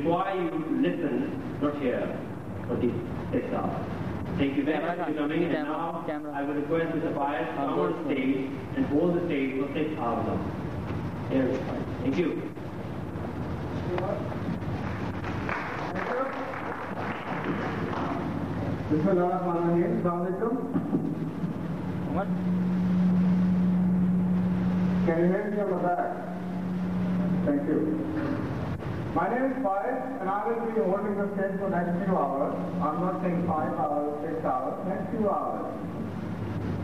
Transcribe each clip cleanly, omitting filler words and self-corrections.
require you to listen, not hear, for these 6 hours. Thank you very much for coming, and now I will request Mr. Fayez to come on stage and hold the stage for 6 hours now. Here is fine. Thank you. Bismillahirrahmanirrahim. Assalamu alaikum. Can you hear me on the back? Thank you. My name is Fayez, and I will be holding the stage for next few hours. I'm not saying 5 hours, 6 hours, next few hours.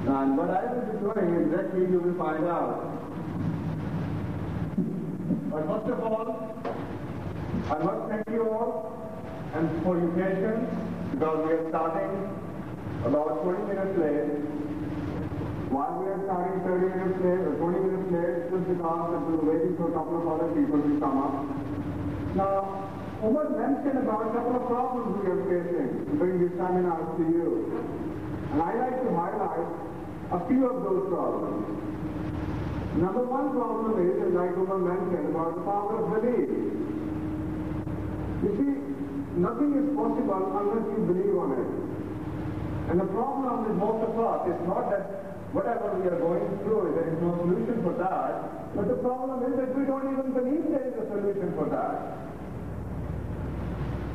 And what I will be doing exactly you will find out. But first of all, I must thank you all and for your patience, because we are starting about 20 minutes late. While we are starting 30 minutes late or 20 minutes late, just because we were waiting for a couple of other people to come up. Now, Umar mentioned about a couple of problems we are facing to bring these seminars to you. And I'd like to highlight a few of those problems. Number one problem is, like Umar mentioned, about the power of belief. You see, nothing is possible unless you believe on it. And the problem with most of us is not that whatever we are going through, there is no solution for that, but the problem is that we don't even believe there is a solution for that.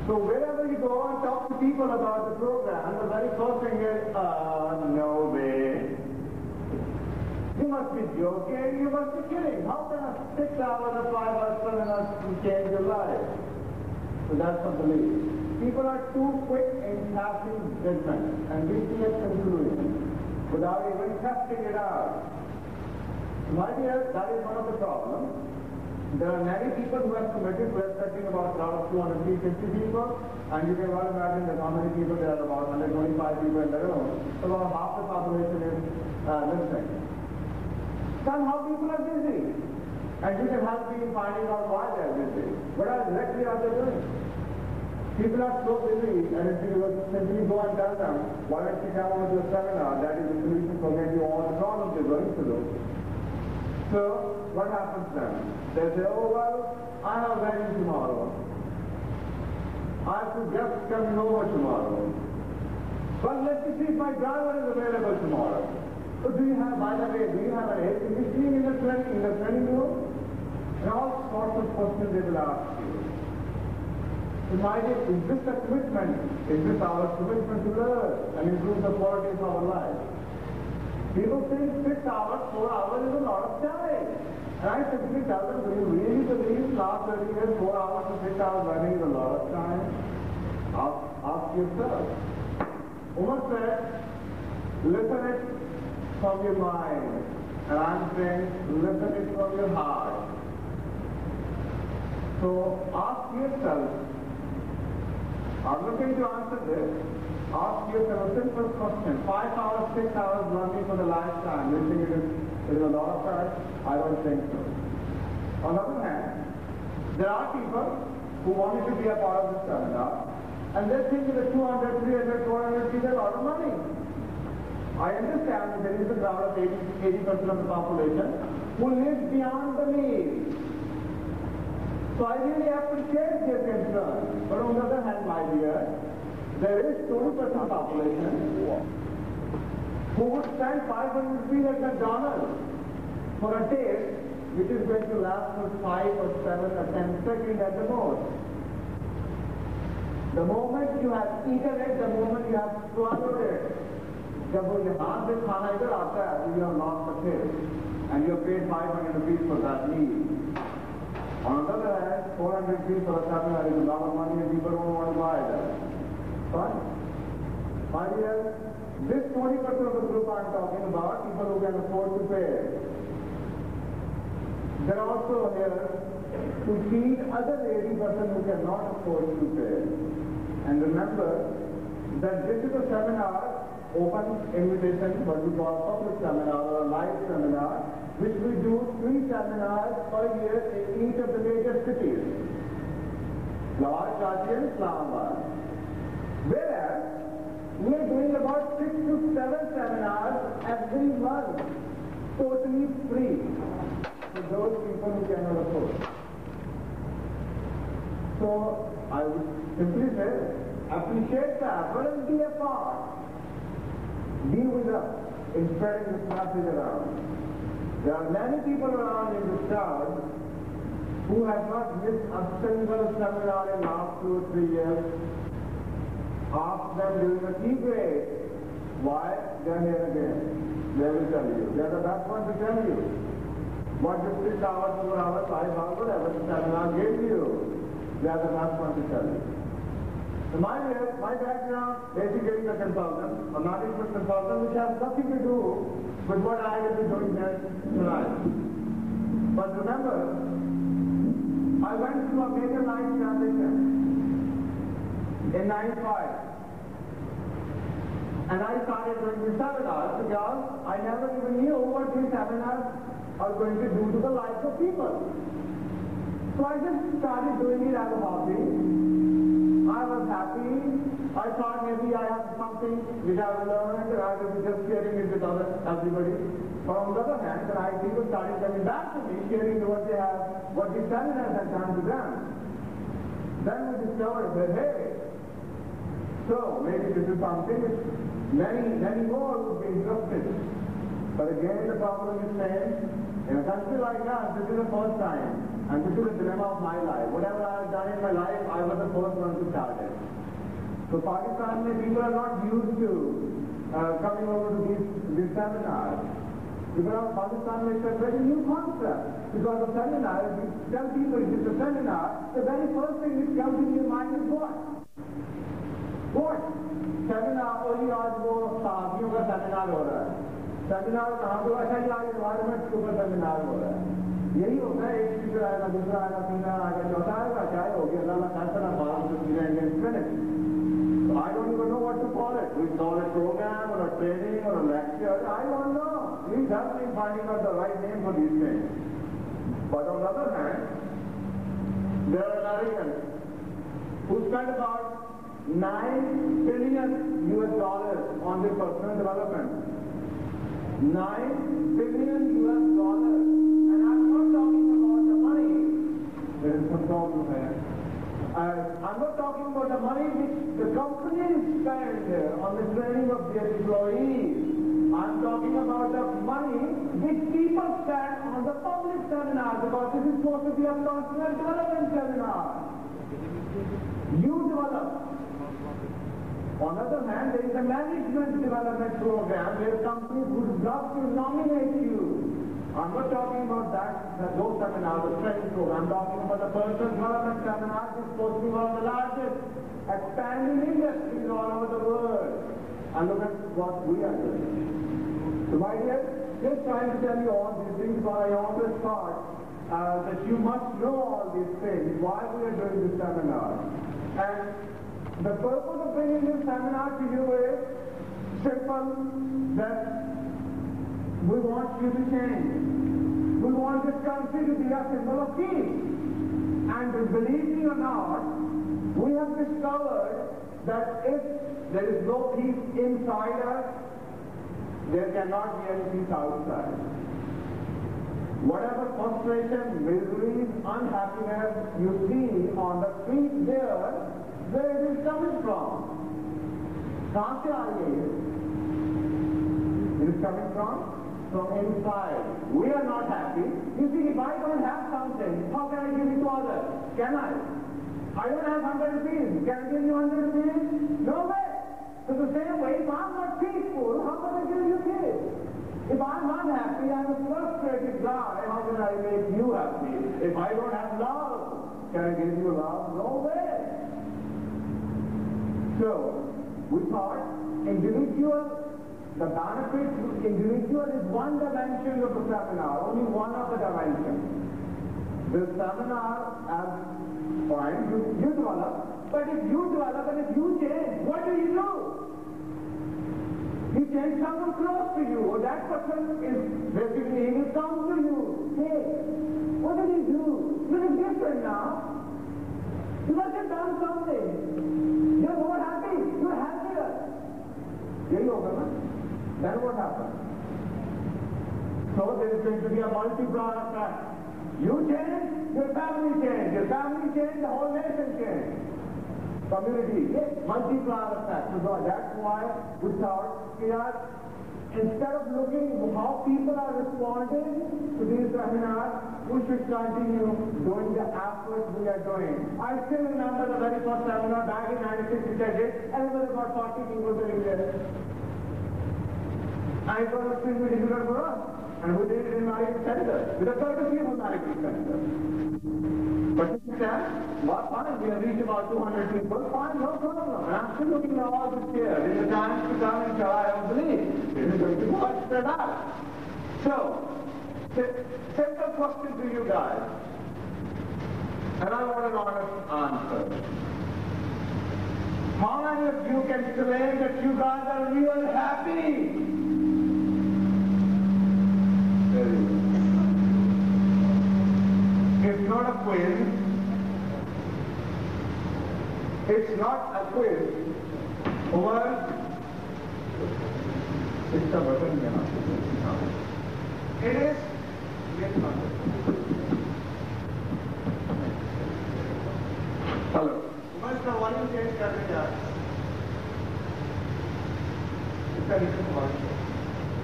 So wherever you go and talk to people about the program, the very first thing is, no way. You must be joking, you must be kidding. How can a 6 hours or 5 hours seminar change your life? So that's a belief. People are too quick in passing judgment and reaching a conclusion without even testing it out. My dear, that is one of the problems. There are many people who have committed. We are expecting about 250 people, and you can well imagine that how many people there are, about 125 people in the room. So about half the population is listening. Somehow people are busy. And you can help me in finding out why they are busy. What exactly are they doing? People are so busy, and if you simply go and tell them, why don't you come over to a seminar, that is the solution for maybe all the problems they're going through. So, what happens then? They say, oh well, I have a wedding tomorrow. I have to just come over tomorrow. Well, let me see if my driver is available tomorrow. So do you have, by the way, do you have an air conditioning in the training room? And all sorts of questions they will ask you. So my dear, is this a commitment? Is this our commitment to learn and improve the quality of our life? People think 6 hours, 4 hours is a lot of time. And I simply tell them, do you really believe last 30 years, 4 hours to 6 hours running is a lot of time? Ask yourself. Umar said, listen it from your mind. And I'm saying, listen it from your heart. So ask yourself, I'm looking to answer this. Ask yourself a simple question. 5 hours, 6 hours learning for the lifetime. You think it is a lot of time? I don't think so. On the other hand, there are people who wanted to be a part of this seminar, and they think that 200, 300, 400 is a lot of money. I understand that there is a crowd of 80% of the population who lives beyond the means. So I really appreciate their concern. But on the other hand, my dear, there is 20% population who would spend 500 rupees at McDonald's for a taste which is going to last for 5 or 7 or 10 seconds at the most. The moment you have eaten it, the moment you have swallowed it, जब वो यहाँ से खाना इधर आता है, you have lost the taste, and you have paid 500 rupees for that meal. On the other hand, 400 rupees for a seminar is a lot of money, and people don't want to buy that. Fine. My dear, this 20% of the group I'm talking about, people who can afford to pay. They're also here to feed other 80% who cannot afford to pay. And remember that this is a seminar, open invitation, what we call public seminar or a live seminar, which we do 3 seminars per year in each of the major cities, Lahore, Karachi and Islamabad. Whereas, we are doing about 6 to 7 seminars every month, totally free for those people who cannot afford. So I would simply say, appreciate the effort and be a part. Be with us in spreading this message around. There are many people around in this crowd who have not missed a single seminar in the last 2 or 3 years. Ask them during the tea break why they are here again. They will tell you. They are the best ones to tell you. What the 6 hours, 4 hours, 5 hours, whatever the seminar gave you, they are the best ones to tell you. So my background, basically a consultant, a management consultant, which has nothing to do with what I will be doing here tonight. But remember, I went through a major life transition in 95. And I started doing these seminars because I never even knew what these seminars are going to do to the lives of people. So I just started doing it as a hobby. I was happy. I thought maybe I have something which I will learn and I will be just sharing it with everybody. But on the other hand, when people started coming back to me, sharing what they have, what the seminars have done to them, then we discovered that, hey, so maybe this is something which many more would be interested. But again, the problem is same. In a country like us, this is the first time. And this is the dilemma of my life. Whatever I have done in my life, I was the first one to start it. So Pakistan, people are not used to coming over to these seminars. Because Pakistan is a very new concept. Because the seminar, if you tell people it is a seminar, the very first thing which comes in your mind is what? What? Seminar, only आज वो साथियों का seminar हो रहा है. Seminar कहाँ पे? अच्छा जी आज एनवायरमेंट के ऊपर सेमिनार हो रहा है. यही होता है. एक स्पीकर आएगा, दूसरा आएगा, तीसरा आएगा, चौथा आएगा, चाहे हो गया अल्लाह फैसला बात to finish. So I don't even know what to call it. We call it program or a training or a lecture. I don't know. Please help me finding out the right name for these things. But on the other hand, there are Americans who spend about $9 billion on their personal development. $9 billion. And I'm not talking about the money. There is some problem there. I'm not talking about the money which the companies spend on the training of their employees. I'm talking about the money which people spend on the public seminars, because this is supposed to be a personal development seminar. You develop. On the other hand, there is a management development program where companies would love to nominate you. I'm not talking about those seminars, the training program. I'm talking about the personal development seminars, which is supposed to be one of the largest expanding industries all over the world. And look at what we are doing. So my dear, just trying to tell you all these things, but I always thought that you must know all these things, why we are doing this seminar. And the purpose of bringing this seminar to you is simple, that we want you to change. We want this country to be a symbol of peace. And believe me or not, we have discovered that if there is no peace inside us, there cannot be any peace outside. Whatever frustration, misery, unhappiness you see on the street there, where it is coming from? कहाँ से आ रही है? It is coming from inside. We are not happy. You see, if I don't have something, how can I give it to others? Can I? I don't have 100 rupees. Can I give you 100 rupees? No way. So the same way, if I'm not peaceful, how can I give you peace? If I'm unhappy, I'm a frustrated guy, how can I make you happy? If I don't have love, can I give you love? No way. So, we thought the benefit to individual is one dimension of the seminar, only one of the dimensions. The seminar as point, you develop, but if you develop and if you change, what do? You change someone close to you, or that person is basically, he will come to you. Hey, what did he do? You look different now. You must have done something. You're more happy. You're happier. Yahi hoga na? Then what happens? So there is going to be a multiplier effect. You change, your family change. Your family change, the whole nation community, multiplier effect. So that's why we thought instead of looking how people are responding to these seminars, we should continue doing the efforts we are doing. I still remember the very first seminar back in 96 which I did, and there were about 40 people doing this. And it was extremely difficult for us. And we did it in American Center, with a courtesy of American Center. But since then, fine, we have reached about 200 people, fine, no problem. And I'm still looking at all this here. There's a time to come and try, I don't believe. It is going to be much spread out. So, simple question to you guys. And I want an honest answer. How many of you can claim that you guys are real happy? It's not a quiz. It's not a quiz. Over. It's a button. It is. Hello. इसका volume change करने जा रहा है. इसका reason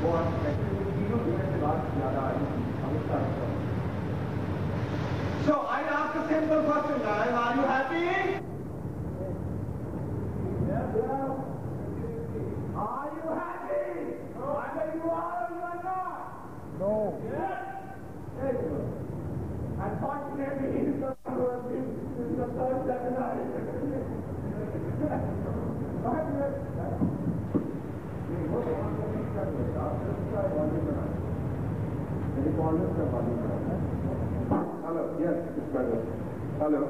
वो आप तीनों minute के बाद ज़्यादा आएगी. So I ask a simple question, guys. Are you happy? Yes, yes. Are you happy? No. Either you are or you are not. No. Yes. There you go. Unfortunately, this is the third seminar. Hello, yes, it's better. Hello.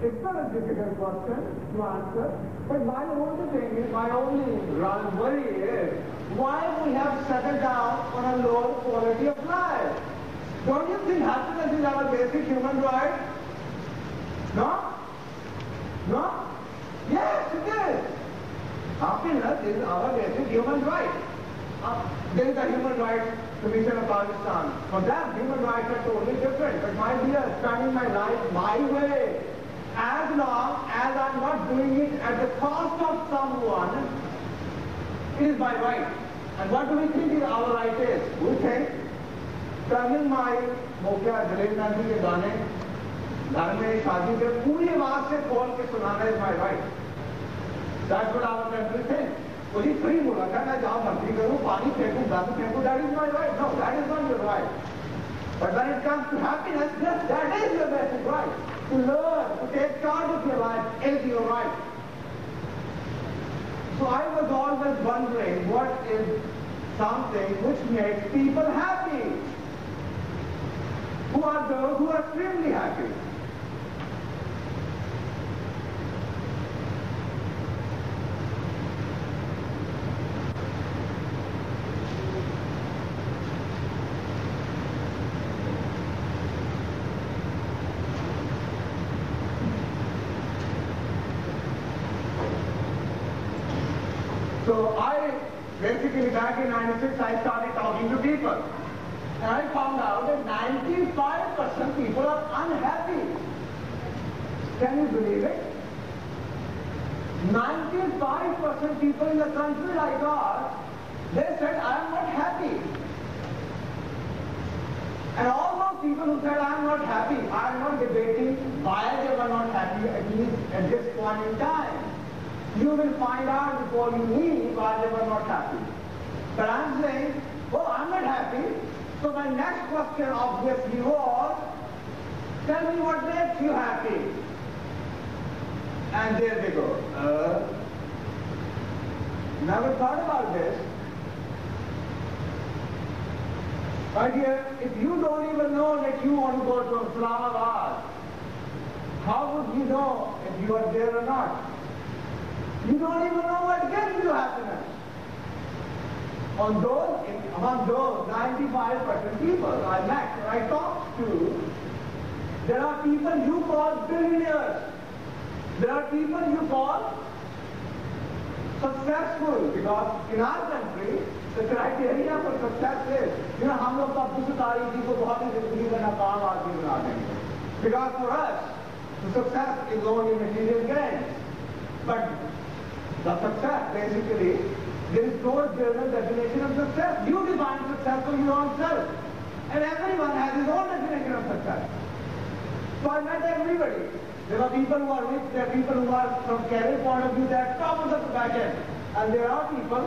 It's not a difficult question to answer, but my only thing is, my only worry is, why we have settled down on a lower quality of life? Don't you think happiness is our basic human right? No? No? Yes, it is. Happiness is our basic human right. There is a human rights commission of Pakistan. For them, human rights are totally different. But my dear, spending my life my way, as long as I'm not doing it at the cost of someone, it is my right. And what do we think our right is? We think, spending my Dalesh Nandi ke gaane, घर में शादी के पूरी आवाज से खोल के सुनाना is my right. That's what our country thinks. मुझे फ्री बोला था मैं जहाँ भर्ती करूँ पानी फेंकूँ दस फेंकूँ that is my right. No, that is not your right. But when it comes to happiness, yes, that is your basic right. To learn, to take charge of your life is your right. So I was always wondering what is something which makes people happy. Who are those who are extremely happy? So basically back in 96, I started talking to people. And I found out that 95% people are unhappy. Can you believe it? 95% people in the country like ours, they said, I am not happy. And all those people who said, I am not happy, I am not debating why they were not happy, at least at this point in time. You will find out before you leave why they were not happy. But I'm saying, oh, I'm not happy. So my next question obviously was, tell me what makes you happy. And there they go. Never thought about this. My dear, if you don't even know that you want to go to Islamabad, how would you know if you are there or not? You don't even know what gives you happiness. Among those 95% people I met, I talked to, there are people you call billionaires. There are people you call successful, because in our country, the criteria for success is, हम लोग तो दूसरी तारीखी को बहुत ही जिंदगी में नाकाम आदमी बना देंगे. Because for us, The success is only material gain. But the success, basically, there is no general definition of success. You define success for your own self. And everyone has his own definition of success. So I met everybody. There are people who are rich, there are people who are, from career point of view, they are top of the back end. And there are people,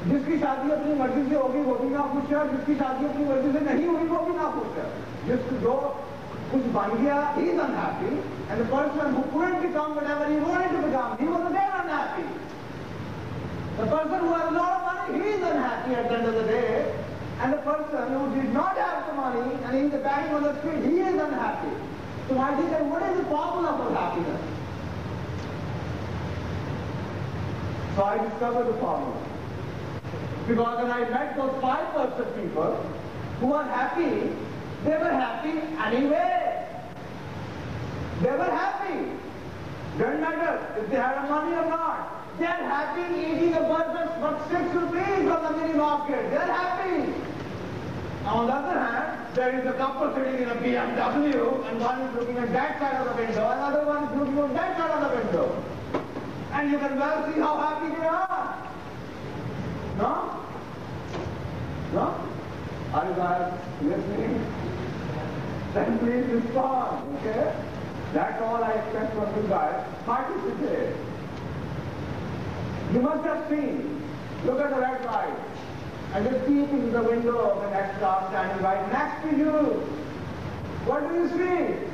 जिसकी शादी अपनी मर्जी से होगी वो भी ना खुश है, जिसकी शादी अपनी मर्जी से नहीं हुई वो भी ना खुश है. जो कुछ बन गया, he is unhappy, and the person who couldn't become whatever he wanted to become, he was again unhappy. The person who has a lot of money, he is unhappy at the end of the day, and the person who did not have the money and he is begging on the street, he is unhappy. So I said, what is the formula for happiness? So I discovered the formula. Because when I met those 5% people who are happy, they were happy anyway. They were happy. Doesn't matter if they had money or not. They are happy eating a burger for 6 rupees from the mini market. They are happy. Now on the other hand, there is a couple sitting in a BMW and one is looking at that side of the window, another one is looking at that side of the window. And you can well see how happy they are. No? No? Are you guys listening? Then please respond, okay? That's all I expect from you guys. Participate. You must have seen, look at the red light, and just peep into the window of the next car standing right next to you. What do you see?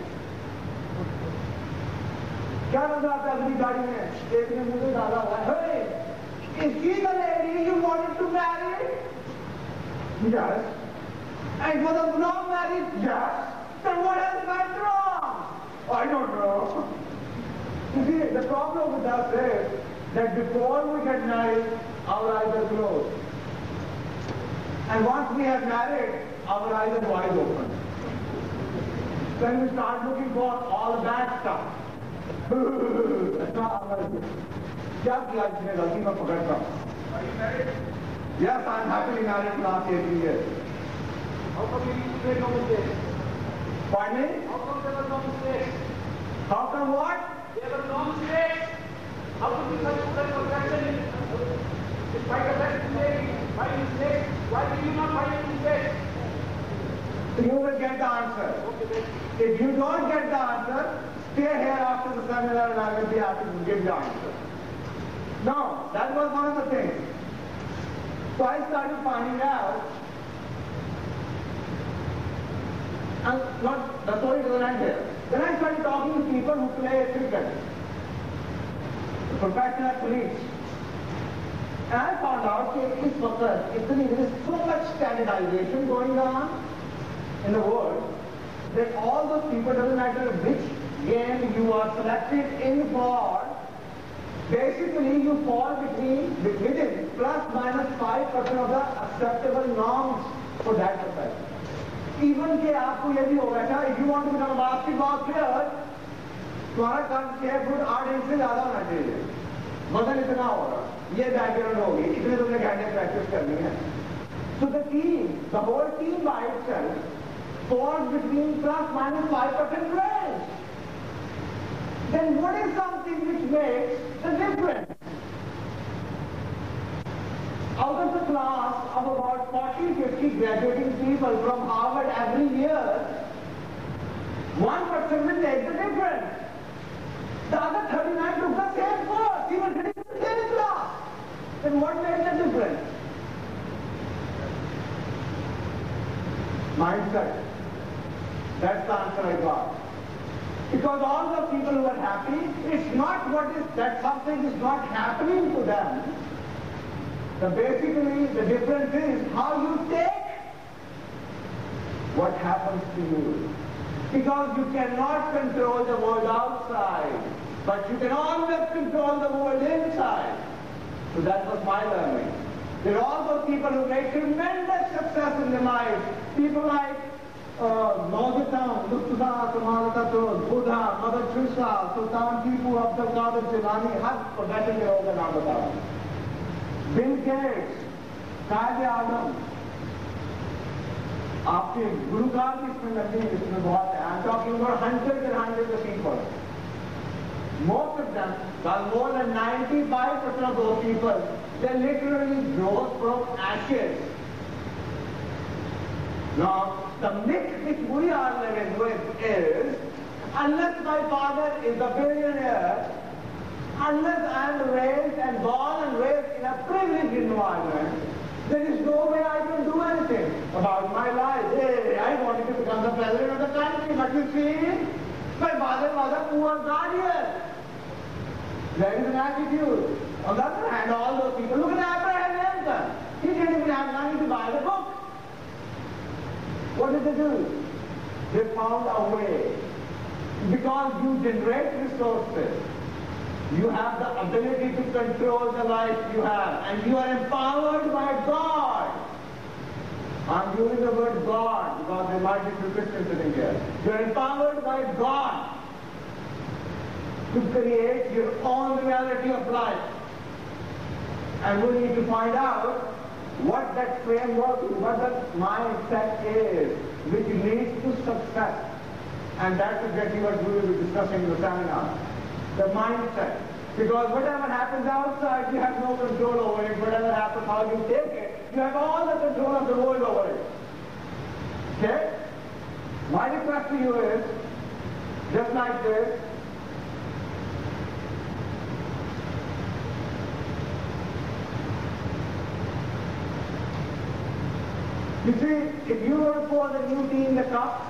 क्या नजर आता है अपनी गाड़ी में? एक ने मुझे डाला हुआ है. Hey, is she the lady you wanted to marry? Yes. And for the not married? Yes. Then what has gone wrong? I don't know. You see, the problem with us is that before we get married, our eyes are closed. And once we are married, our eyes are wide open. Then we start looking for all the bad stuff. That's not our idea. क्या किया इसने गलती में पकड़ता हूँ? Are you married? Yes, I am happily married for last 18 years. How come you made no mistakes? Pardon me? How come there were no mistakes? How come what? There were no mistakes. How could you such a perfection? Despite the best mistake, why mistakes? Why did you not find any mistakes? You will get the answer. Okay, if you don't get the answer, stay here after the seminar and I will be happy to give the answer. No, that was one of the things. So I started finding out, and not, the story doesn't end here. Then I started talking to people who play cricket, professional police. And I found out that there is so much standardization going on in the world that all those people, doesn't matter which game you are selected in for, basically you fall within plus minus 5% of the acceptable norms for that profession. Even के आपको ये भी होगा क्या? If you want to become a basketball player, तुम्हारा काम 6 foot 8 inch से ज़्यादा होना चाहिए. वजन इतना होगा. ये बैकग्राउंड होगी. इतने तुमने घंटे प्रैक्टिस करनी है. So the team, the whole team by itself, falls between plus minus 5% range. Then what is something which makes the difference? Out of the class of about 40-50 graduating people from Harvard every year, 1% will make the difference. The other 39 took the same course. He was sitting in the same class. Then what made the difference? Mindset. That's the answer I got. Because all the people who are happy, it's not what is, that something is not happening to them. Basically, the difference is how you take what happens to you. Because you cannot control the world outside, but you can always control the world inside. So that was my learning. There are all those people who make tremendous success in their lives. People like Mao Zedong, Lufthansa, Kemal Atatürk, Buddha, Mother Teresa, Sultan Tipu, Abdul Qadir Jilani, her profession के लोगों का नाम बताओ. Bill Gates, कायदे आजम, आपके गुरुकार भी इसमें लगे, इसमें बहुत है. I'm talking talking about hundreds and hundreds of people. Most of them, well, more than 95% of those people, they literally rose from ashes. Now, the myth which we are living with is, unless my father is a billionaire, unless I am raised and born and raised in a privileged environment, there is no way I can do anything about my life. Hey, I wanted to become the president of the country, but you see, my father was a poor guardian. There is an attitude. On the other hand, all those people, look at Abraham Lincoln. He didn't even have money to buy the book. What did they do? They found a way. Because you generate resources, you have the ability to control the life you have, and you are empowered by God. I'm using the word God because there might be few Christians sitting here. You're empowered by God to create your own reality of life. And we need to find out what that framework is, what that mindset is, which leads to success. And that's exactly what we will be discussing in the seminar. The mindset. Because whatever happens outside, you have no control over it. Whatever happens, how you take it, you have all the control of the world over it. Okay? My request to you is, just like this, you see, if you were to pour the new tea in the cup,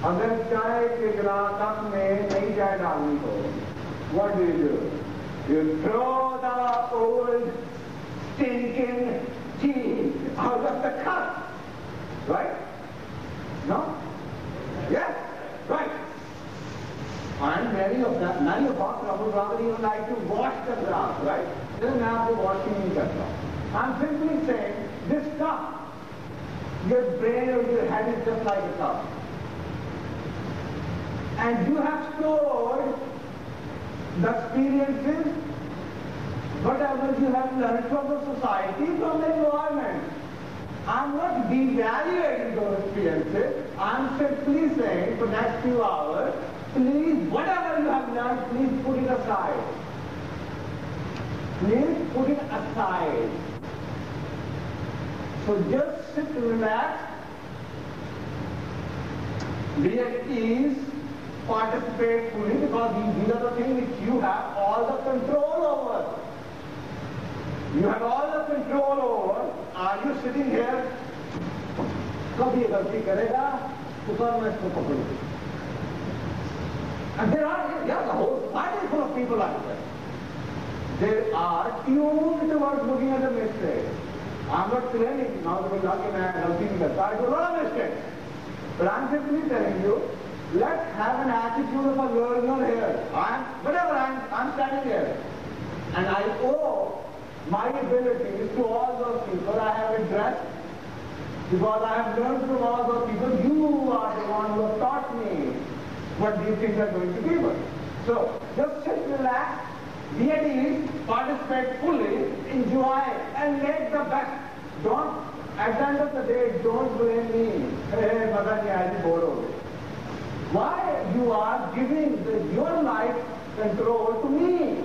अगर चाय के cup में नई चाय डालनी हो, what do? You throw the old stinking tea out of the cup, right? No? Yes? Right. And many of us would rather even like to wash the glass, right? Doesn't have to washing in the cup. I'm simply saying, this cup, your brain or your head is just like a cup. And you have stored the experiences, whatever you have learned from the society, from the environment. I'm not devaluating those experiences. I'm simply saying for the next few hours, please, whatever you have learned, please put it aside. Please put it aside. So just sit, relax, be at ease, participate fully, because these are the things which you have all the control over. You have all the control over. Are you sitting here? कब ये गलती करेगा? उसको मैं इसको पकड़ूं. And there are, yeah, the whole society is full of people like that. They are tuned towards looking at the mistake. I'm not claiming now that मैं गलती नहीं करता. I do a lot of mistakes. But I'm simply telling you, let's have an attitude of a learner here. I'm standing here. And I owe my abilities to all those people I have addressed, because I have learned from all those people. You are the one who have taught me what these things are going to be. So just sit, relax, be at ease, participate fully, enjoy, and make the best. Don't, at the end of the day, don't blame me. Hey, Madan, I am bored. Why you are giving your life control to me?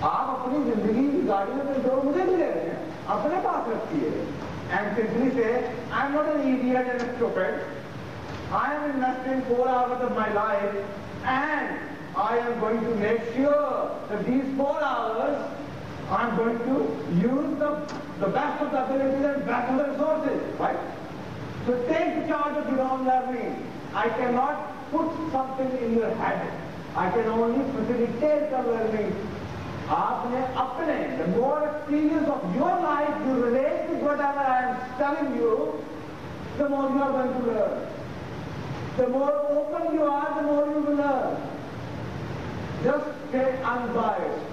आप अपनी जिंदगी की गाड़ी में control मुझे नहीं दे रहे हैं, अपने पास रखिए. And simply say, I am not an idiot and a stupid. I am investing 4 hours of my life, and I am going to make sure that these 4 hours I am going to use the best of the abilities and best of the resources, right? So take the charge of your own learning. I cannot put something in your head. I can only facilitate the learning. The more experience of your life you relate with whatever I am telling you, the more you are going to learn. The more open you are, the more you will learn. Just stay unbiased.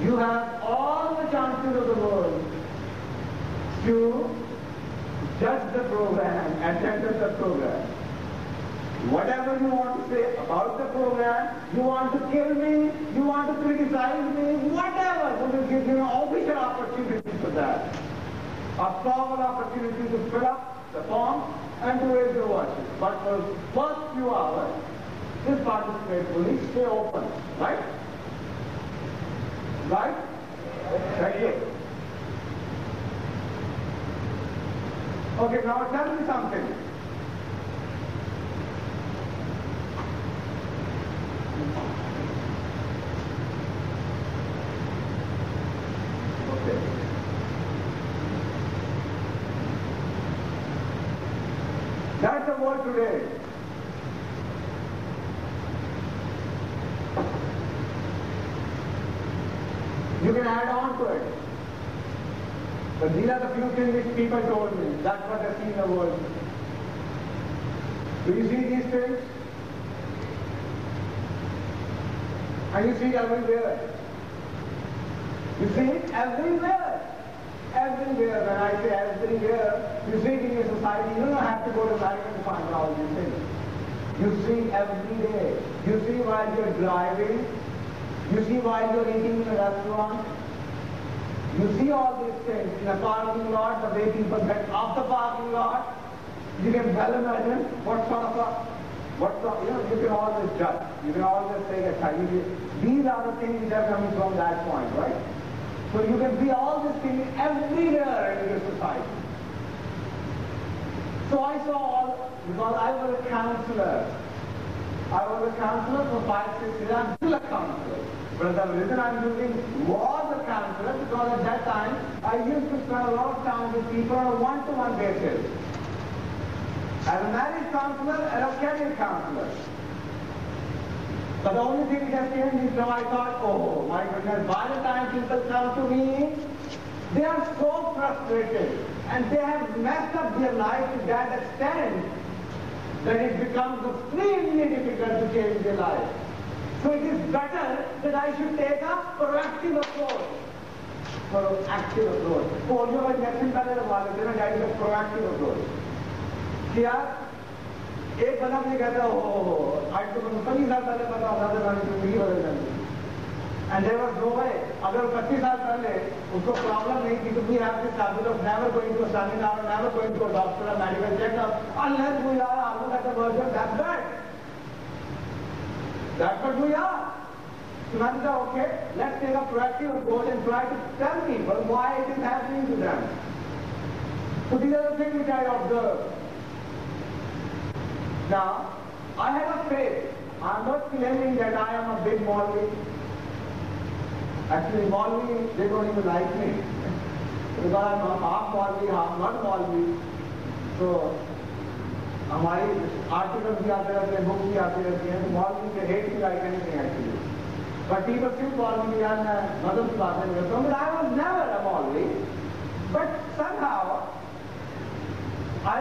You have all the chances of the world to judge the program and center the program. Whatever you want to say about the program, you want to kill me, you want to criticize me, whatever, we will give you an official opportunity for that. A formal opportunity to fill up the form and to raise your voices. But for the first few hours, just participate fully, stay open, right? Right? Thank you. Okay, now tell me something. Okay. That's the word today. You can add on to it. But these are the few things which people told me. That's what I see in the world. Do you see these things? And you see it everywhere. You see it everywhere. Everywhere. When I say everywhere, you see it in your society. You don't have to go to America to find out these things. You see it every day. You see while you're driving. You see while you're eating in a restaurant. You see all these things in a parking lot, the way people get off the parking lot. You can well imagine what sort of you can always judge. You can always say that these are the things that are coming from that point, right? So you can see all these things everywhere in your society. So I saw all, because I was a counselor. I was a counselor for 5-6 years. I'm still a counselor. But the reason I'm using was a counselor because at that time I used to spend a lot of time with people on a one-to-one basis. As a marriage counselor and a career counselor. But the only thing that changed is now I thought, oh my goodness, by the time people come to me, they are so frustrated and they have messed up their life to that extent that it becomes extremely difficult to change their life. So it is better that I should take a proactive approach. Proactive approach. Polio का injection पहले लगवा लेते हैं ना, that is a proactive approach. क्या एक बंदा मुझे कहता है आज तो 25 साल पहले पता होता था कि जिंदगी बदल जाएगी. And there was no way. अगर 25 साल पहले उसको प्रॉब्लम नहीं थी तो we have this habit of never going to a seminar, never going to a doctor, a medical checkup, unless we are almost at the verge of that bad. That's what we are. So I said, okay, let's take a proactive approach and try to tell people why it is happening to them. So these are the things which I observed. Now, I have a faith. I'm not claiming that I am a big Maulvi. Actually, Maulvi, they don't even like me. Because I'm half Maulvi, half not Maulvi. So, हमारी articles भी आते रहते हैं, books भी आती रहती हैं, तो मौलवी के हेट भी लाइक नहीं actually. But people still call me यार मैं मदद की बातें करता हूँ, but I was never a Maulvi. But somehow I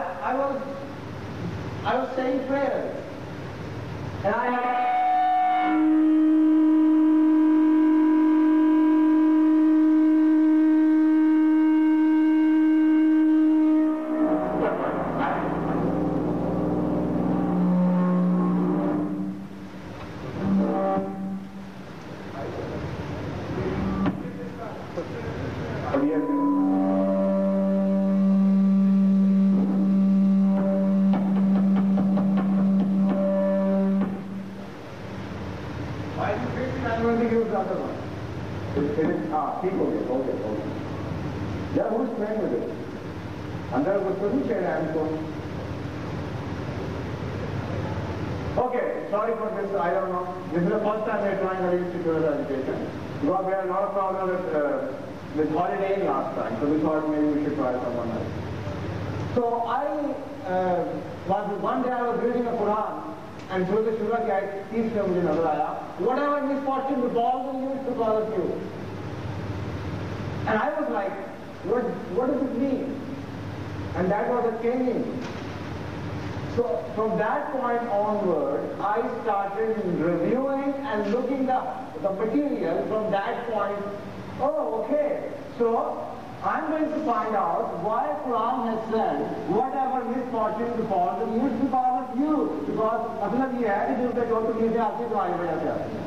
was saying prayers, and I had Yeah, who's playing with it? Under the solution and so. Okay, sorry for this, I don't know. This is the first time we're trying to reach secular education. Because we had a lot of problems with holidaying last time, so we thought maybe we should try someone else. So one day I was reading the Quran, and through the Surah ki ayat 30 mein mujhe nazar aaya, whatever misfortune befalls you is because of you. And I was like, what does it mean? And that was a changing. So from that point onward, I started reviewing and looking the material from that point. Oh, okay. So I'm going to find out why Quran has said whatever misfortune befalls you is because of you. Because मतलब ये है कि जो तो नीचे आती तो आगे बढ़ जाते हैं.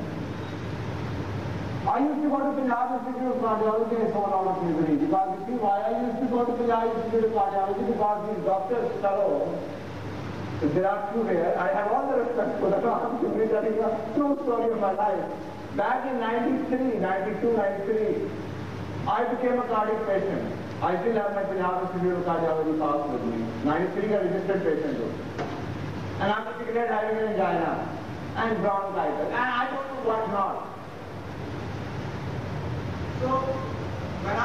I used to go to Punjab Institute of Cardiology and so on of misery. Because you see why I used to go to Punjab Institute of Cardiology? Because these doctors, fellows, there are few here. I have all the respect for the doctors. I'm telling you a true story of my life. Back in 93, 92, 93, I became a cardiac patient. I still have my Punjab Institute of Cardiology pass with me. 93 a registered patient. And I'm particularly having an angina and bronchitis. And I don't know what not. So, when I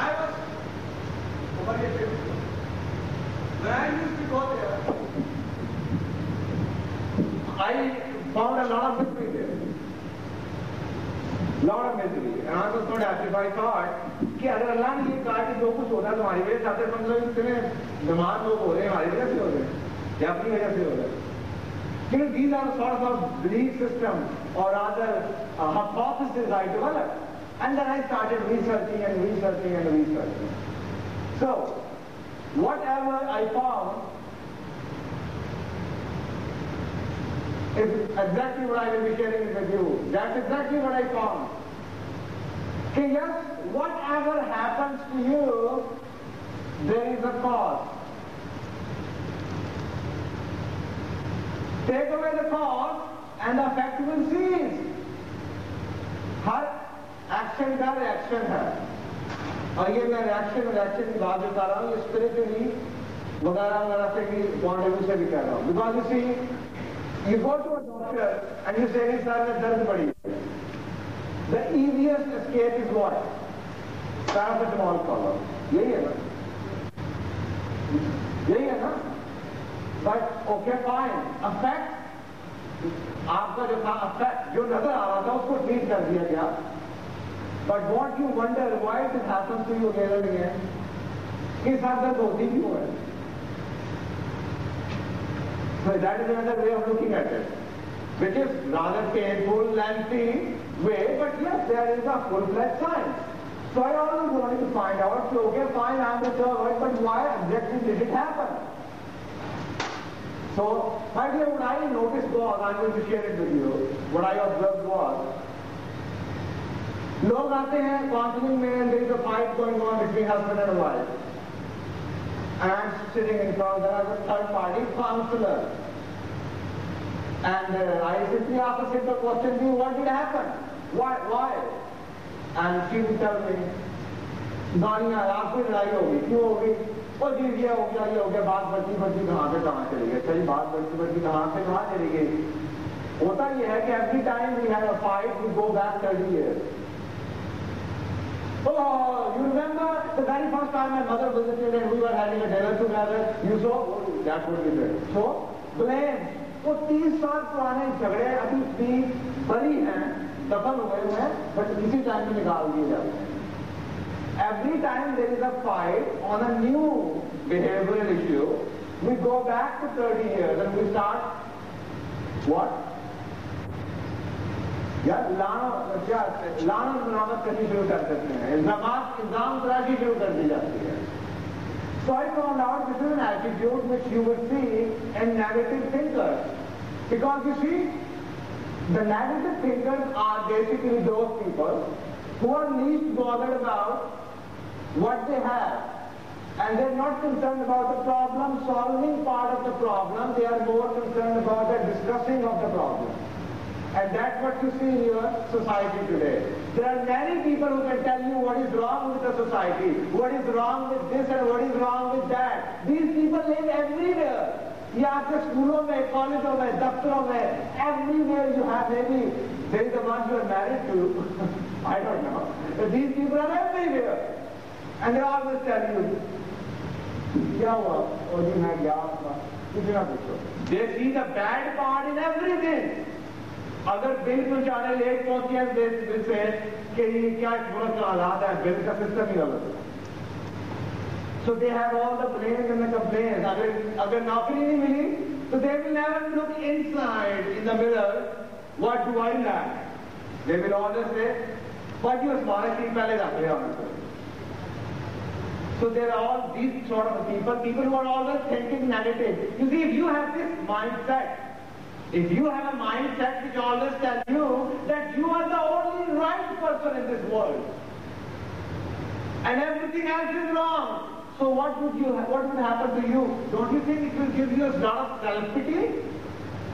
used to go there, I found a lot of misery there. Lot of misery. And I was not happy. I thought, कि अगर अल्लाह ने ये कहा कि जो कुछ होता है तुम्हारी वजह से आते मतलब इतने बीमार लोग हो रहे हैं हमारी वजह से हो रहे हैं या अपनी वजह से हो रहे हैं. These are the sort of belief system or other hypotheses I developed. And then I started researching and researching and researching. So, whatever I found is exactly what I will be sharing with you. That's exactly what I found. Okay, yes, whatever happens to you, there is a cause. Take away the cause and the effect will cease. Her action का reaction है और ये मैं reaction की बात बता रहा हूँ ये स्पिरिचुअली वगैरह से भी पॉइंट ऑफ व्यू से भी कह रहा हूँ because you see you go to a doctor and you say सर में दर्द बढ़ी the easiest escape is what paracetamol खाओ यही है ना बट ओके फाइन अफेक्ट आपका जो था अफेक्ट जो नजर आ रहा था उसको ट्रीट कर दिया गया. But what you wonder why it happens to you again and again? His साथ दर्द होती क्यों है? So that is another way of looking at it, which is rather painful, lengthy way, but yes, there is a full-fledged science. So I always wanted to find out. So okay, fine, I am recovered, but why exactly did it happen? So, my dear, what I noticed was, I'm going to share it with you. What I observed was. लोग आते हैं counselling में and there is a fight going on between husband and wife. And I'm sitting in front as a third party counselor. And I simply ask a simple question to you, what did happen? Why? And she will tell me, गालियाँ आपको लड़ाई होगी क्यों होगी वो जी ये हो गया बात बढ़ती कहाँ से कहाँ चली गई सही बात बढ़ती कहाँ से कहाँ चली गई होता ये है कि every time we have a fight we go back 30 years. Oh, you remember the very first time my mother visited and we were having a dinner together? You saw? That's what we did. So, blame. वो 30 साल पुराने झगड़े अभी भी बड़ी हैं, दफन हुए हैं, but किसी टाइम में निकाल दिए जाते हैं. Every time there is a fight on a new behavioral issue, we go back to 30 years and we start what? या लाना बरामद करनी शुरू कर देते हैं इल्जाम तराशी शुरू कर दी जाती है. So I found out this is an attitude which you will see in negative thinkers, because you see the negative thinkers are basically those people who are least bothered about what they have and they're not concerned about the problem solving part of the problem, they are more concerned about the discussing of the problem. And that's what you see in your society today. There are many people who can tell you what is wrong with the society, what is wrong with this and what is wrong with that. These people live everywhere. या आपके स्कूलों में, कॉलेजों में, दफ्तरों में, everywhere you have maybe there is the one you are married to. I don't know. But these people are everywhere. And they always tell you, क्या हुआ? और जी मैं गया कुछ ना पूछो. They see the bad part in everything. अगर bill पहुंचाने लेट पहुंची है बिल से कि ये क्या मुल्क का हालात है बिल का सिस्टम ही गलत है. So they have all the blames and the complaints. अगर नौकरी नहीं मिली तो they will never look inside in the mirror. What do I lack? They will always say, what you smart thing पहले रख लिया हमने. So there are all these sort of people who are always thinking negative. You see, if you have this mindset, If you have a mindset which always tells you that you are the only right person in this world, and everything else is wrong, so what would happen to you? Don't you think it will give you a lot of self-pity?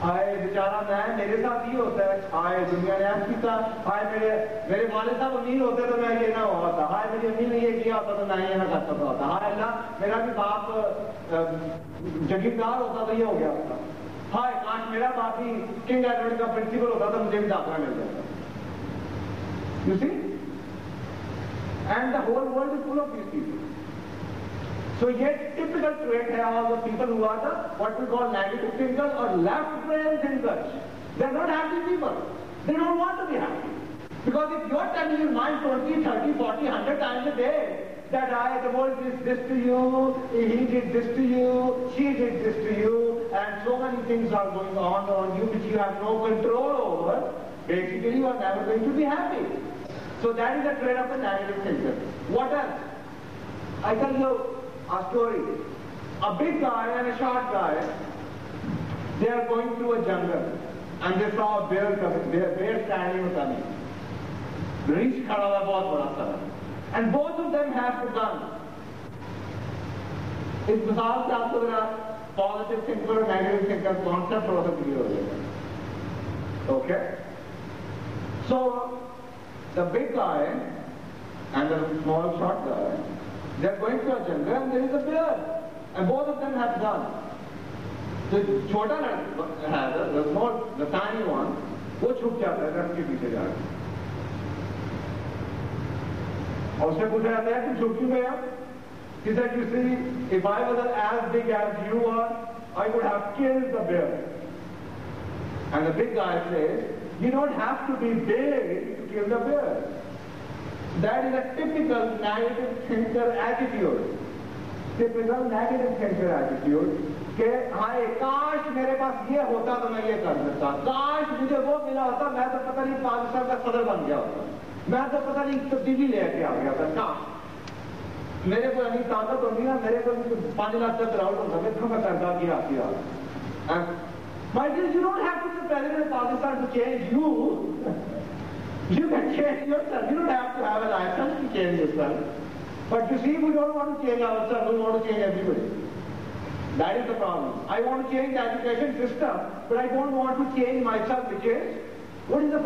हाय बेचारा मैं मेरे साथ ही होता है, हाय दुनिया ने ऐसा किया, हाय मेरे वाले साहब अमीर होते तो मैं ये ना होता, हाय मेरी अम्मी ने ये किया होता तो मैं ये ना कर सकता होता, हाय अल्लाह मेरा भी बाप जगीरदार होता तो ये हो गया होता, हाय काश मेरा बाप ही किंग एडवर्ड का प्रिंसिपल होता तो मुझे भी दाखिला मिल जाता. You see? And the whole world is full of these people. So yet typical trait है all the people who are the what we call negative thinkers or left brain thinkers. They are not happy people. They don't want to be happy. Because if you are telling your mind 20, 30, 40, 100 times a day that the world did this to you, he did this to you, she did this to you, and so many things are going on you which you have no control over, basically you are never going to be happy. So that is the trait of the negative thinker. What else? I tell you a story. A big guy and a short guy, they are going through a jungle and they saw a bear standing or coming. Reach khada hua bahut bada sara. And both of them have a gun. इस मिसाल से आपको मेरा positive thinker और negative thinker concept थोड़ा सा clear हो जाएगा. Okay? So the big guy and the small short guy, they are going to a jungle and there is a bear, and both of them have guns. The छोटा है, the tiny one, वो छुप जाता है रथ के पीछे जाकर. और उससे पूछा जाता है कि छुप क्यों गया? He said, you see, if I was as big as you are, I would have killed the bear. And the big guy says, you don't have to be big to kill the bear. That is a typical negative thinker attitude. Typical negative thinker attitude. कि हाय काश मेरे पास ये होता तो मैं ये कर सकता, काश मुझे वो मिला होता मैं तो पता नहीं पाकिस्तान का सदर बन गया होता, मैं तो पता नहीं तब्दीली लेके आ गया था. काश मेरे को नहीं ताकत होती ना, मेरे को 5 लाख तक राउंड होता मैं तुम्हें करता किया. My dear, you don't have to be the president of Pakistan to change you. You can change yourself. You don't have to have a license to change yourself. But you see, we don't want to change ourselves, we want to change everybody. That is the problem. I want to change the education system, but I don't want to change myself, which is, what is the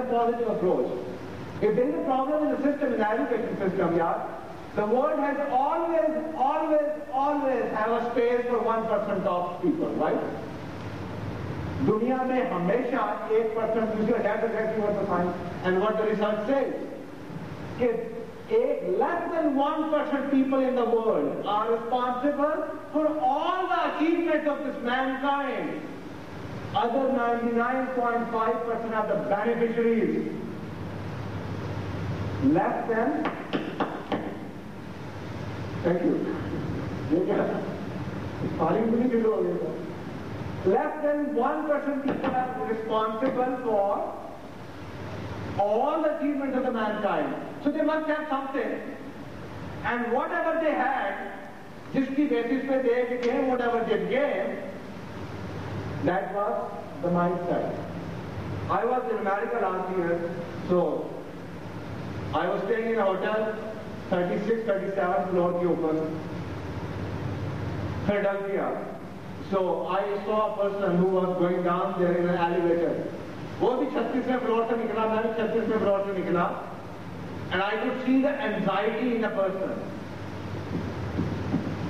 positive approach? If there is a problem in the system, in the education system, the world has always have a space for 1% of people, right? दुनिया में हमेशा 1% दूसरे that's exactly what the science and what the research says. If less than 1% people in the world are responsible for all the achievements of this mankind, other 99.5% are the beneficiaries. Less than, thank you. Less than 1% people are responsible for all the achievements of the mankind. So they must have something. And whatever they had, जिसकी basis पे they became whatever they became, that was the mindset. I was in America last year, so I was staying in a hotel, 36, 37 floor के ऊपर, Philadelphia. So I saw a person who was going down there in an elevator. वो भी 36वें floor से निकला, मैं भी 36वें floor से निकला, and I could see the anxiety in a person.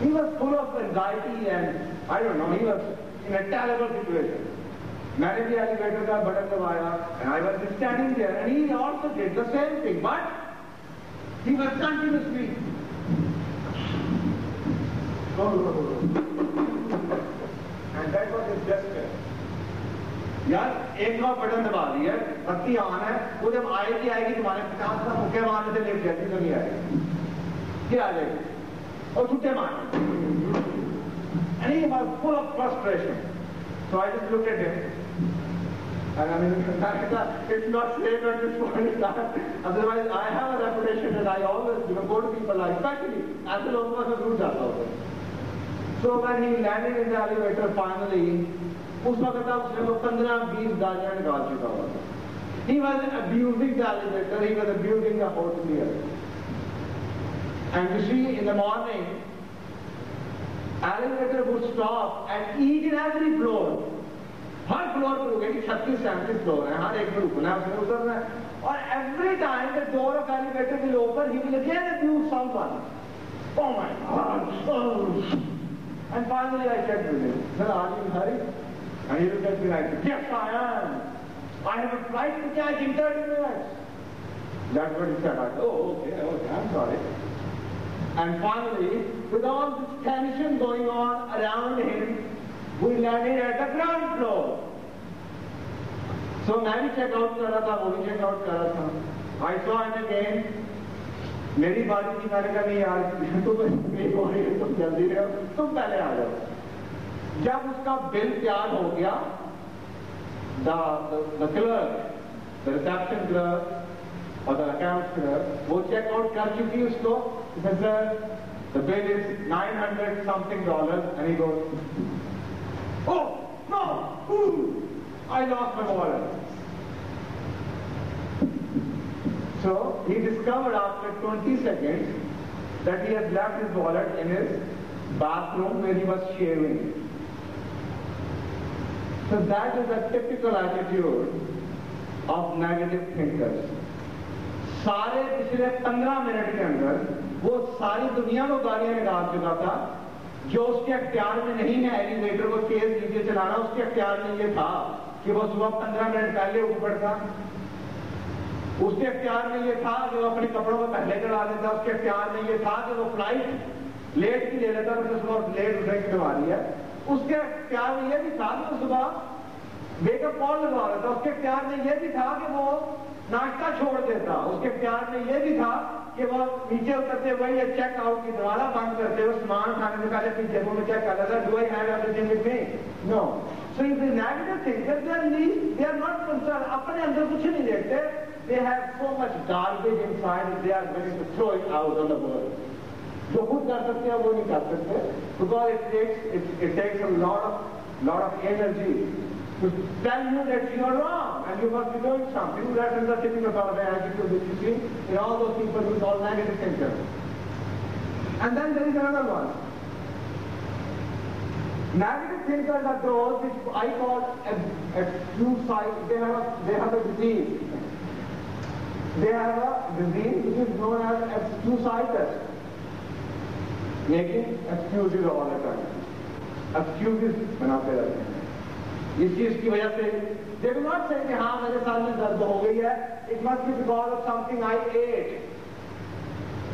He was full of anxiety and I don't know, he was in a terrible situation. मैंने भी elevator का बटन दबाया, and I was standing there, and he also did the same thing, but he was continuously. And that was his gesture. यार एक बार button दबा दिया, बत्ती on है, वो जब आएगी तुम्हारे 50 का मुक्के मारने से लेट जाती तो नहीं आएगी, क्या आ जाएगी? और छुट्टे मारने. And he was full of frustration. So I just looked at him. And I mean, it's not safe at this point. Otherwise, I have a reputation that I always go to people like, especially as a local person who does also. So when he landed in the elevator finally, उस वक्त उसने वो 15-20 गालियां निकाल चुका हुआ था। He was abusing the elevator, he was abusing the hotelier. And you see, in the morning, elevator would stop at each and every floor. Her floor पर रुके कि 36-37 फ्लोर है, हर एक में रुकना है, उसने उतरना है, और every time the door of elevator will open, he will again abuse someone. Oh my God! Oh. And finally I said to him, "Sir, are you in a hurry?" And he looked at me like, "Yes, I am. I have a flight to catch in 30 minutes." That's what he said. I said, "Oh, okay, I'm sorry." And finally, with all this tension going on around him, we landed at the ground floor. So मैं भी check out कर रहा था, वो भी check out कर रहा था. I saw him again. मेरी बारी थी, मैंने कहा नहीं यार तुम जल्दी रहो, तुम पहले आ जाओ। जब उसका बिल तैयार हो गया, the clerk, the reception clerk or the account clerk, वो check out कर चुकी उसको, he said, "Sir, the bill is $900 something," and he goes, "Oh no, ooh, I lost my wallet." So he discovered after 20 seconds that he had left his wallet in his bathroom where he was shaving. So that is a typical attitude of negative thinkers. सारे पिछले 15 minute के अंदर वो सारी दुनिया को गालियां निकाल चुका था। जो उसके अख्तियार में नहीं है एलिवेटर को तेज नीचे चलाना, उसके अख्तियार में ये था कि वो सुबह 15 मिनट पहले उठ पड़ता, उसके अख्तियार में ये था कि वो अपने कपड़ों को पहले चढ़ा देता, उसके अख्तियार में ये था कि वो फ्लाइट लेट की ले लेता, मतलब सुबह लेट उठने की बीमारी है, उसके अख्तियार में ये भी था कि वो सुबह मेकअप कॉल लगवा लेता, उसके अख्तियार में ये भी था कि वो नाश्ता छोड़ देता, उसके अख्तियार में ये भी था कि वो नीचे उतरते हुए या चेक आउट की दरवाजा बंद करते हुए सामान खाने से पहले पीछे वो चेक कर लेता, "Do I have everything with me?" No. So if the negative thinkers, they are not concerned, अपने अंदर कुछ नहीं देखते, they have so much garbage inside that they are ready to throw it out on the world. जो खुद कर सकते हैं वो नहीं कर सकते, because it takes a lot of energy to tell you that you are wrong and you must be doing something. That is the typical sort of attitude that you see in all those people who are negative thinkers. And then there is another one. Negative thinkers are those which I call excuse. They have a disease. They have a disease which is known as excusitis. Making excuses all the time. Excuses बनाते रहते हैं। इस चीज की वजह से they will not say कि हाँ मेरे साथ में दर्द हो गई है, it must be because of something I ate.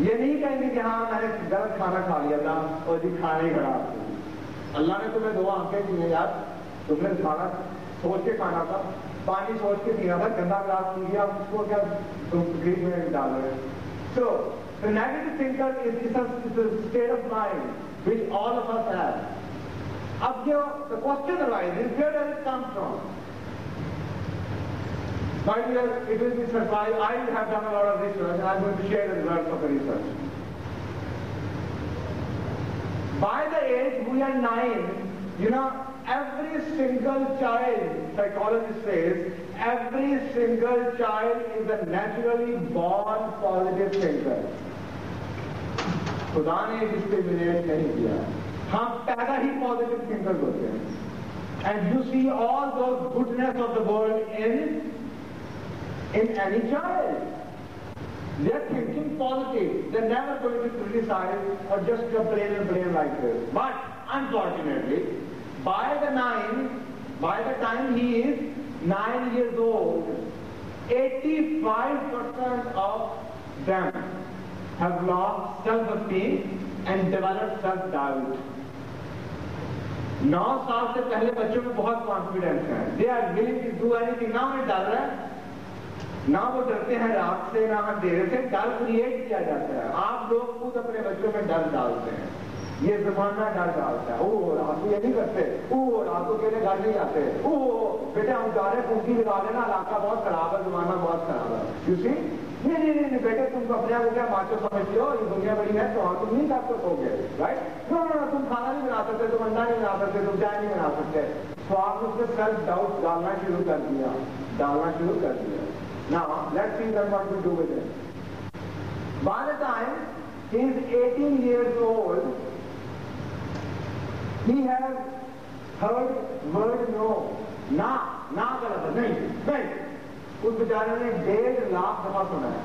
ये नहीं कहेंगे कि हाँ मैंने गलत खाना खा लिया था और जी खाना ही खराब था। अल्लाह ने तुम्हें 2 आंखें दी हैं यार, तुमने खाना सोच के खाना था, पानी सोच के पीना था, गंदा ग्लास पी लिया, उसको क्या तुम तकलीफ में डाल रहे हो? So the negative thinker is a state of mind which all of us have. अब the question arises, where does it come from? My dear, it will be surprised. I have done a lot of research and I'm going to share the results of the research. By the age we are 9, every single child, psychologist says, every single child is a naturally born positive thinker. खुदा ने discriminate नहीं किया, हम पैदा ही positive thinkers होते हैं। And you see all those goodness of the world in any child. They are thinking positive. They're never going to criticize or just complain and blame like this. But unfortunately, by the time he is 9 years old, 85% of them have lost self-esteem and developed self-doubt. 9 साल से पहले बच्चों में बहुत confidence है। They are willing to do anything. ना उन्हें डर रहा है, ना वो डरते हैं रात से, ना अंधेरे से। डर क्रिएट किया जाता है। आप लोग खुद अपने बच्चों में डर डालते हैं। ये जमाना डर डालता है। ओ रात को ये नहीं करते, ओ रात को कहने घर नहीं आते, ओ बेटा हम जा रहे हैं, कुंडी लगा लेना, इलाका बहुत खराब है, जमाना बहुत खराब है। You see? नहीं बेटे, तुम अपने आप को क्या माचो समझते हो, ये दुनिया बड़ी है तो हाँ तुम नहीं कर सकोगे, राइट? नो तुम खाना नहीं बना सकते, तुम अंडा नहीं बना सकते, तुम चाय नहीं बना सकते। तो आप उसमें सेल्फ डाउट डालना शुरू कर दिया. Now let's see then what we do with it. By the time he is 18 years old, he has heard word no. ना का लफ्ज़ नहीं. उस बेचारे ने 1.5 लाख दफा सुना है.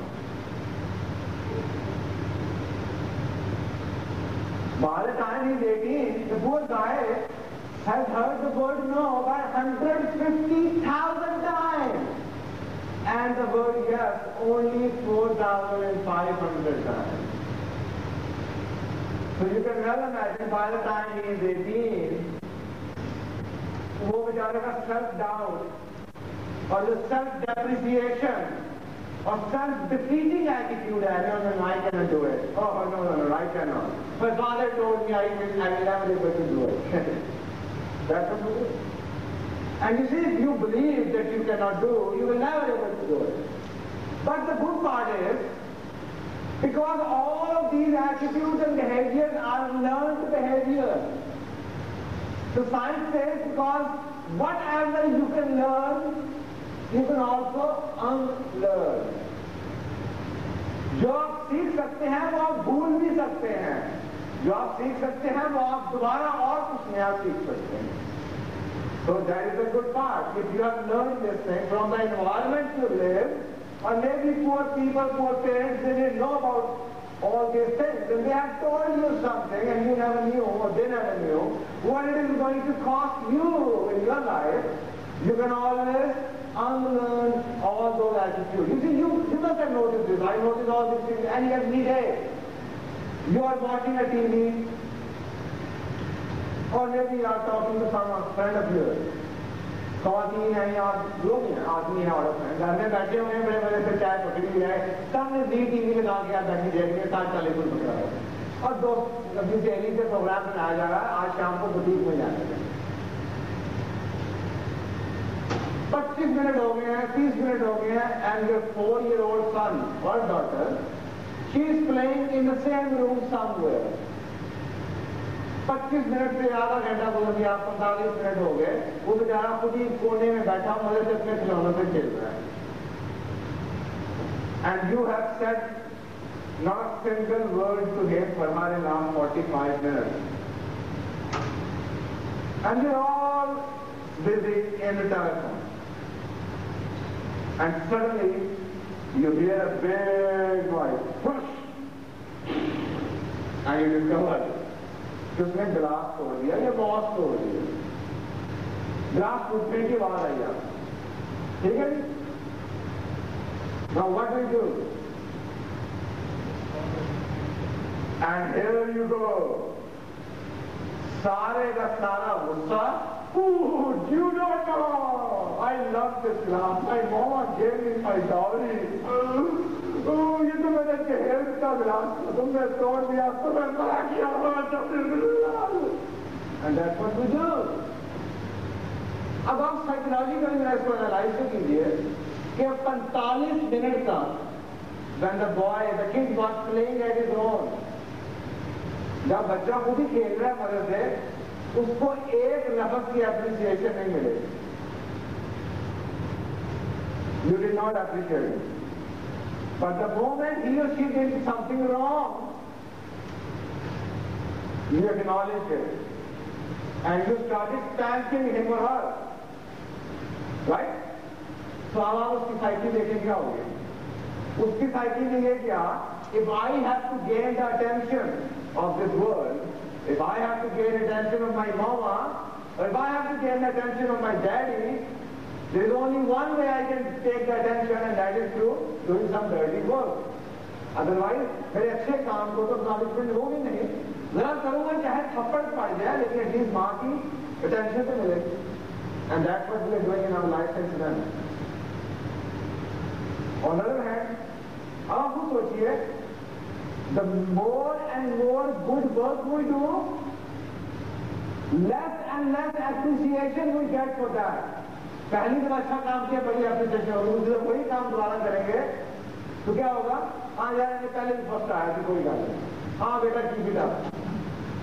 By the time he is 18, the poor guy has heard the word no by 150,000 times, and the word yes only 4,500 times. So you can well imagine by the time he is 18, वो बेचारे का self doubt और जो self depreciation और self defeating attitude है, no, I cannot do it. Oh no, I cannot. My father told me I will never be able to do it. That's what you do. And you see, if you believe that you cannot do, you will never be able to do it. But the good part is, because all of these attitudes and behaviors are learned behaviors. So science says because whatever you can learn, you can also unlearn. जो आप सीख सकते हैं वो आप भूल भी सकते हैं. जो आप सीख सकते हैं वो आप दोबारा और कुछ नया सीख सकते हैं. So that is the good part. If you have learned this thing from the environment you live, or maybe poor people, poor parents, they didn't know about all these things, and they have told you something and you never knew, or they never knew, what it is going to cost you in your life, you can always unlearn all those attitudes. You see, you must have noticed this. I notice all these things and every day. You are watching a TV, or maybe you are talking to some friend of yours. खातन है या जो भी है, आदमी है, औरत है, घर में बैठे हुए हैं, बड़े बड़े से चाय पकड़ी हुई है, सामने टीवी लगा के आप बैठी जाएंगे, 40 पकड़ा है और दोस्त अपनी सहेली से प्रोग्राम बनाया जा रहा है, आज शाम को बुटीक में जाने का. 25 मिनट हो गए हैं, 30 मिनट हो गए हैं, and your 4-year-old son or daughter, she is playing in the same room somewhere. 25 minute से आधा घंटा बोल दिया, 45 मिनट हो गए, वो बेचारा खुद ही कोने में बैठा मजे से अपने खिलौनों से खेल रहा है. And you have said not a single word to him for hardly last 45 minutes. And you're all busy in the telephone. And suddenly you hear a big noise, push, and you discover कि उसने गिलास तोड़ दिया या boss तोड़ दिया. गिलास टूटने की आवाज आई आप, ठीक है. Now what do you do? And here you go. सारे का सारा गुस्सा. Oh, you don't know. I love this glass. My mama gave me my dowry. Oh, ये तो मैंने जहर का गिलास तुमने तोड़ दिया, तुम्हें मना किया. And that's what we do. अब आप साइकोलॉजिकली इसको एनालाइज कीजिए कि 45 मिनट तक when the kid was playing at his own, जब बच्चा खुद ही खेल रहा है मजे से, उसको एक लफ्ज की एप्रिसिएशन नहीं मिलेगी. You did not appreciate it. But the moment he or she did something wrong, you acknowledged it. And you started spanking him or her. Right? So अब आप उसकी साइकिल देखें क्या हो गया. उसकी साइकिल में ये क्या, if I have to gain the attention of this world, if I have to gain attention of my mama, or if I have to gain the attention of my daddy, there is only one way I can take the attention, and that is through doing some dirty work. Otherwise, मेरे अच्छे काम को तो acknowledgement होगी नहीं. जरा करूँगा चाहे थप्पड़ पड़ जाए, लेकिन एटलीस्ट माँ की attention तो मिलेगी. And that's what we are doing in our life since then. On the other hand, आप खुद सोचिए, the more and more good work we do, less and less appreciation we get for that. पहली जब अच्छा काम किया बड़ी appreciation होगी, दूसरे वही काम दोबारा करेंगे तो क्या होगा. हाँ यार, पहले भी फर्स्ट आया थी, कोई बात नहीं. हाँ बेटा, की बेटा.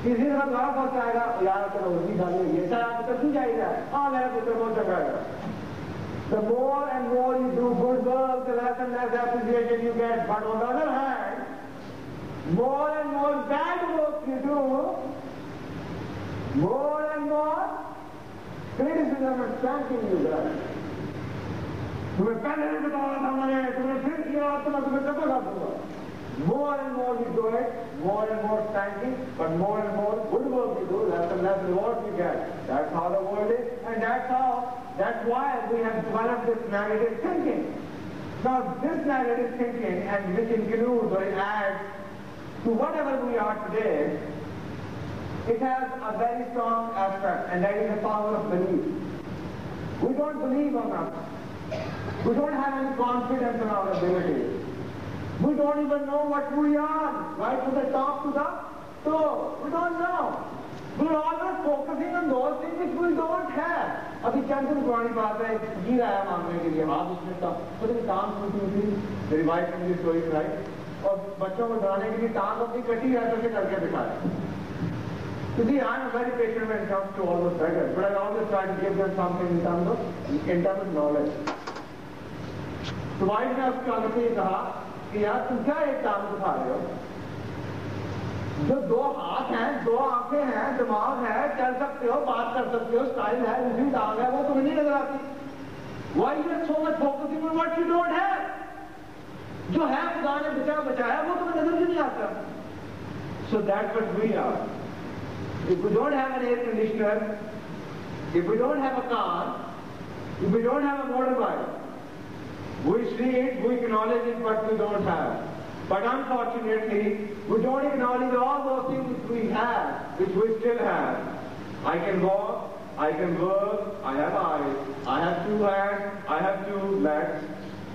किसी तरह द्वारा फर्स्ट आएगा यार चलो उसी डाली ये सर आप पुत्र क्यों जाएगा हाँ मेरा पुत्र बहुत चंगा है The more and more you do good work, the less and less appreciation you get. But on the other hand, more and more bad work you do, more and more criticism and spanking you get. तुम्हें पहले नहीं बताया था मैंने तुम्हें फिर किया तो मैं तुम्हें कब बता दूंगा More and more you do it, more and more spanking, but more and more good work you do, less and less reward you get. That's how the world is, and that's why we have developed this negative thinking. Now this negative thinking, and which includes or adds to whatever we are today, it has a very strong aspect, and that is the power of belief. We don't believe on us. We don't have any confidence in our abilities. We don't even know what we are, right from the top to the toe. We don't know. We're always focusing on those things which we don't have. अभी चंद दिन पुरानी बात है गिर आया मांगने के लिए हाथ उसमें टांग टूटी थी मेरी वाइफ ने मुझे स्टोरी सुनाई और बच्चों को डराने के लिए टांग अपनी कटी ऐसे से करके दिखाया You see, I'm very patient when it comes to all those beggars, but I always try to give them something in terms of knowledge. तो वाइफ ने उसके आगे से कहा कि यार तुम क्या एक टांग दिखा रहे हो जो दो हाथ हैं दो आंखें हैं दिमाग है चल सकते हो बात कर सकते हो स्टाइल है उसी टांग है वो तुम्हें नहीं नजर आती Why you are so much focusing on what you don't have जो है खुदा ने बचाया वो तुम्हें नजर भी नहीं आता So that's what we are If we don't have an air conditioner if we don't have a car if we don't have a motorbike we see it, we acknowledge it, but we don't have. But unfortunately, we don't acknowledge all those things which we have, which we still have. I can walk, I can work, I have eyes, I have two hands, I have two legs.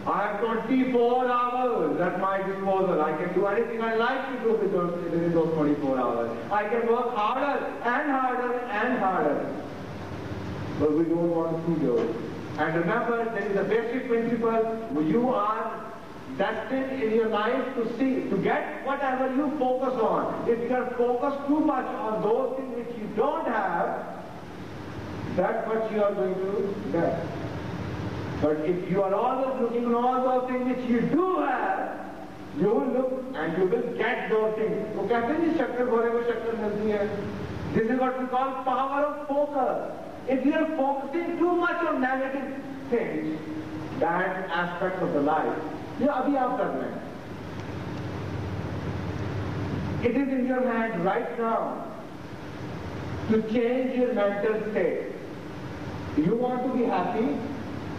I have 24 hours at my disposal. I can do anything I like to do within those 24 hours. I can work harder and harder and harder. But we don't want to see those. And remember, there is a basic principle, you are destined in your life to get whatever you focus on. If you are focused too much on those things which you don't have, that's what you are going to get. But if you are always looking on all those things which you do have, you will look and you will get those things. So, कहते हैं शक्कर भरे को शक्कर मिलती है. This is what we call power of focus. If you are focusing too much on negative things, that aspect of the life, ये अभी आप कर रहे हैं. It is in your hand right now to change your mental state. You want to be happy?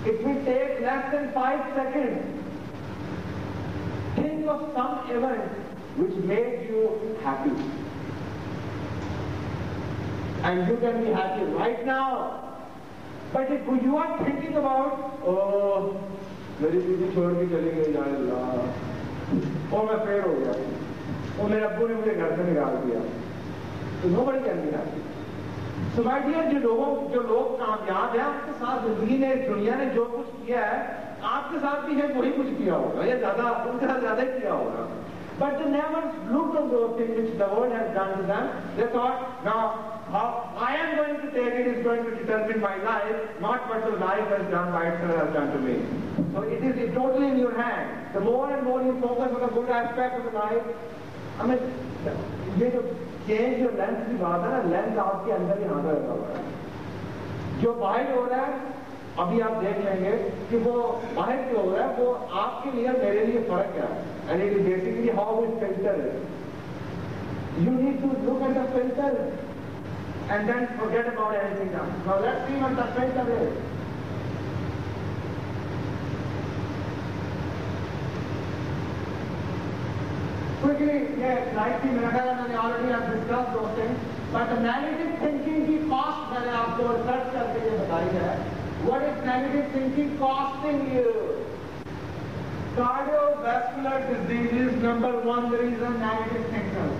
It will take less than 5 seconds. Think of some event which made you happy. And you can be happy right now. But if you are thinking about, oh, मेरी बीवी छोड़ के चली गई यार अल्लाह, ओ मैं fail हो गया, ओ मेरे अब्बू ने मुझे घर से निकाल दिया, तो nobody can be happy. So my dear, जो लोग कामयाब हैं, आपके साथ जिंदगी ने दुनिया ने जो कुछ किया है, आपके साथ भी है वही कुछ किया होगा, या ज्यादा उनके साथ ज्यादा ही किया होगा. But they never looked at those things which the world has done to them. They thought, now how I am going to take it is going to determine my life, not what the life has done by itself has done to me. So it is totally in your hand. The more and more you focus on the good aspect of the life, I mean, ये जो change जो lens की बात है ना, lens आपके अंदर ही आता रहता है. जो बाहर हो रहा है, अभी आप देख लेंगे कि वो बाहर जो हो रहा है, वो आपके लिए मेरे लिए फर्क क्या है. And it is basically how we filter it. You need to look at the filter and then forget about anything else. Now let's see what the filter is. Quickly, yes, 90 minutes, मैंने already have discussed those things. But the negative thinking की cost मैंने आपको research करके ये बताई है. What is negative thinking costing you? Cardiovascular disease is number one reason negative thinkers.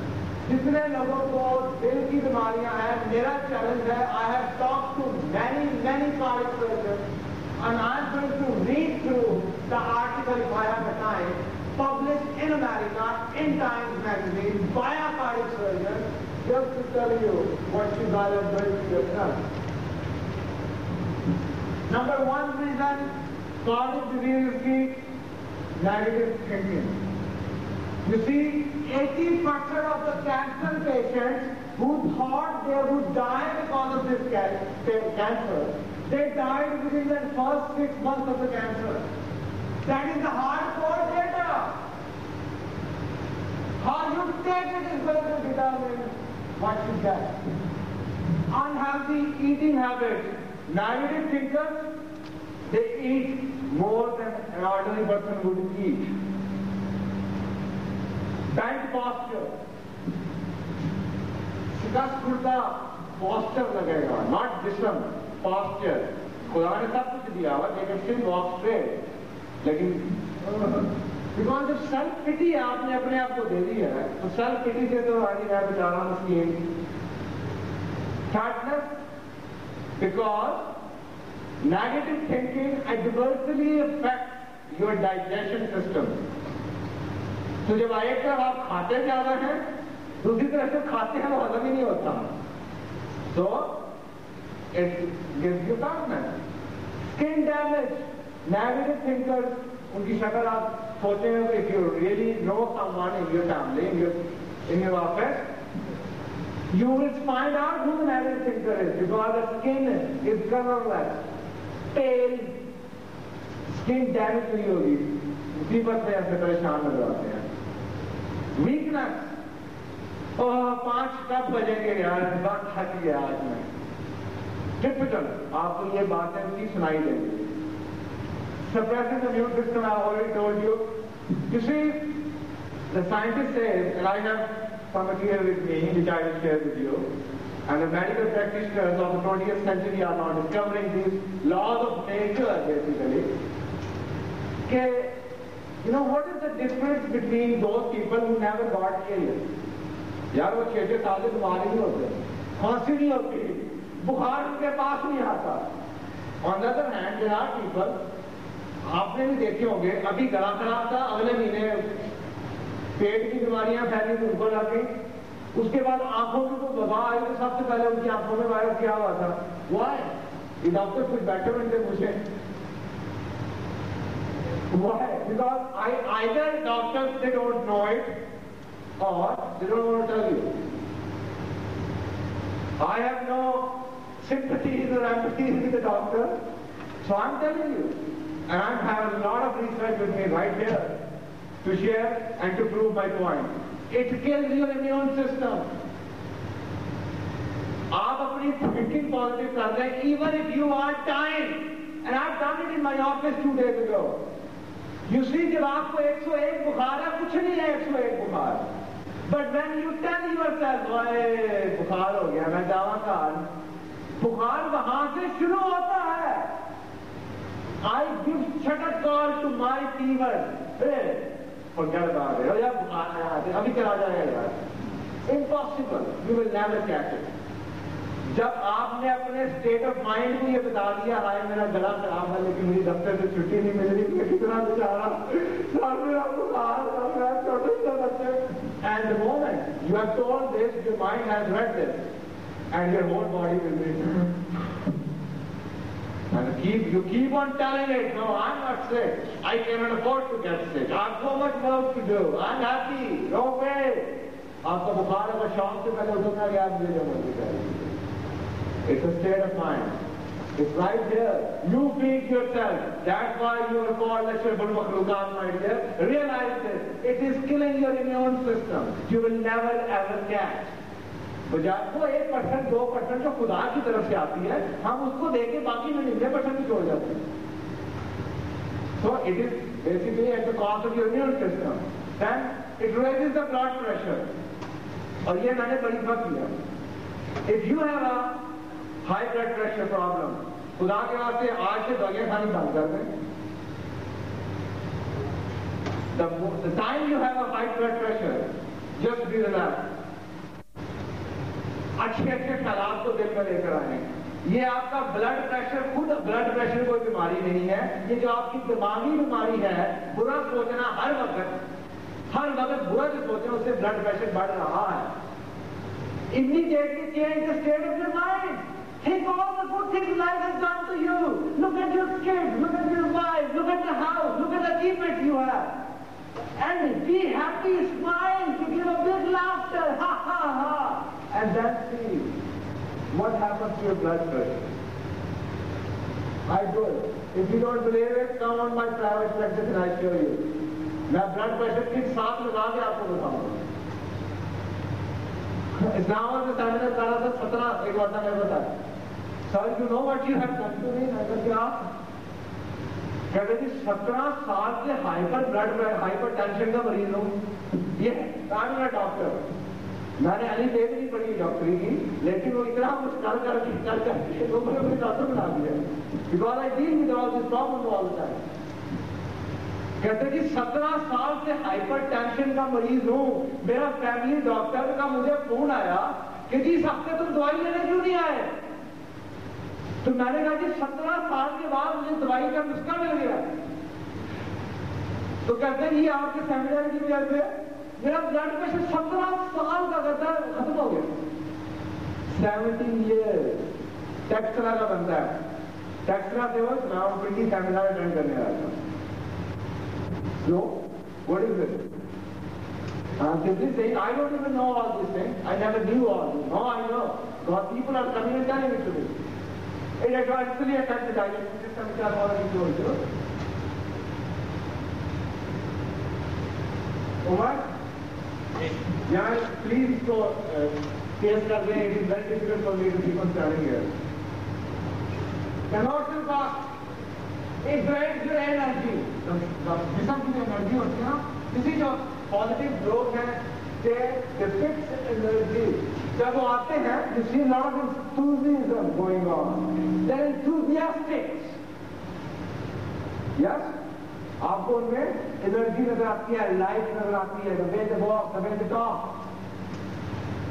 जितने लोगों को दिल की बीमारियां हैं, मेरा चैलेंज है, I have talked to many cardiac surgeons and I am going to read through the article via the Times, published in America, in Times magazine, by a cardiac surgeon, just to tell you what you guys are doing to yourself. Number one reason, chronic disease is negative thinking. You see, 80% of the cancer patients who thought they would die because of this cancer, they died within the first 6 months of the cancer. That is the hardcore data. How you take it is going to determine what you get. Unhealthy eating habits. Negative thinkers, they eat more than an ordinary person would eat. Bad posture. Shikast kurta, posture लगेगा, not jism, posture. खुदा ने सब कुछ दिया हुआ, they can still walk straight. लेकिन because जब self pity आपने अपने आप को दे दी है, तो self pity से तो आदमी है बेचारा मस्कीन. Fatness, because negative thinking adversely affects your digestion system. तो जब एक तरफ आप खाते ज्यादा हैं, दूसरी तरफ से खाते हैं वो हजम ही नहीं होता. So it gives you fatness. Skin damage. Negative thinkers, उनकी शक्ल आप सोचते हैं, if you really know someone in your family, in your office, you will find out who the negative thinker is because the skin is colorless, pale, skin damage नहीं होगी. उसी वक्त में ऐसे परेशान हो जाते हैं. Weakness. 5 कब बजेंगे यार, बात थक गया आज मैं. Typical. आपको ये बातें भी सुनाई देंगी. Suppressing the immune system, I already told you. You see, the scientist says, and I have some material with me, which I will share with you, and the medical practitioners of the 20th century are now discovering these laws of nature, basically. Okay, you know, what is the difference between those people who never got ill? यार वो 6 साल से बीमार नहीं होते, खांसी नहीं होती, बुखार उनके पास नहीं आता. On the other hand, there are people, आपने भी देखे होंगे, अभी गला खराब था, अगले महीने पेट की बीमारियां फैली तो उनको लग गई, उसके बाद आंखों की कोई वबा आई तो सबसे पहले उनकी आंखों में वायरस क्या हुआ था. Why? ये डॉक्टर कुछ बैठे उनसे पूछे. Why? Because either doctors they don't know it or they don't want to tell you. I have no sympathies or empathies with the doctor, so I'm telling you. And I have a lot of research with me right here to share and to prove my point. It kills your immune system. आप अपनी thinking positive कर रहे हैं, even if you are dying. And I've done it in my office 2 days ago. You see, जब आपको 101 बुखार है, कुछ नहीं है 101 बुखार. But when you tell yourself, ओए बुखार हो गया, मैं जावा कार, बुखार वहां से शुरू होता है. I give shut call to my fever. Hey, forget about it. यार बुखार आया है, अभी चला जाएगा यार. Impossible. You will never catch it. जब आपने अपने स्टेट ऑफ माइंड को ये बता दिया, हाय मेरा गला खराब है लेकिन मुझे दफ्तर से छुट्टी नहीं मिल रही, मैं कितना बेचारा, मेरा बुखार, मेरा छोटे से बच्चे. And the moment you have told this, your mind has read this, and your whole body will be. And you keep on telling it, no, I'm not sick. I cannot afford to get sick. I have so much work to do. I'm happy. No way. आपका बुखार है तो शाम से पहले उठना याद ले जाओ. It's a state of mind. It's right here. You feed yourself. That's why you are called Ashraful Makhluqat, my dear. Realize this. It is killing your immune system. You will never ever catch. बजाय वो 1% 2% जो खुदा की तरफ से आती है, हम उसको देके बाकी 99% भी छोड़ जाते हैं. So it is basically at the cost of your immune system. Then it raises the blood pressure. और ये मैंने बड़ी बात किया. If you have a high blood pressure problem, खुदा के वास्ते आज से दवाइयां खानी बंद कर दें. The time you have a high blood pressure, just be relaxed. अच्छे अच्छे ख्यालात को दिल में लेकर आए. ये आपका ब्लड प्रेशर, खुद ब्लड प्रेशर कोई बीमारी नहीं है. ये जो आपकी दिमागी बीमारी है, बुरा सोचना हर वक्त बुरा जो सोचना, उससे ब्लड प्रेशर बढ़ रहा है. Immediately change the state of your mind. Think all the good things life has done to you. Look at your kids, look at your wife, look at the house, look at the achievements you have. And be happy, smile, give a big laughter, ha ha ha. And then see what happens to your blood pressure. I do it. If you don't believe it, come on my private practice and I show you. मैं blood pressure के साथ लगा के आपको बताऊंगा. इस्लामाबाद में seminar कर रहा था 17 एक घंटा में बताया. Sir, you know what you have done to me? मैंने क्या? कहते जी 17 साल के हाइपर टेंशन का मरीज हूँ. ये I'm a doctor. मैंने अली देव नहीं पढ़ी डॉक्टरी की, लेकिन वो इतना कुछ कर लोगों ने अपने डॉक्टर बना दिया. Because I deal with all these problems all the time. कहते जी 17 साल से हाइपर टेंशन का मरीज हूँ. मेरा फैमिली डॉक्टर का मुझे फोन आया कि जी इस हफ्ते तुम दवाई लेने क्यों नहीं आए? तो मैंने कहा जी 17 साल के बाद मुझे दवाई का नुस्खा मिल गया. तो कहते हैं ये आपके सेमिनार की वजह से मेरा ब्लड प्रेशर 17 साल का कहता है खत्म हो गया. 17 years टेक्सला का बनता है. टेक्सला से वो प्रीति सेमिनार अटेंड करने आया था. So, what is it? I'm simply saying, I don't even know all these things. I never knew all this. Now I know. God, people are coming and telling it to me. It actually affects the digestive system, which I've already told you. Omar? Yeah, please go. Case kar rahe. It is very difficult for me to keep on standing here. Cannot still pass. It drains your energy. जिसम की energy होती है ना, किसी जो positive growth है, they fix energy. जब वो आते हैं, you see a lot of enthusiasm going on. They're enthusiastic. Yes? आपको उनमें एनर्जी नजर आती है, लाइफ नजर आती है, the way they walk, the way they talk.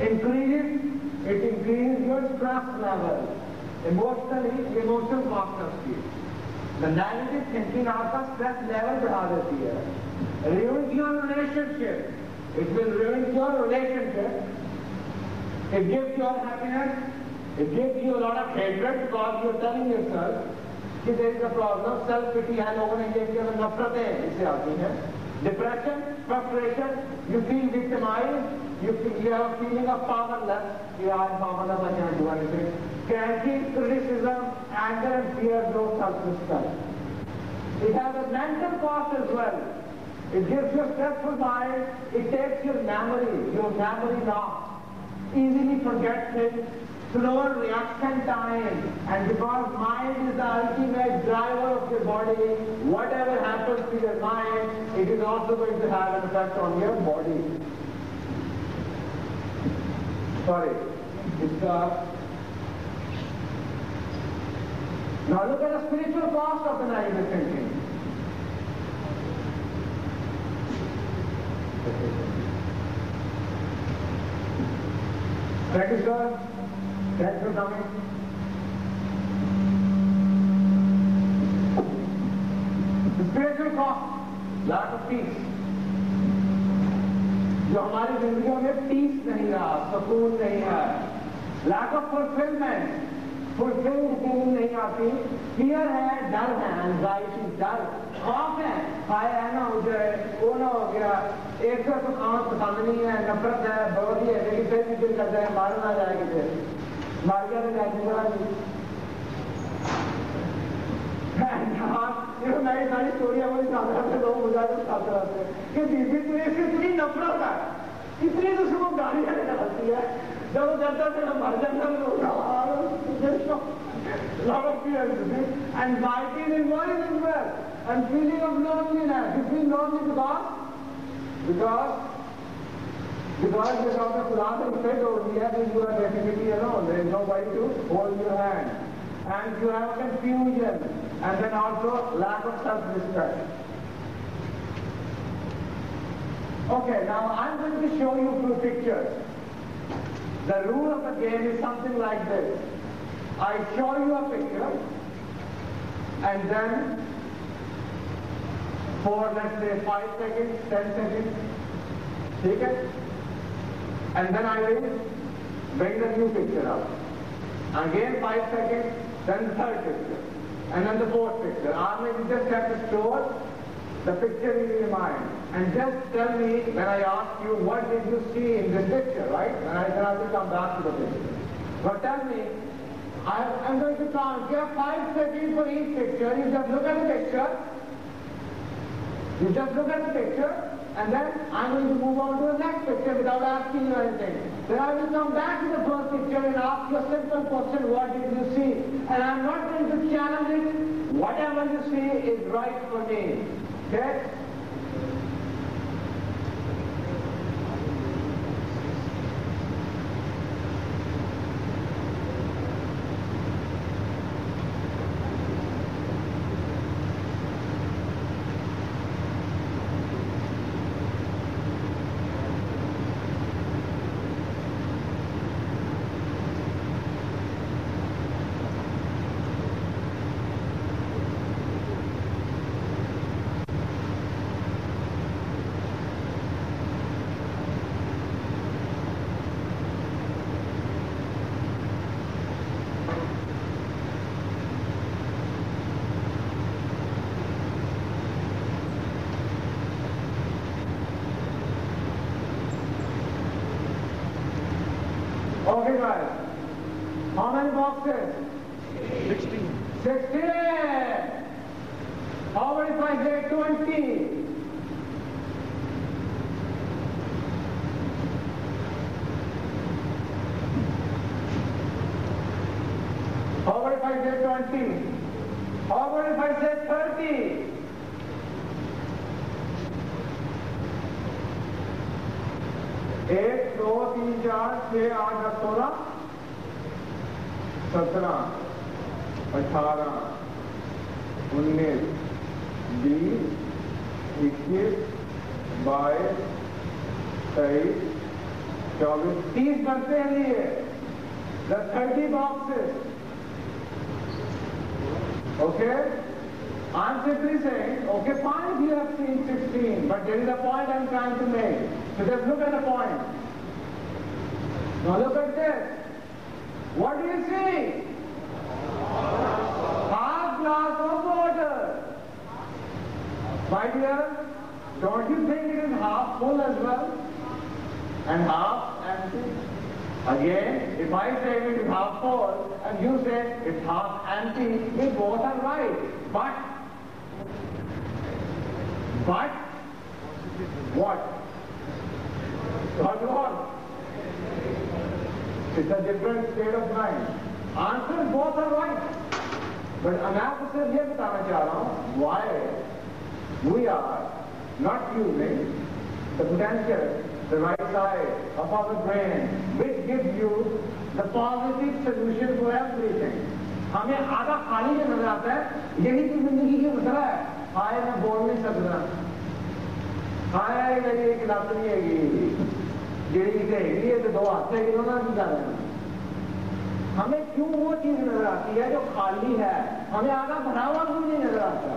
It increases your stress level. Emotionally, emotional factors की. The negative thinking आपका stress level बढ़ा देती है. Ruins your relationship. It will ruin your relationship. It gives you happiness. It gives you a lot of hatred because you're telling yourself कि there is a problem. Self-pity है, लोगों ने ये किया, नफरतें इससे आती हैं. Depression, frustration, you feel victimized. You have a feeling of powerless. You are powerless, I can't do anything. Cranky, criticism, anger and fear, low self-respect. It has a mental cost as well. It gives you a stressful mind. It takes your memory loss. Easily forget things. Slower reaction time. And because mind is the ultimate driver of your body, whatever happens to your mind, it is also going to have an effect on your body. Sorry. Now look at the spiritual cost of the negative thinking. Thank you, sir. Thanks for coming. The spiritual cost, lack of peace. जो हमारी जिंदगियों में piece नहीं रहा, सुकून नहीं है, lack of fulfilment, fulfilled feeling नहीं आती, फियर है, डर है, एंजाइटी, डर, खौफ है, हाय है ना हो जाए, वो ना हो गया, एक तो खाना पसंद नहीं है, नफरत है, बहुत ही है, लेकिन फिर भी दिल करता है मार ना जाए किसे, मार गया तो जाए बड़ा नहीं. नई सारी स्टोरियां वो दिखाते रहते, लोग मुझे दिखाते रहते कि बीबी तेरे से इतनी नफरत है, इतनी तो उसको गालियां निकालती है, जब वो करता है तो मर जाता है. Lot of fear, anxiety is involved as well, and feeling of loneliness. You feel lonely because the Dr. Kulan said over here that you are definitely alone. There is nobody to hold your hand, and you have confusion, and then also lack of self-respect. Okay, now I'm going to show you two pictures. The rule of the game is something like this. I show you a picture, and then for let's say 5 seconds, 10 seconds, take it, and then I will Bring the new picture up. Again 5 seconds, then the third picture. And then the fourth picture. Or maybe just have to store the picture in your mind. And just tell me when I ask you what did you see in this picture, right? And I have to come back to the picture. But tell me, I'm going to count. You have 5 seconds for each picture. You just look at the picture. You just look at the picture, and then I'm going to move on to the next picture without asking you anything. Then I will come back to the first picture and ask you a simple question, what did you see? And I'm not going to challenge it. Whatever you see is right for me. Okay? Okay guys, how many boxes? 16. 16! How about if I say 20? How about if I say 20? How about if I say 30? एक, दो, तीन, चार, 6, 8, 10, 16, 17, 18, 19, 20, 21, 22, 23, 24, 30 बनते हैं लिए. The 30 boxes. Okay? I'm simply saying, okay, fine, you have seen 16, but there is a point I'm trying to make. So just look at the point. Now look at this. What do you see? Half glass of water. My dear, don't you think it is half full as well? And half empty? Again, if I say it is half full and you say it's half empty, we both are right. But what? What? It's a different state of mind. Answers both are right. But मैं आपको सिर्फ ये बताना चाह रहा हूँ why we are not using the potential, the right side of our brain, which gives you the positive solution to everything. हमें आधा खाली जो नजर आता है, यही तो जिंदगी की मसला है. हाय मैं बोल नहीं सकता. हाय मेरी एक लत नहीं हैगी. जेड़ी कहेगी ये तो दो हाथ से गिनो ना की कर रहे हैं. हमें क्यों वो चीज नजर आती है जो खाली है, हमें आधा भरा हुआ क्यों नहीं नजर आता?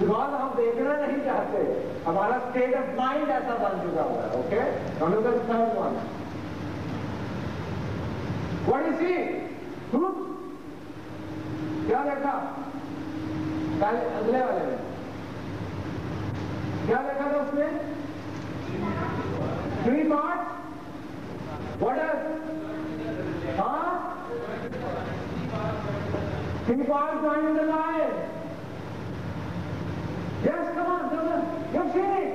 बिकॉज हम देखना नहीं चाहते. हमारा स्टेट ऑफ माइंड ऐसा बन चुका हुआ है. ओके, हम लोग का third one. What is C? Truth. क्या देखा कल अगले वाले में? क्या देखा था उसमें? 3 parts. What else? हाँ? 3 parts joining the line. Yes, come on. You've seen it.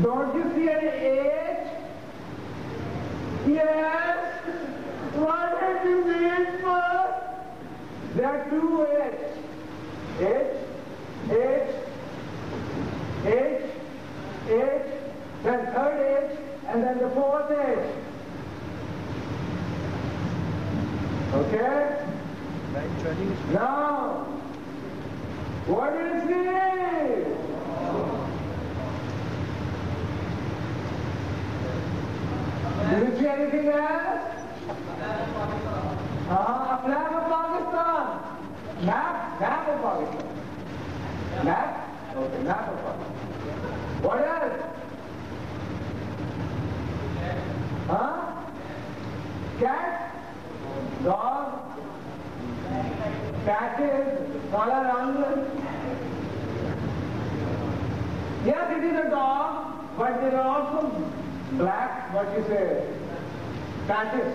Don't you see any H? Yes. What did you mean first? There are 2 H. H, then third H, and then the fourth H. Okay? Now, what do you see? Do you see anything else? A flag of Pakistan. Map of Pakistan. Map? Okay, map of Pakistan. What else? Huh? Cat? Dog? Patches? Kala rang? Yes, it is a dog, but there are also black, what you say, patches.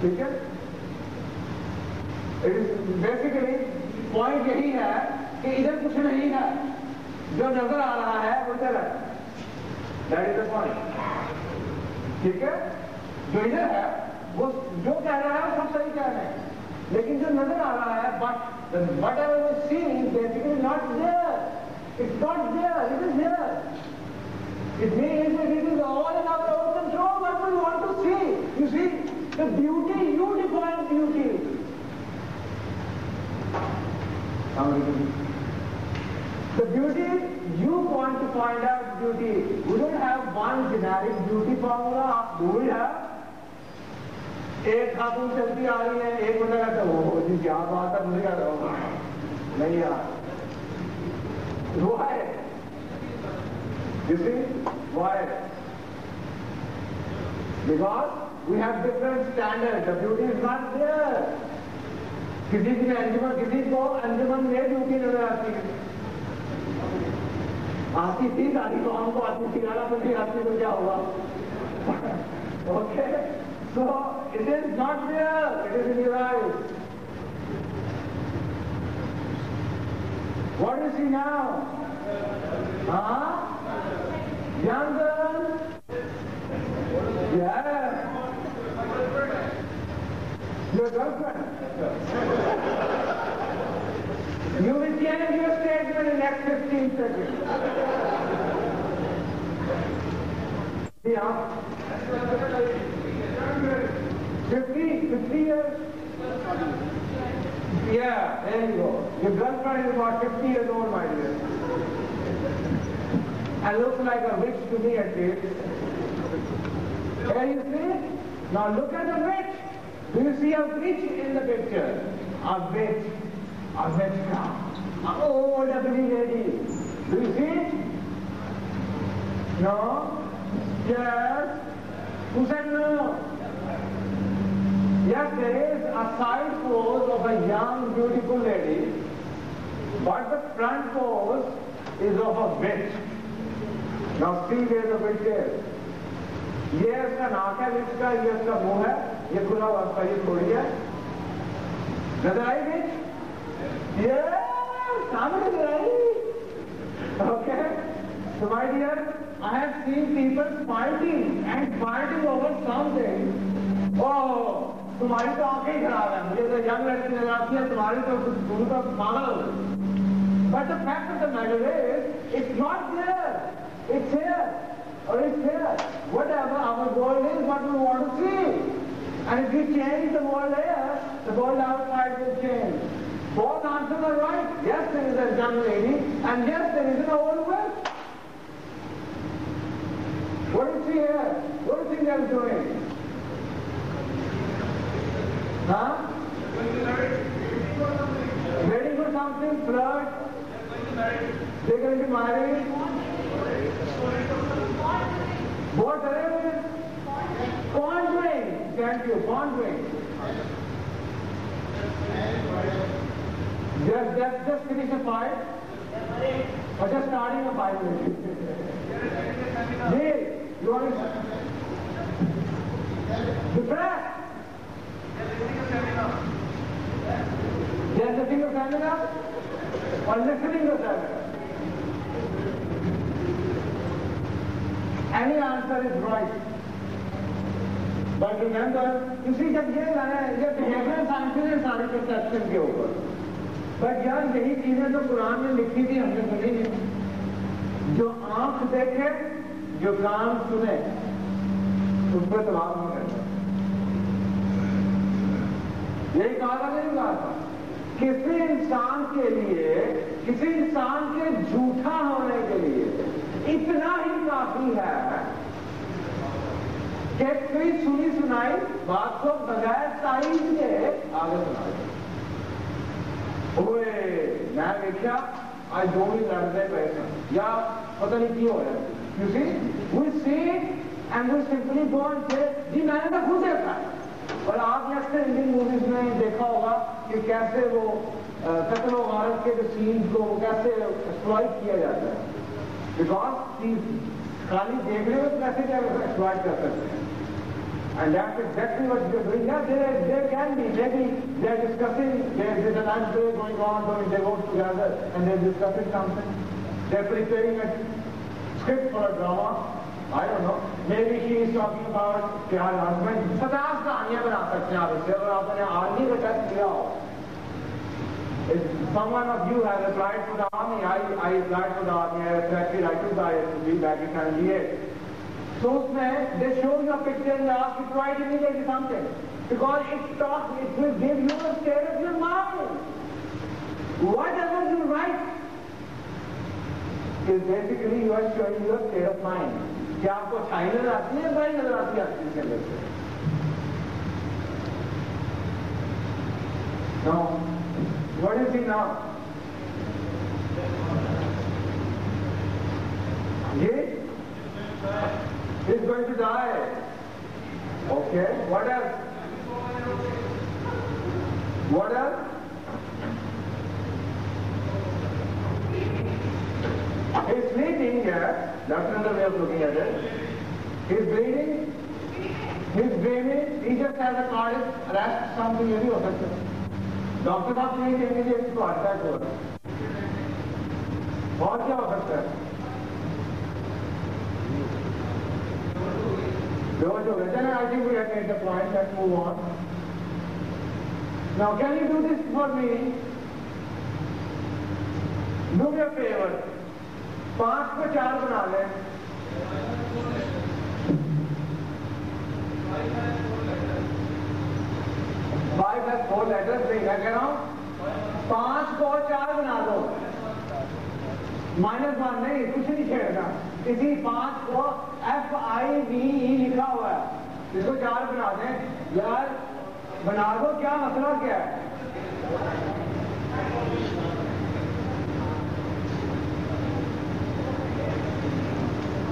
ठीक है? It is basically point यही है कि इधर कुछ नहीं है, जो नजर आ रहा है वो इधर है. That is the point. ठीक है? जो इधर है वो जो कह रहा है वो सब सही कह रहे हैं, लेकिन जो नजर आ रहा है but whatever we see is basically not there. It's not there. It is here. It means that it is all in our own control what we want to see. You see, the beauty, you define beauty. The beauty, you want to find out beauty. We don't have one generic beauty formula. Do we have? एक खातून चलती आ रही है, एक बंदा कहता है वो जी क्या बात है, मुझे क्या होगा नहीं यार. Why? You see? Why? Because we have different standards. The beauty is not there. किसी की अंजुमन, किसी को अंजुमन में ब्यूटी नजर आती है. आती थी सारी कौन को आती थी, गाना तो आती तो क्या होगा? Okay? So it is not there. It is in your eyes. What do you see now? Huh? Young girl? Yeah. Your girlfriend? You will change your statement in the next 15 seconds. Yeah. 50 years? Yeah, there you go. Your girlfriend is about 50 years old, my dear. And looks like a witch to me at least. Can you see? Now look at the witch. Do you see a witch in the picture? A witch. A witchcraft. An old ugly lady. Do you see it? No? Yes? Who said no? Yes, there is a side pose of a young, beautiful lady, but the front pose is of a witch. Now see where the witch is. ये इसका नाक है witch का, ये इसका मुंह है, ये खुला हुआ इसका, ये थोड़ी है. नजर आई witch? Yes, सामने नजर आई. Okay? So my dear, I have seen people fighting over something. Oh, तुम्हारी तो आंखें ही खराब है, मुझे तो यंग लड़की नजर आती है, तुम्हारी तो तुम तो पागल हो गए. But the fact of the matter is, it's not there. It's here. Or it's here. Whatever our world is, what we want to see. And if we change the world here, the world outside will change. Both answers are right. Yes, there is a young lady, and yes, there is an old witch. What do you see here? What do you think they are doing? Huh? Waiting for something, flirt. They're going to be married. What are they? Pondering. Thank you, pondering. Just finish a fight. Or just starting a fight. Hey, you want to... Depressed. Just sitting or standing up? Or listening or standing up? Any answer is right. But remember, you see, जब ये behavioral sciences है सारे perception के ऊपर. But यार यही चीजें तो कुरान में लिखी थी हमने सुनी नहीं. जो आंख देखे, जो कान सुने, उस पर तवाब नहीं करता. यही कहा था नहीं कहा था? किसी इंसान के लिए, किसी इंसान के झूठा होने के लिए इतना ही काफी है कि कोई सुनी सुनाई बात को बगैर तारीफ के आगे सुना दे. ओए मैं देखा आज दो ही लड़ते पैसा या पता नहीं क्यों है. You see, we see and we simply go and say, जी मैंने तो खुद देखा है। और आपने अक्सर इंडियन मूवीज में देखा होगा कि कैसे वो कत्ल और गारत के जो सीन्स को कैसे एक्सप्लॉइट किया जाता है, बिकॉज खाली देखने में कैसे क्या एक्सप्लॉइट कर सकते हैं। And that's exactly what they're doing. Yeah, there can be. Maybe they're discussing, there's a lunch break going on, so they go together and they're discussing something. They're preparing a script for a drama. I don't know. Maybe she is talking about कि यार husband 50 कहानियाँ बना सकते हैं आप इससे, अगर आपने आर्मी का टेस्ट किया हो. If someone of you has applied for the army, I applied for the army, I attracted, I took the ISB back in 98. So उसमें they show you a picture and ask you to write immediately something, because it will give you a state of your mind. Whatever you write is basically you are showing your state of mind. क्या आपको अच्छाई नजर आती है, बुराई नजर आती है आपकी इसके अंदर से? No. What is he now? He? He's going to die. Okay. What else? What else? He's sleeping here. That's another way of looking at it. He's bleeding. He's dreaming. He just has a cardiac arrest. Something ये भी हो सकता है. Doctor साहब नहीं कहेंगे कि इसको अटैक हो रहा है. और क्या हो सकता है? Then I think we have made the point. Let's move on. Now, can you do this for me? Do me a favor. 5 को 4 बना लें. 5 has 4 letters. नहीं मैं कह रहा हूँ 5 को 4 बना दो. -1 नहीं, कुछ नहीं छेड़ना. इसी 5 को FIVE लिखा हुआ है, इसको 4 बना दें. यार बना दो, क्या मसला क्या है?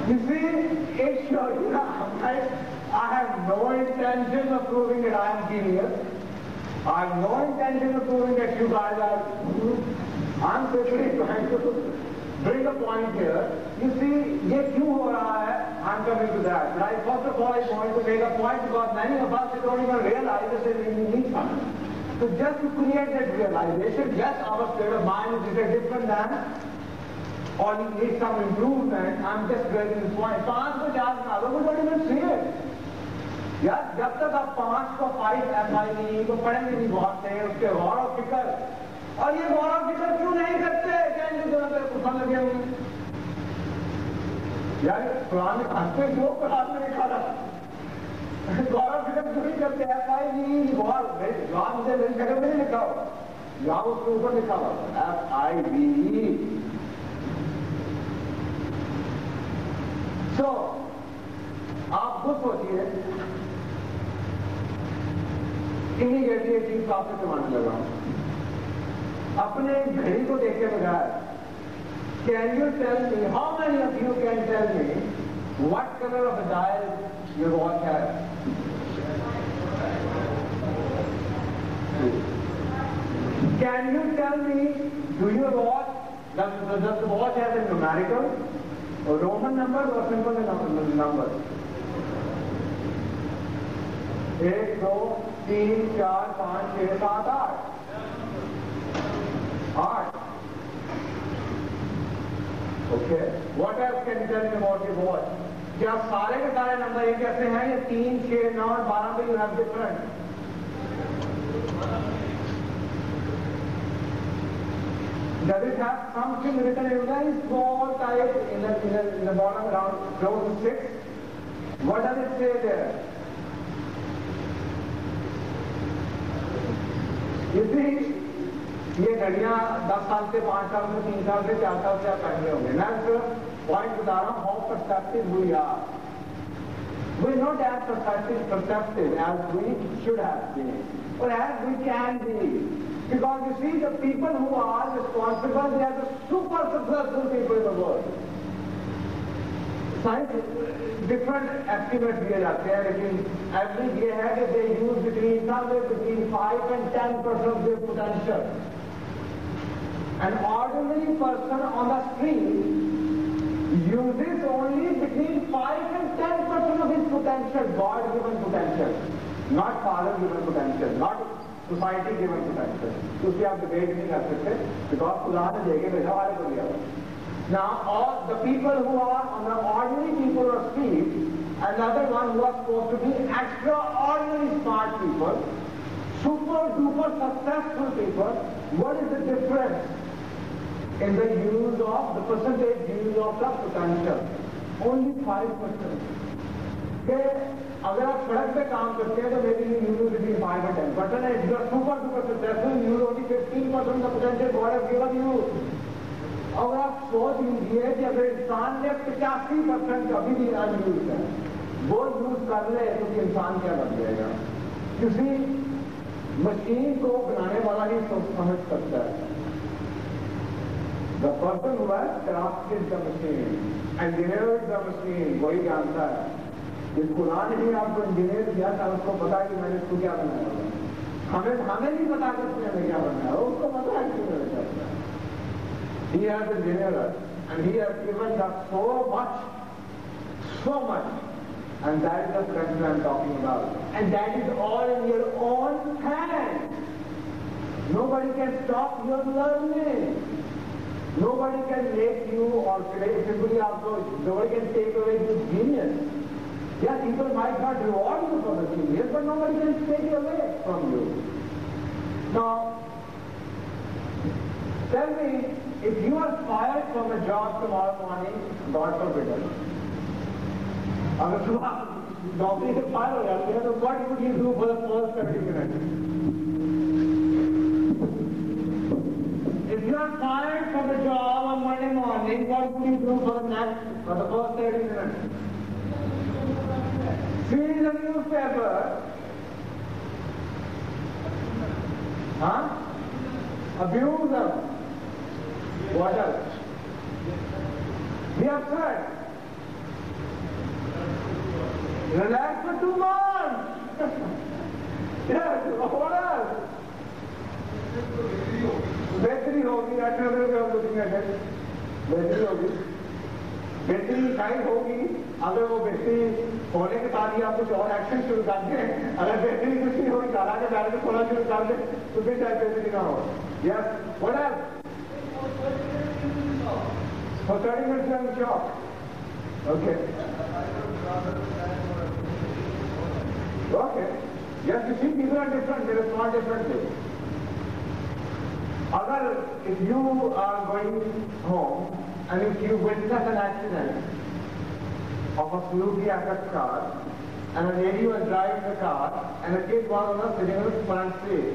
You see, it shows you I have no intention of proving that I am genius. I have no intention of proving that you guys are. I'm simply trying to bring a point here. You see, ये क्यों हो रहा है? I'm coming to that. But first of all, I want to make a point because many of us don't even realize that we need something. So just to create that realization, yes, our state of mind is different than, or need some improvement. I'm just getting this point. 5 को 4 बना दो, we don't even see it. यार जब तक आप 5 को 5 FIVE को पढ़ेंगे नहीं बहुत से, उसके गौर और फिक्र, और ये गौर और फिक्र क्यों नहीं करते? कुछ लगे हुए यार कुरान हंसते जो कुरान में लिखा था, गौर और फिक्र क्यों नहीं करते? FIVE गौर जवाब मुझे मेरी जगह में नहीं लिखा हो, जवाब उसके ऊपर लिखा हुआ FIVE. तो आप खुद सोचिए, इमीडिएटली एक चीज आपसे कमाने लगा हूं. अपने घड़ी को देखे बगैर can you tell me, how many of you can tell me what color of a dial your watch has? Can you tell me, do your watch, does the watch have a numerical or Roman number or simple number? 1 2 3 4 5 6 7 8. Okay. What else can you tell me about your watch? क्या सारे के सारे number एक ऐसे हैं या 3 6 9 और 12 में you have different? Does it have something written in very small type in the bottom around close to 6? What does it say there? You see, ये घड़ियां 10 साल से 5 साल से 3 साल से 4 साल से आप पहले होंगे. मैं सिर्फ पॉइंट बता रहा हूँ, how perceptive we are. We're not as perceptive as we should have been, or as we can be. Because you see, the people who are responsible, they are the super successful people in the world. different estimates दिए जाते हैं, लेकिन average ये है कि they use between 5 and 10% of their potential. An ordinary person on the street uses only between 5 and 10% of his potential, God-given potential, not father-given potential, not society-given potential. उसकी आप debate नहीं कर सकते, because खुदा ने देके भेजा वाले को दिया. Now, all the people who are on the ordinary people or street, another one who are supposed to be extraordinary smart people, super duper successful people, what is the difference in the use of the percentage use of the potential? Only 5%. कि अगर आप सड़क पे काम करते हैं तो maybe you use between 5 and 10%, and if you are super duper successful, you use only 15% of the potential God has given you. और आप सोच लीजिए कि अगर इंसान ने 85% अभी भी अनयूज है, वो यूज कर ले तो इंसान क्या बन जाएगा? किसी मशीन को बनाने वाला ही समझ सकता है. The person who has crafted the machine, engineered the machine, वही जानता है. जिस खुदा ने ही आपको इंजीनियर किया था उसको पता है कि मैंने इसको क्या बनाया. हमें नहीं पता कि उसने क्या बनाया, उसको पता है कि मैंने क्या बनाया. He has engineered us, and he has given us so much, and that is the friend I am talking about. And that is all in your own hand. Nobody can stop your learning. Nobody can make you or simply also, nobody can take away your genius. Yeah, people might not reward you for the genius, but nobody can take it away from you. Now, tell me, if you are fired from a job tomorrow morning, God forbid it. अगर सुबह नौकरी से fire हो जाती है तो what would you do for the first 30 minutes? If you are fired from the job on Monday morning, what would you do for the first 30 minutes? Read the newspaper. Huh? Abuse them. What else? Be upset. Relax for 2 months. Yes, what else? Battery होगी, at another way of looking at it. Battery होगी. Battery शायद होगी, अगर वो battery होने के बाद ही आप कुछ और एक्शन शुरू कर दें, अगर battery कुछ नहीं होगी, गाला के बैठ के थोड़ा शुरू कर दें, तो फिर शायद battery ना हो. Yes, what else? For 30 minutes you are in shock. Okay. Okay. Yes, you see, people are different. They respond differently. If you are going home and if you witness an accident of a Suzuki FX car and a lady was driving the car and a kid was on the sitting on the front seat.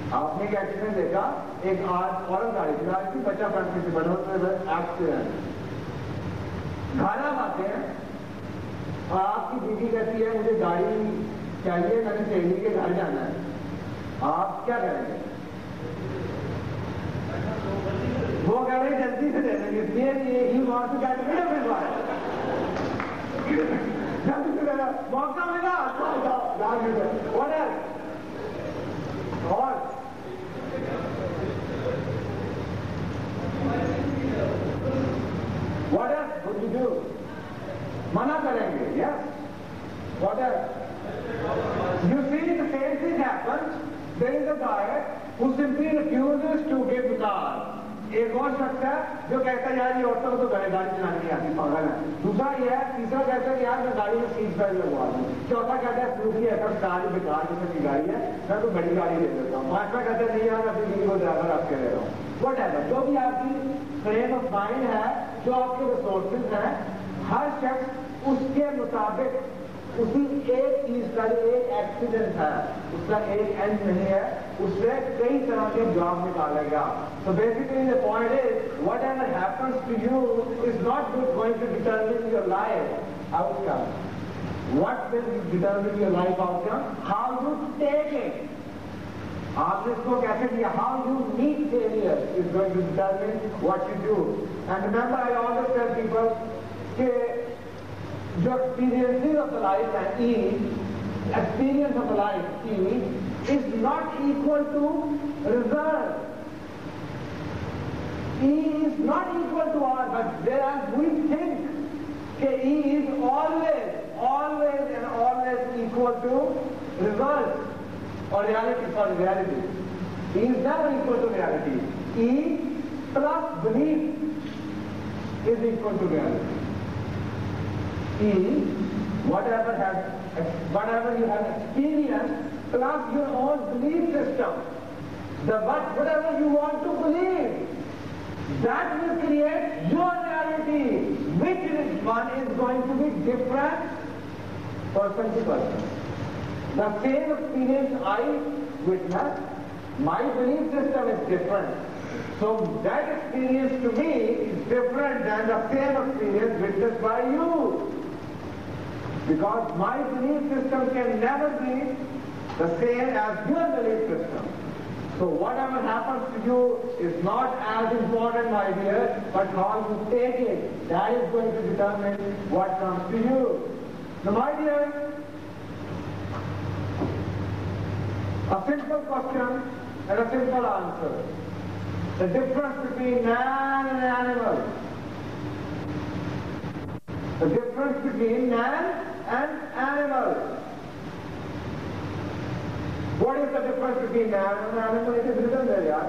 आपने एक accident देखा, एक औरत गाड़ी चला रही थी, बच्चा फ्रंट सीट पर एक्सीडेंट. घर आप आते हैं और आपकी बीवी कहती है मुझे गाड़ी चाहिए, मैंने सहेली के घर जाना है. आप क्या करेंगे? वो कह रहे जल्दी से दे देंगे, इसलिए ही वहां से क्या करेगा फिर जल्दी से देना मौका मिला. What else? और what else would you do? मना करेंगे. Yes. What else? You see, the same thing happens. There is a guy who simply refuses to give the car. एक और शख्स है जो कहता है यार ये औरतों को तो गाड़ी चलानी नहीं आती, पागल है. दूसरा ये है, तीसरा कहता है यार मैं गाड़ी में सीट बेल्ट लगवा दूं. चौथा कहता है सुजुकी एफएक्स कार बेकार किस्म की गाड़ी है, मैं तो बड़ी गाड़ी ले लेता हूँ. पांचवा कहता है नहीं यार मैं अपनी बीवी को ड्राइवर आपके ले रहा हूँ. व्हाटएवर, जो भी आपकी फ्रेम ऑफ माइंड है, जो आपके रिसोर्सेज हैं, हर शख्स उसके मुताबिक उसी एक चीज का एक एक्सीडेंट है, उसका एक एंड नहीं है, उससे कई तरह के जॉब निकालेगा. So basically the point is, whatever happens to you is not going to determine your life outcome. What will determine your life outcome? How you take it. आपने इसको कैसे किया? How you meet failure is going to determine what you do. And remember, I always tell people, कि जो experiences of the life and E, experience of the life E is not equal to result. E is not equal to R, but whereas we think that E is always equal to result or reality. E is never equal to reality. E plus belief is equal to reality. E, whatever you have experienced plus your own belief system, whatever you want to believe, that will create your reality, which one is going to be different person to person. The same experience I witnessed, my belief system is different. So that experience to me is different than the same experience witnessed by you. Because my belief system can never be the same as your belief system. So whatever happens to you is not as important, my dear, but how you take it. That is going to determine what comes to you. Now, my dear, a simple question and a simple answer. The difference between man and animal. The difference between man and animal. What is the difference between man and animal? It is written there, yaar.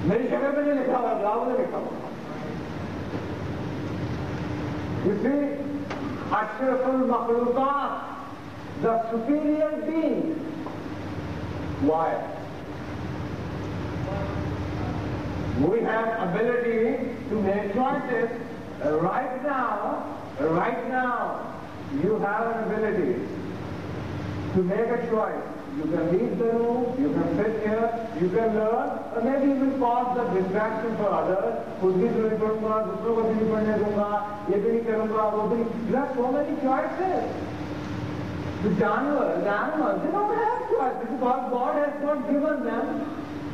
मेरी शक्ल में नहीं लिखा हुआ, graph में लिखा हुआ. You see, Ashraful Makhluqat, the superior being. Why? We have ability to make choices. Right now, you have an ability to make a choice. You can leave the room, you can sit here, you can learn, or maybe even cause the distraction for others. खुद भी चोरी करूँगा, दूसरों को भी पढ़ने दूँगा, ये भी नहीं करूँगा, वो भी नहीं. You have so many choices. The animals, they don't have choices because God has not given them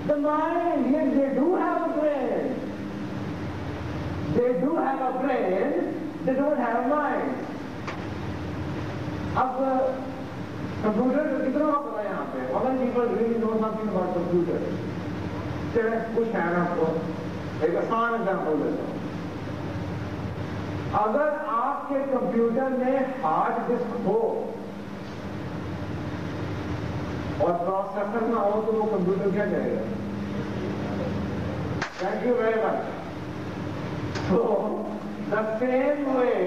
the mind. Yes, they do have a brain. They do have a brain, they don't have a mind. अब computer कितना पता है यहाँ पे? How many people really know something about computer? चले कुछ है ना आपको एक आसान एग्जाम्पल देता हूँ. अगर आपके कंप्यूटर में हार्ड डिस्क हो और प्रोसेसर ना हो तो वो कंप्यूटर क्या करेगा? Thank you very much. So, the same way,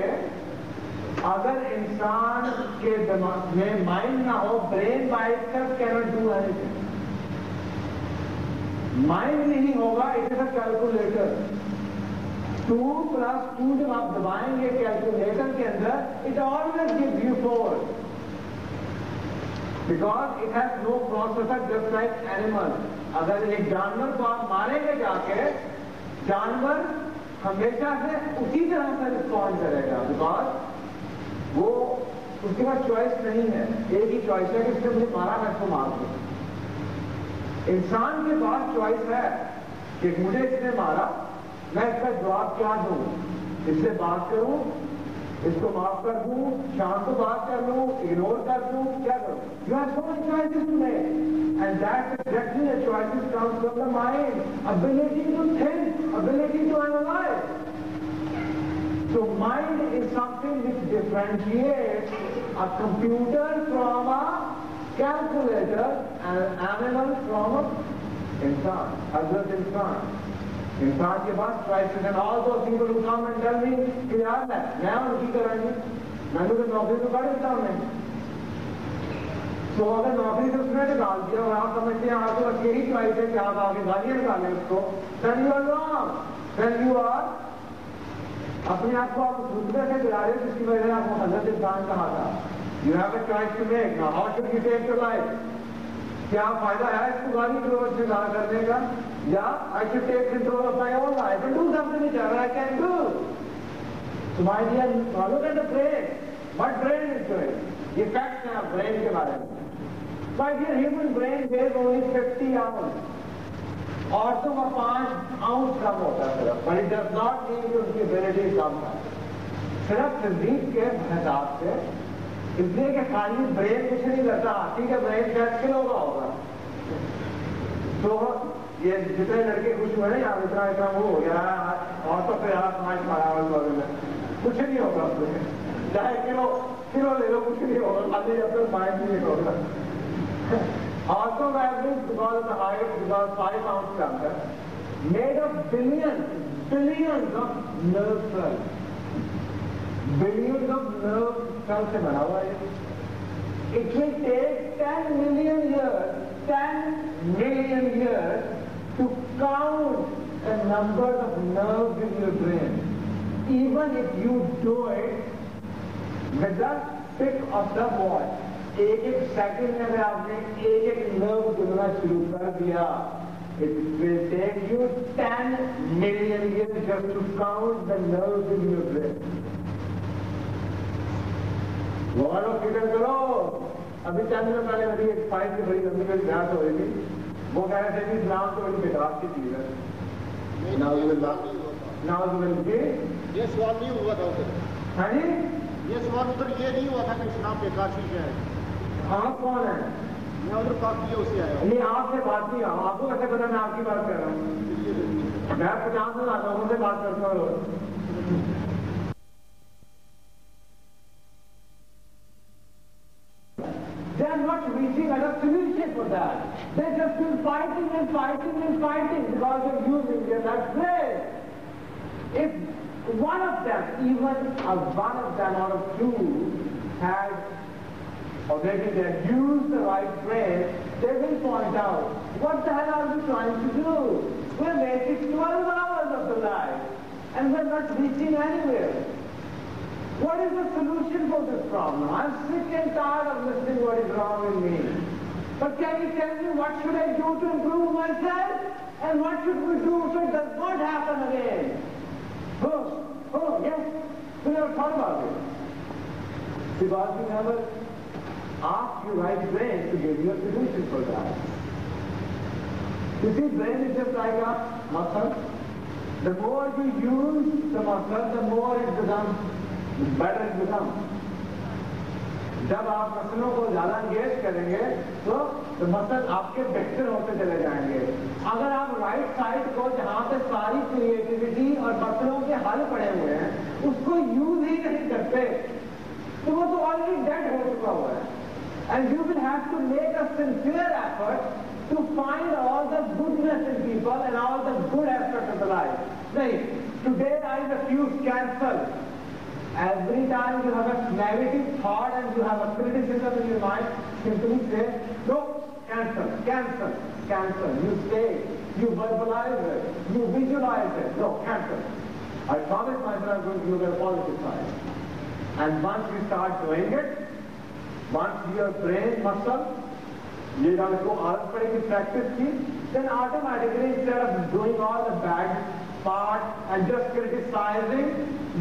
अगर इंसान के दिमाग में माइंड ना हो, brain by itself cannot do anything. Mind नहीं होगा, इट इज अ कैलकुलेटर. 2 + 2 जब आप दबाएंगे कैलकुलेटर के अंदर, it always gives you 4. Because it has no processor just like animal. अगर एक जानवर को आप मारेंगे जाके, जानवर हमेशा से उसी तरह से रिस्पॉन्ड करेगा. बिकॉज वो उसके पास चॉइस नहीं है. एक ही चॉइस है कि इसने मुझे मारा, मैं इसको मार दूं. इंसान के पास चॉइस है कि मुझे इसने मारा, मैं इसका जवाब क्या दूं? इससे बात करूं, इसको माफ कर दूं, शाम को बात कर लूं, इग्नोर कर दूं, क्या करूं? You have so many choices to make, and that exactly the choices comes from the mind. Ability to think, ability to analyse. So mind is something which differentiates a computer from a calculator and an animal from an insan, Hazrat insan. इंसान के पास choices and all those people who come and tell me कि यार मैं उनकी तरह नहीं, मैंने तो नौकरी तो कर देता हूँ. तो अगर नौकरी से उसने निकाल दिया और आप समझते हैं आपके पास यही चॉइस है कि आप आगे गालियाँ निकालें उसको, then you are wrong. Then you are अपने आप को आप दूसरे से गिरा रहे हो जिसकी वजह से आपको हजरत इंसान कहा था. You have a choice to make. Now how should you take your life? क्या फायदा है इसको गाली गलौज से गाला करने का? या I should take control of my own life and do something which I can do. So my dear, look at the brain. What brain is doing? ये facts हैं आप brain के बारे में. My dear, human brain weighs only 50 ounces. औरतों का 5 ounce कम होता है सिर्फ, but it does not mean कि उनकी इम्यूनिटी कम है, सिर्फ फिजिक के हिसाब से, इसलिए कि खाली ब्रेन कुछ नहीं करता, हाथी का ब्रेन 10 किलो का होगा। तो ये जितने लड़के खुश हुए ना यार, इतना इतना वो हो गया और तो फिर आप समाज मारा में कुछ नहीं होगा उसमें, चाहे किलो ले लो कुछ नहीं होगा, खाली अपने माइंड नहीं होगा। Also the average because of the height, because 5 pounds cancer, made of billions of nerve cells. Billions of nerve cells से बना हुआ है। It will take 10 million years to count the number of nerves in your brain. Even if you do it with the pick of the watch, एक second में अगर आपने एक nerve गिनना शुरू कर दिया, it will take you 10 million years just to count the nerves in your brain. वो फिक्र करो, अभी 4 दिन पहले मेरी एक फाइल की बड़ी लंबी बड़ी बहस हो रही थी, वो कह रहे थे कि इस्लाम तो बड़ी बेकार की चीज है। नाउजुबिल्लाह ये सवाल नहीं हुआ था उधर। हाँ जी, ये सवाल उधर ये नहीं हुआ था कि इस्लाम बेकार चीज है। आप कौन है? मैं उधर काफी उससे आया। नहीं, आपसे बात नहीं, आपको कैसे पता मैं आपकी बात कर रहा हूँ? मैं 50 लोगों से बात करता हूँ। They are not reaching a solution for that. They just been fighting because of using their brain. If one of them, even one of them out of 2, had or maybe they have used the right brain, they will point out, what the hell are we trying to do? We're wasting 12 hours of the life, and we're not reaching anywhere. What is the solution for this problem? I'm sick and tired of listening what is wrong with me. But can you tell me what should I do to improve myself? And what should we do so it does not happen again? Oh, yes, we never thought about it. Because we never ask your right brain to give you a solution for that. You see, brain is just like a muscle. The more you use the muscle, the more it becomes, better it becomes. जब आप मसलों को ज्यादा engage करेंगे तो muscle आपके बेहतर होते चले जाएंगे। अगर आप राइट साइड को जहां पे सारी क्रिएटिविटी और मसलों के हल पड़े हुए हैं उसको यूज ही नहीं करते तो वो तो ऑलरेडी डेड हो चुका हुआ है। And you will have to make a sincere effort to find all the goodness in people and all the good aspects of the life. Say, today I refuse cancel. Every time you have a negative thought and you have a criticism in your mind, simply say, no, cancel. You say it, you verbalize it, you visualize it. No, cancel. I promise myself I'm going to give you a positive side. And once you start doing it, once your brain muscle, ये जब इसको आदत पड़ेगी practice की, then automatically instead of doing all the bad part and just criticizing,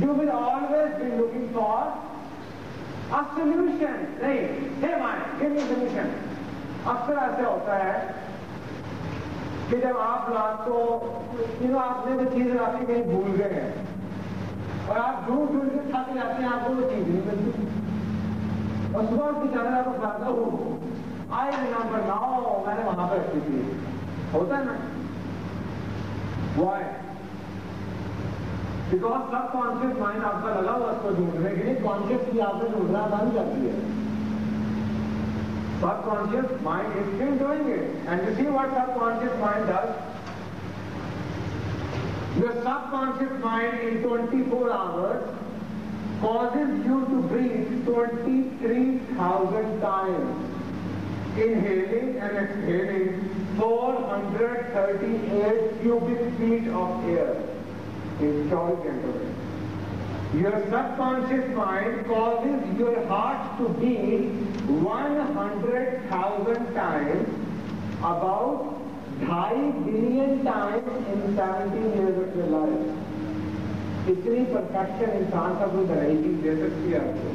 you will always be looking for a solution. नहीं, hey man, give me a solution. अक्सर ऐसे होता है कि जब आप रात को, आपने वो चीज रात कहीं भूल गए हैं और आप ढूंढ के थक जाते हैं, आपको वो चीज नहीं मिलती और सुबह उसकी चैनल आपको बताता हूँ आई रिमेंबर नाउ मैंने वहां पर रखी थी। होता है ना? Why? Because सबकॉन्शियस माइंड आपका लगा हुआ उसको ढूंढने के लिए, कॉन्शियसली आपने ढूंढना बंद कर दिया। Subconscious mind is still doing it. And you see what subconscious mind does? Your subconscious mind in 24 hours causes you to breathe 23,000 times. Inhaling and exhaling 438 cubic feet of air in 24 intervals. Your subconscious mind causes your heart to beat 100,000 times, about 2.5 billion times in 17 years of your life. इतनी perfection इंसान का कोई बनाई चीज दे सकती है आपको।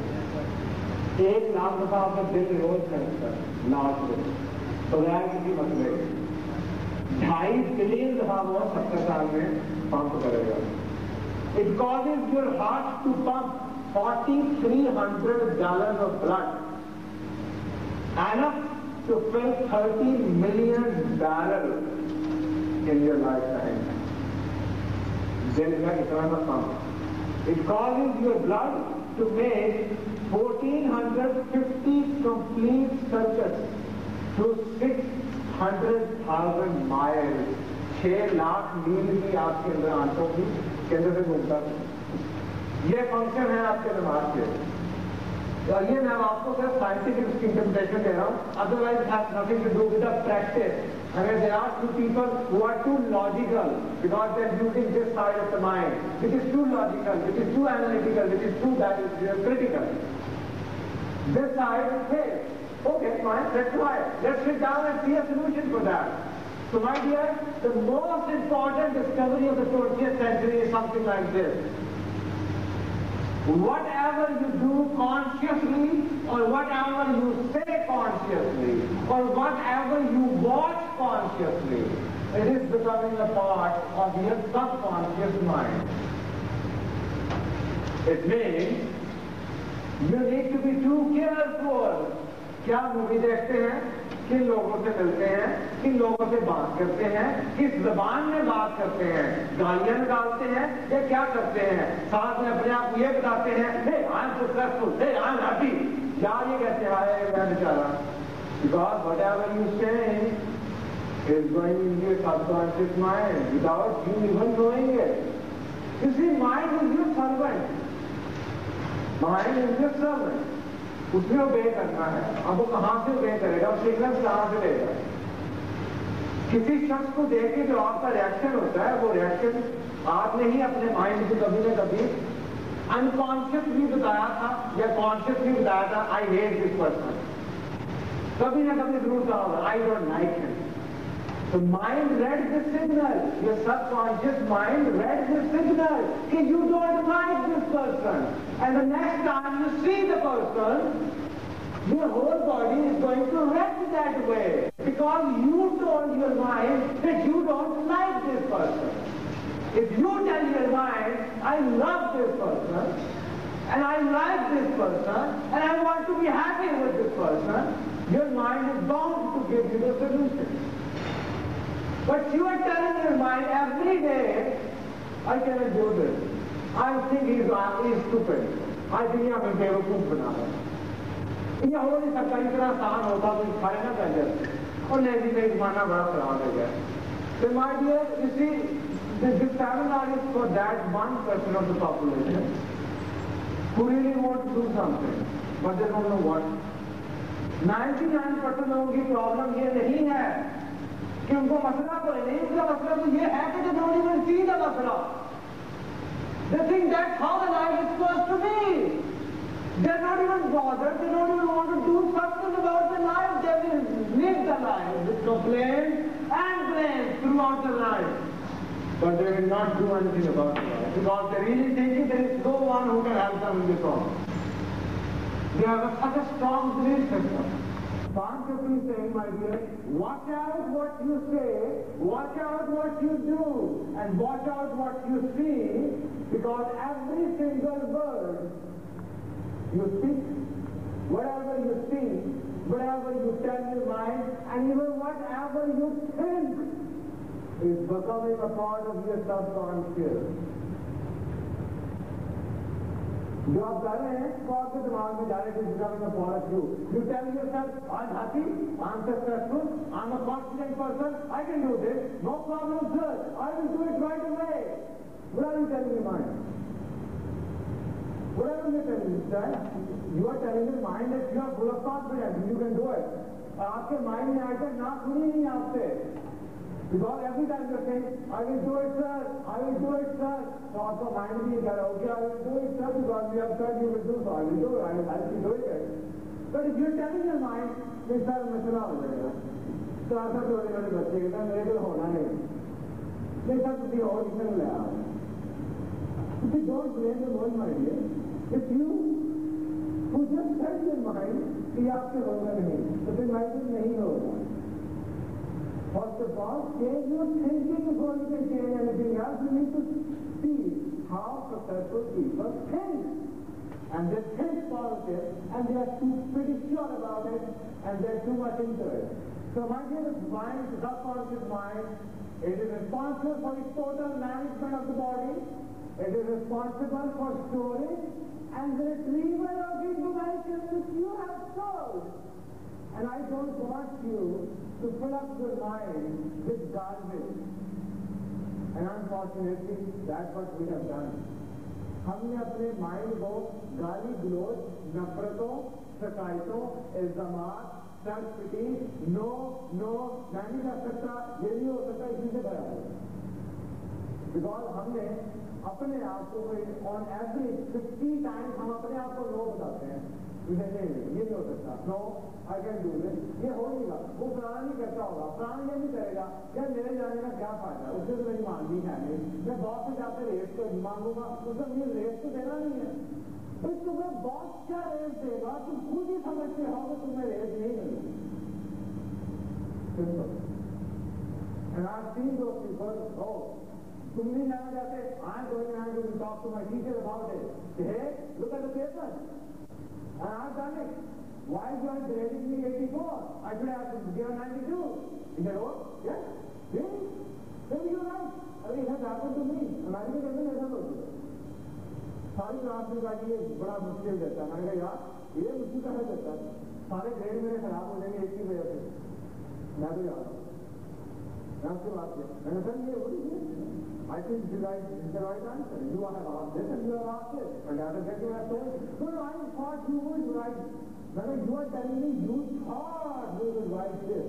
1 लाख रुपया आपका दिल रोज खर्च कर लाख रोज बगैर किसी मसले। 2.5 बिलियन दफा वो 70 साल में पंप करेगा। It causes your heart to pump 4,300 gallons of blood, enough to fill 30 million barrels in your lifetime. Then you have a pump. It causes your blood to make 1,450 complete circuits through 600,000 miles. 6 lakh मील की आपके अंदर आंतों की केंद्र से घूमता है। ये फंक्शन है आपके दिमाग के। और ये मैं आपको सिर्फ साइंटिफिक इंटरप्रिटेशन दे रहा हूँ, otherwise it has nothing to do with the practice. अगर there are two people who are too logical because they are using this side of the mind, which is too logical, which is too analytical, which is too critical. This side says, okay, fine, let's try it. Let's sit down and see a solution for that. So my dear, the most important discovery of the 20th century is something like this. Whatever you do consciously, or whatever you say consciously, or whatever you watch consciously, it is becoming a part of your subconscious mind. It means you need to be too careful. क्या movie देखते हैं, किन लोगों से मिलते हैं, किन लोगों से बात करते हैं, किस जबान में बात करते हैं, गालियां निकालते हैं या क्या करते हैं, साथ में अपने आप ये बताते हैं, hey, I'm successful, hey, I'm happy, या ये कहते हैं, मैं बेचारा, because whatever you say is going into your subconscious mind without you even knowing it. You see, mind is your servant. Mind is your servant. उसमें obey करना है। अब वो कहाँ से obey करेगा, सिग्नल कहाँ से लेगा? किसी शख्स को देख के जो आपका रिएक्शन होता है, वो रिएक्शन आपने ही अपने माइंड को कभी न कभी अनकॉन्शियसली बताया था या कॉन्शियसली बताया था, आई हेट दिस पर्सन। कभी न कभी जरूर कहा होगा, I don't like him. The mind read the signal. Your subconscious mind read the signal that you don't like this person. And the next time you see the person, your whole body is going to react that way. Because you told your mind that you don't like this person. If you tell your mind, I love this person, and I like this person, and I want to be happy with this person, your mind is bound to give you the solution. But you are telling your mind every day, I cannot do this. I think he's stupid. I think I'm a बेवकूफ बना रहा है। ये हो नहीं सकता, इतना आसान होता तो खड़े ना कर जाते। और नहीं नहीं जमाना बड़ा खराब हो गया। So my dear, you see, this seminar is for that 1% of the population who really want to do something, but they don't know what. 99% लोगों की प्रॉब्लम ये नहीं है कि उनको मसला कोई नहीं, उनका मसला तो ये है कि they don't even see the मसला. They think that's how the life is supposed to be. They're not even bothered, they don't even want to do something about the life. They will live the life with complaints and blame throughout the life. But they will not do anything about the life because they really think there is no one who can help them in this problem. They have such a strong belief system. So I'm simply saying, my dear, watch out what you say, watch out what you do, and watch out what you see, because every single word you speak, whatever you see, whatever you tell your mind, and even whatever you think is becoming a part of your subconscious. जो आप कर रहे हैं वो आपके दिमाग में directly becoming a part of you. You tell yourself, I'm happy, I'm successful, I'm a confident person, I can do this, no problem sir, I will do it right away. What are you telling your mind? Whatever you're telling yourself, you are telling your mind that you are full of confidence, you can do it. और आपके mind में आकर ना सुनी नहीं आपसे. Because every time you're saying, I will do it sir, I will do it sir, so आपका mind भी कह रहा okay, I will do it sir, because we have said you will do, so I will do it, I will help you do it. But if you're telling your mind, then sir मसला हो जाएगा. तो ऐसा छोटे छोटे बच्चे कहते हैं मेरे को होना नहीं. नहीं सर किसी और किसी ले आओ. So don't blame the world, my dear. If you who just tell your mind कि आपसे होगा नहीं, तो फिर माइंड नहीं होगा. the boss change your thinking before you can change anything else. You need to see how successful people think. And they think positive, and they are pretty sure about it, and they're too much into it. So my dear mind, the subconscious mind, it is responsible for the total management of the body. It is responsible for storage and the retrieval of the information which you have stored. And I don't want you to fill up your mind with garbage. And unfortunately, that's what we have done. हमने अपने mind को गाली गलोच, नफरतों, शिकायतों, इल्जामात, self पिटी, no मैं नहीं कर सकता, ये नहीं हो सकता, इसी से भरा है। बिकॉज हमने अपने आप को ऑन एवरेज 50 टाइम्स हम अपने आप को नो बताते हैं। इसे नहीं, ये नहीं हो सकता, no I can do this, ये हो नहीं गा, वो फलाना नहीं करता होगा, फलाना ये नहीं करेगा, यार मेरे जाने का क्या फायदा, उससे तो मेरी मांगनी है नहीं, मैं बॉस से जाकर रेट तो मांगूंगा, उससे मुझे रेट तो देना नहीं है। तो तुम्हें बॉस क्या रेट देगा, तुम खुद ही समझते हो कि तुम्हें रेट नहीं मिलेगी। And I've seen those people, oh, तुम नहीं जाना चाहते, I'm going to talk to my teacher about it. Hey, look at the paper. And I've done it. Why is you grading me 84? I should have given 92. He said, oh, yes, really? Then you're right. I mean, it has happened to me. American doesn't ऐसा होता। सारी class में जाके ये बड़ा मुश्किल देता है। मैंने कहा यार, ये मुश्किल का है देता है। सारे ग्रेड मेरे खराब हो जाएंगे एक ही वजह से। मैं तो याद हूँ। मैं उसके बाद किया। मैंने कहा ये हो रही है। I think you guys did the right answer. You have asked this and you have asked this. And the other second I told, no, I thought you would write. Whether you are telling me you thought you would write this.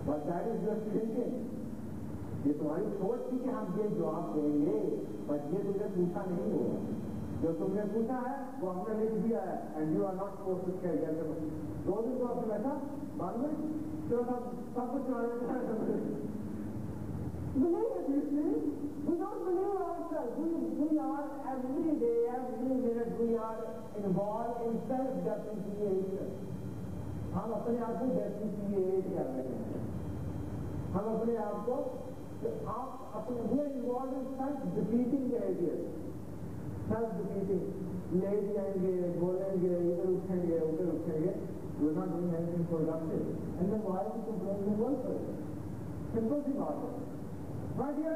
But that is just thinking. ये तुम्हारी सोच थी कि हम ये जवाब देंगे, but ये तुमने पूछा नहीं होगा। जो तुमने पूछा है वो हमने लिख दिया है, and you are not supposed to care that. दो दिन को आपने बैठा मालूम है, तो सब कुछ believe it, you see. We don't believe ourselves. We are every day, every minute, we are involved in self-depreciation. हम अपने आप को depreciate कर रहे हैं। हम अपने आप को आप अपने we are involved in self-defeating behavior. Self-defeating. Late जाएंगे, बोलेंगे, इधर उठेंगे, उधर उठेंगे. We are not doing anything productive. And then why are we complaining the world for it? Simple सी बात है। My dear,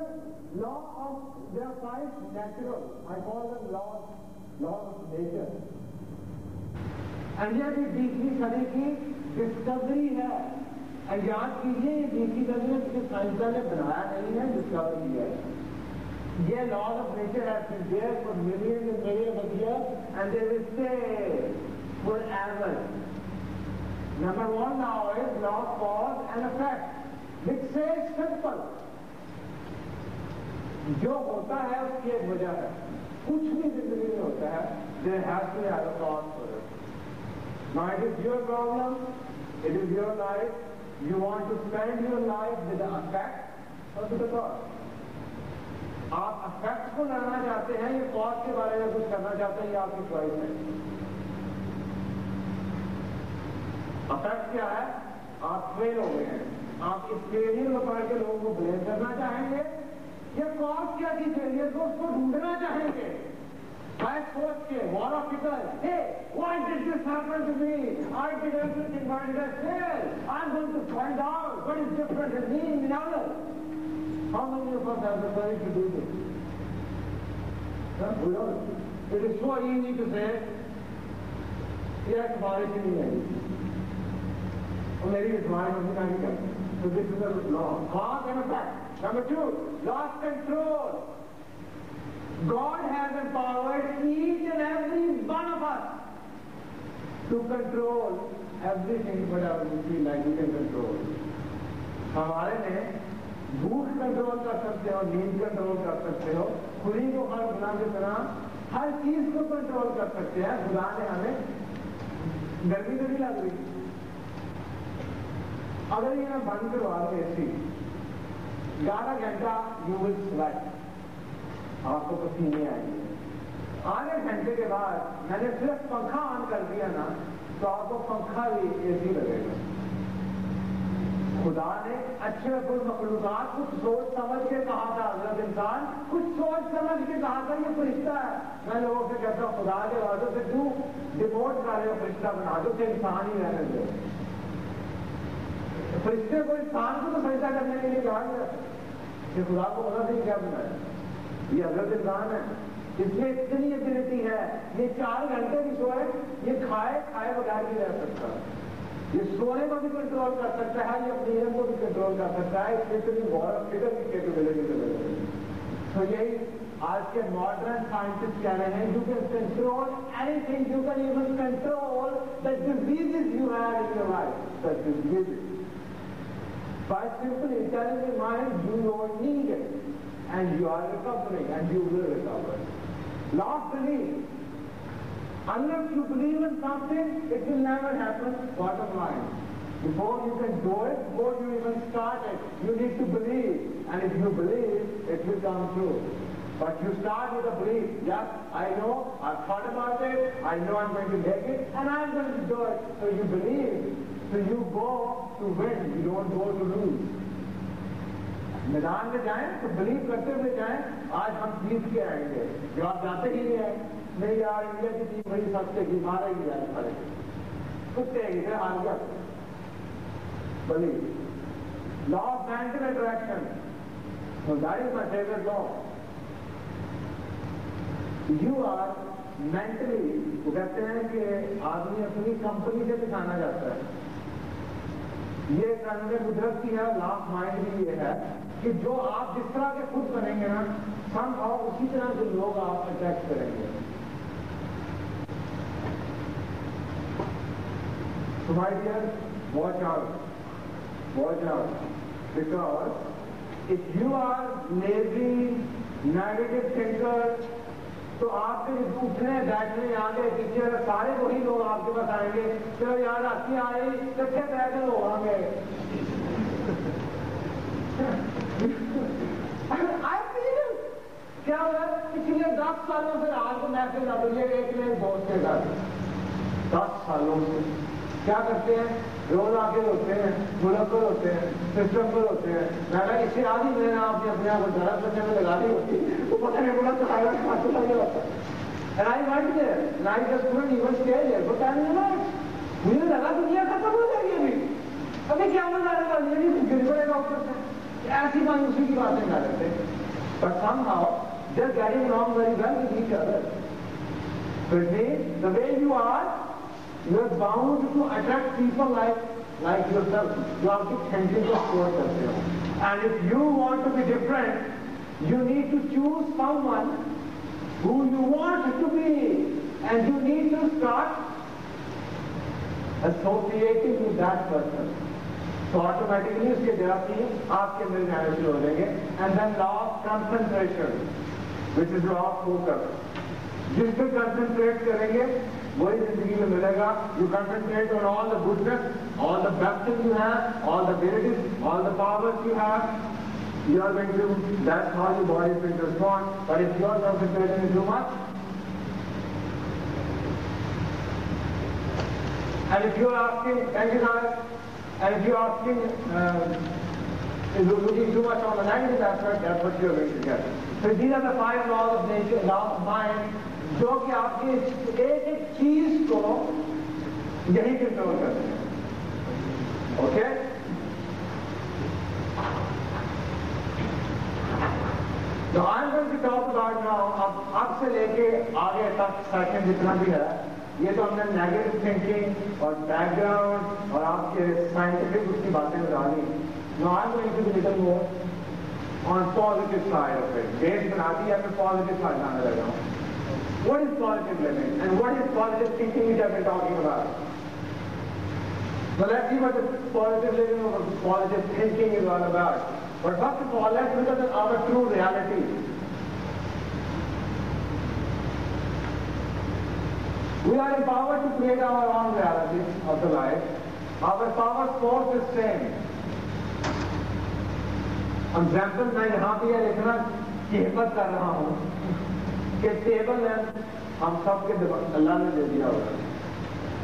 there are 5 natural, I call them laws of nature. And यह भी 20वीं सदी की डिस्कवरी है। और याद कीजिए ये 20वीं सदी में किसी साइंसदान ने बनाया नहीं है, डिस्कवर किया है। ये laws of nature have been there for millions and millions of years, and they will stay forever. Number 1 now is law of cause and effect, which says simple. जो होता है उसकी एक वजह है। कुछ भी जिंदगी में होता है, there has to have a cause for it. Now it is your problem, it is your life. You want to spend your life with the effect or with the cause. आप effect को लड़ना चाहते हैं, ये cause के बारे में कुछ करना चाहते हैं, ये आपकी choice है। effect क्या है? आप फेल हो गए हैं। आप इस फेलियर को पकड़ के लोगों को ब्लेम करना चाहेंगे, ये कॉज क्या थी फेलियर को, उसको ढूंढना चाहेंगे। I सोच के moralical, hey, why did this happen to me? I did everything, why did I fail? I'm going to find out what is different in me and in others. How many of us have the courage to do this? We don't. It is so easy to say, यह बारिश नहीं आई, और मेरी इस बारिश में नहीं करती। So this is a law, cause and effect. Number 2, lost control. God has empowered each and every one of us to control everything whatever we feel like we can control. हमारे में भूख कंट्रोल कर सकते हो, नींद control कर सकते हो, खुदी को हर गुना की तरह हर चीज को कंट्रोल कर सकते हैं। खुदा ने हमें गर्मी तो नहीं लग रही, अगर ये मैं बंद करवा दूं एसी 11 घंटा यू विल स्वेट, आपको पसीने आएंगे। आधे घंटे के बाद मैंने सिर्फ पंखा ऑन कर दिया ना, तो आपको पंखा भी एसी लगेगा। खुदा ने अच्छे मखलूकात कुछ सोच समझ के कहा था, हजरत इंसान कुछ सोच समझ के कहा था ये फरिश्ता है। मैं लोगों से कहता हूँ खुदा के वादे से क्यों डिमोट कर रहे हो, फरिश्ता बना दो, तो इंसान ही रहने दो। फरिश्ते को इंसान को तो सजदा करने के लिए कहा गया, ये खुदा को पता नहीं क्या बनाया, ये हजरत इंसान है, इसमें इतनी एबिलिटी है, ये 4 घंटे भी सोए, ये खाए बगैर भी रह सकता है, ये सोने को भी कंट्रोल कर सकता है, ये अपनी इल्म को भी कंट्रोल कर सकता है, इसमें इतनी गौर फिक्र की कैपेबिलिटी। तो यही आज के मॉडर्न साइंटिस्ट कह रहे हैं, you can control anything, you can even control the diseases you have in your life, the diseases by simply telling your mind you don't need it and you are recovering and you will recover. Last belief. Unless you believe in something, it will never happen. Bottom line. Before you can do it, before you even start it, you need to believe. And if you believe, it will come true. But you start with a belief. Yes, I know, I've thought about it, I know I'm going to make it, and I'm going to do it. So you believe. So you go to win, you don't go to lose. मैदान में जाएं तो believe करते हुए जाएं, आज हम जीत के आएंगे, जो आप जाते ही नहीं है, नहीं यार इंडिया की टीम बड़ी सबसे की मारेगी यार सारे कुत्ते इधर हार गया। Believe law of mental attraction, so that is my favorite law. You are mentally, वो कहते हैं कि आदमी अपनी कंपनी से दिखाना जाता है, ये कानून कुदरत की है, लास्ट माइंड भी ये है कि जो आप जिस तरह के खुद बनेंगे ना, समहाउ उसी तरह के लोग आप अट्रैक्ट करेंगे। So my dear, watch out, because if you are lazy, negative thinker, तो आपके उठने बैठने आगे पीछे सारे वही लोग आपके पास आएंगे, चलो यार रात्रि आई कच्चे पैदल हो आगे। क्या हुआ पिछले 10 सालों से आज को मैसेज आ रही है, एक ने बहुत से 10 सालों से क्या करते हैं, रोज आके होते हैं, मुल्क पर होते हैं, सिस्टम पर होते हैं। मैंने इससे आदि मैंने आपने अपने आप को दर्द करने में लगा दी होती, वो पता नहीं बोला तो खाएगा खाते लगे होता है। And I went there, and I just couldn't even stay there for 10 minutes. मुझे लगा दुनिया खत्म हो जाएगी अभी क्या मजा आएगा, ये भी गिर पड़ेगा ऊपर से, ऐसी मायूसी की बातें कर रहे थे। But somehow they're getting along very well with each other. So it means the way you are, you are bound to attract people like yourself. जो आपकी thinking को score करते हो. And if you want to be different, you need to choose someone who you want to be, and you need to start associating with that person. So automatically उसके जवाब नहीं आपके मिल जाने शुरू हो जाएंगे। And then law of concentration, which is law of focus. जिस पे कंसंट्रेट करेंगे वही जिंदगी में मिलेगा। You concentrate on all the goodness, all the best things you have, all the abilities, all the powers you have. You are going to, that's how your body is going to respond. But if you are concentrating too much, and if you are asking, and if you are asking, if you're looking too much on the negative aspect, that's what you are going to get. So these are the 5 laws of nature, law of mind, जो कि आपकी एक एक चीज को यही control करते हैं। ओके, तो I am going to talk about now, अब से लेके आगे तक सेशन जितना भी है, ये तो हमने नेगेटिव थिंकिंग और बैकग्राउंड और आपके साइंटिफिक उसकी बातें बता दी। Now I am going to be little more on positive side of it. Base बना दी है, मैं पॉजिटिव साइड आने लगा हूँ। What is positive living and what is positive thinking which I've been talking about? So let's see what the positive living or positive thinking is all about. But first of all, let's look at our true reality. We are empowered to create our own reality of the life. Our power source is same. Example, मैं यहाँ पे ये लिखना की हिम्मत कर रहा हूँ कि टेबल लैंप हम सब के अल्लाह ने दे दिया होगा।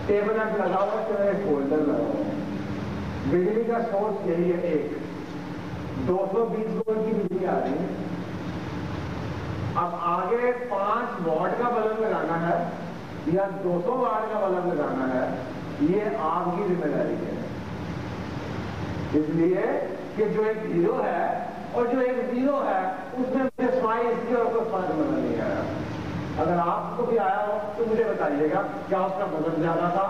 टेबल लैंप लगा हुआ तो एक होल्डर लगा हुआ है, बिजली का सोर्स यही है एक, 220 वोल्ट की बिजली आ रही है। अब आगे 5 वॉट का बल्ब लगाना है या 200 वाट का बल्ब लगाना है, ये आपकी जिम्मेदारी है। इसलिए कि जो एक जीरो है और जो एक जीरो है उसमें मुझे सिवाय इसके और कोई फर्क नजर नहीं आया। अगर आपको भी आया हो तो मुझे बताइएगा, क्या उसका वजन ज्यादा था,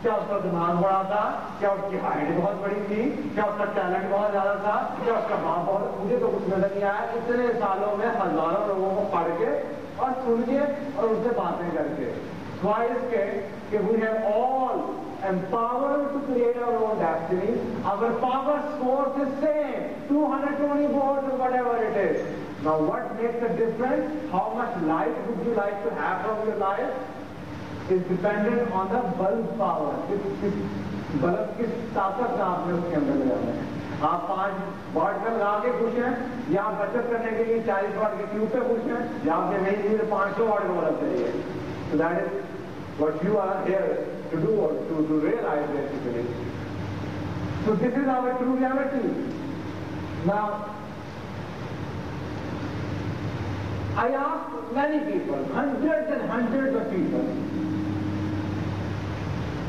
क्या उसका दिमाग बड़ा था, क्या उसकी हाइट बहुत बड़ी थी, क्या उसका टैलेंट बहुत ज्यादा था, क्या उसका बाप बहुत, मुझे तो कुछ नजर नहीं आया। इतने सालों में हजारों लोगों को पढ़ के और सुन के और उनसे बातें करके, सिवाय कि we have all empowered to create our own destiny. Our power source is same, 220 volts or whatever it is. Now what makes the difference? How much light would you like to have from your life is dependent on the bulb power. Bulb किस ताकत का आपने उसके अंदर लगाना है। आप 5 वाट का लगा के खुश हैं, या बचत करने के लिए 40 वाट के ट्यूब पे खुश हैं, या आपके नहीं मुझे 500 वाट का बल्ब चाहिए। So that is what you are here to do or to realize basically. So this is our true reality. Now, I asked many people, hundreds and hundreds of people,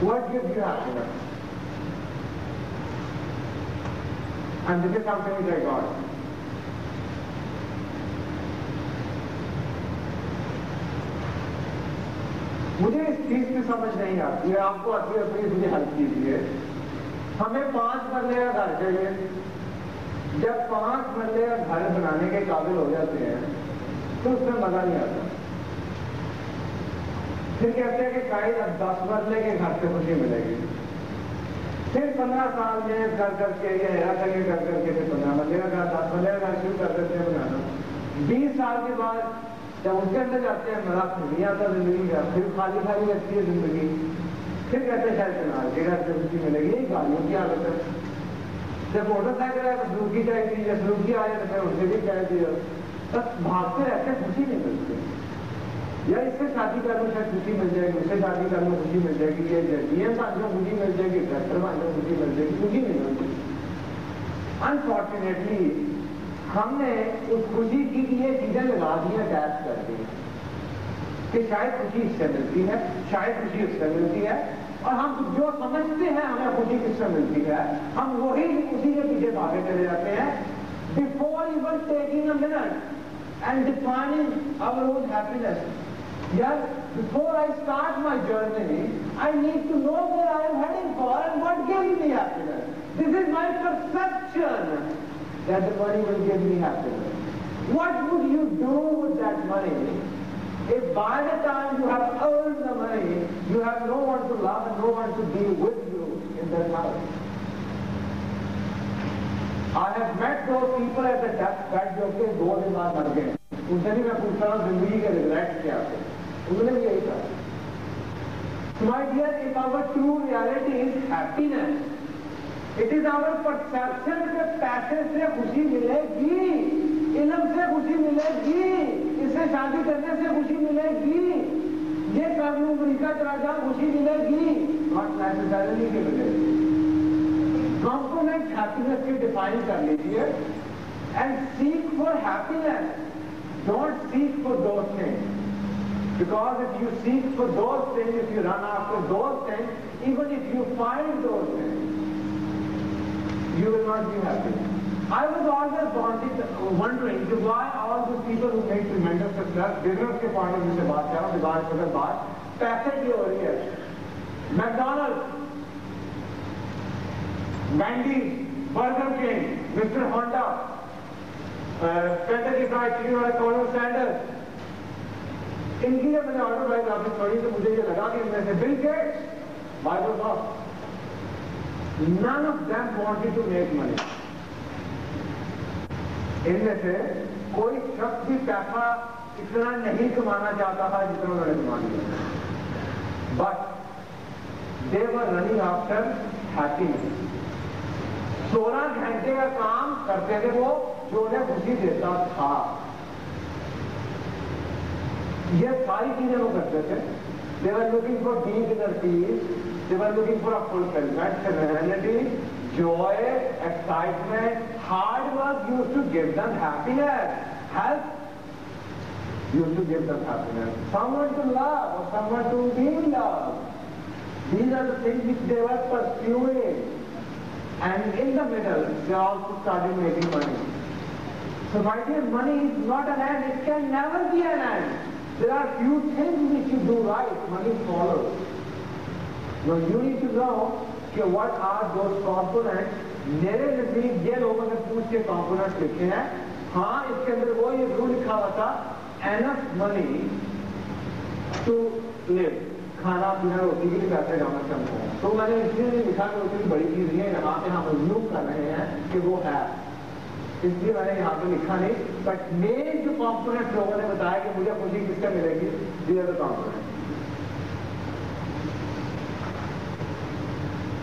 what gives you happiness? And this is something which I got. मुझे इस चीज की समझ नहीं आती है, आपको आती है प्लीज मुझे हेल्प कीजिए। हमें 5 मरले का घर चाहिए। जब 5 मरले का घर बनाने के काबिल हो जाते हैं तो उसमें मजा नहीं आता। फिर कहते हैं कि शायद अब 10 मरले के घर से खुशी मिलेगी। फिर 15 साल में कर करके ये हेरा करके कर करके फिर 15 मरले का घर, 10 मरले का घर शुरू कर देते हैं बनाना। 20 साल के बाद जब उसके अंदर जाते हैं मजा फिर नहीं आता जिंदगी का, फिर खाली खाली लगती है जिंदगी। फिर कहते हैं शायद चुनाव से खुशी मिलेगी, यही गाड़ियों की हालत है। जब मोटरसाइकिल है तो सलूकी चाहिए, जब सलूकी आए तो फिर उसे भी चाहिए। बस भागते रहते खुशी नहीं मिलती। या इससे शादी कर लो शायद खुशी मिल जाएगी, उससे शादी कर लो खुशी मिल जाएगी, ये डीएम साथियों खुशी मिल जाएगी, ट्रैक्टर वालों खुशी मिल जाएगी, खुशी नहीं मिलती। अनफॉर्चुनेटली हमने उस खुशी की ये चीजें लगा दी हैं टैक्स कर दी कि शायद खुशी इससे मिलती है, शायद खुशी इससे मिलती है, और हम जो समझते हैं हमें खुशी किससे मिलती है, हम वही उसी के पीछे भागे चले जाते हैं। Before even taking a minute and defining our own happiness, यार before I start my journey I need to know where I am heading for and what gives me happiness. This is my perception that the money will give me happiness. What would you do with that money if by the time you have earned the money, you have no one to love and no one to be with you in that house? I have met those people at the deathbed जो कि 2 दिन बाद मर गए। उनसे भी मैं पूछ रहा हूँ जिंदगी के रिग्रेट क्या थे, उन्होंने भी यही कहा। So my dear, if our true reality is happiness, it is our perception के पैसे से खुशी मिलेगी, इल्म से खुशी मिलेगी, इससे शादी करने से खुशी मिलेगी, ये कर लूं अमेरिका चला जाऊं खुशी मिलेगी, नॉट नेसेसरली कि मिलेगी। कंपोनेंट हैप्पीनेस की डिफाइन कर लीजिए and seek for happiness, don't seek for those things, because if you seek for those things, if you run after those things, even if you find those things, you will not be happy. I was always wondering why all those people who make tremendous success, business के point of view से बात कर रहा हूँ, विभाग से बात पैसे की हो रही है। McDonald, Wendy's, Burger King, mister Honda, Kentucky Fried Chicken वाले कॉर्नर सैंडर्स, इनकी जब मैंने ऑटोबायोग्राफी पढ़ी तो मुझे ये लगा कि इनमें से Bill Gates, Microsoft, none of them wanted to make money. इनमें से कोई शख्स भी पैसा इतना नहीं कमाना चाहता था जितना उन्होंने कमा लिया, but they were running after happiness. 16 घंटे का काम करते थे वो जो उन्हें खुशी देता था। ये सारी चीजें वो करते थे। They were looking for deep inner peace. They were looking for a fulfillment, serenity, joy, excitement, hard work used to give them happiness. Health used to give them happiness. Someone to love or someone to be loved. These are the things which they were pursuing. And in the middle, they also started making money. So my dear, money is not an end. It can never be an end. There are few things which you do right, money follows. Now you need to know what are those components. मेरे नजदीक ये लोगों ने पूछ के components लिखे हैं. हाँ, इसके अंदर वो ये रूल लिखा हुआ था, enough money to live. खाना पीना रोटी के लिए पैसे कमा सकते हैं. तो मैंने इसलिए नहीं लिखा कि रोटी बड़ी चीज नहीं है, यहाँ पे हम अज्यूम कर रहे हैं कि वो है, इसलिए मैंने यहाँ पे लिखा नहीं. बट मेन जो कॉम्पोनेंट लोगों ने बताया कि मुझे खुशी किसका मिलेगी, these are the components.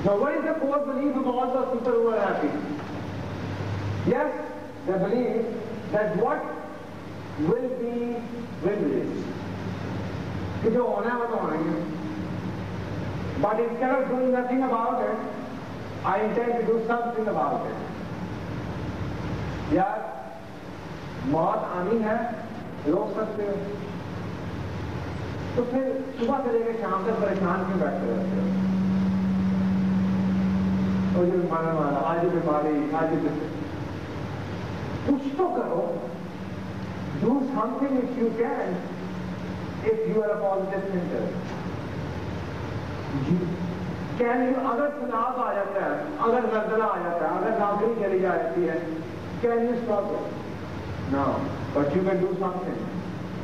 Now what is the core belief of all those people who are happy? Yes, they believe that what will be will be. कि जो होना है वो तो होना ही है. But instead of doing nothing about it, I intend to do something about it. यार मौत आनी है, रोक सकते हो, तो फिर सुबह से लेकर शाम तक परेशान क्यों बैठते रहते हो? और ये मारा आज बीमारी, आज कुछ तो करो. Do something if you can, if you are a positive thinker. Can you, अगर तनाव आ जाता है, अगर दर्दला आ जाता है, अगर नौकरी चली जाती है, can you stop it? No, but you can do something.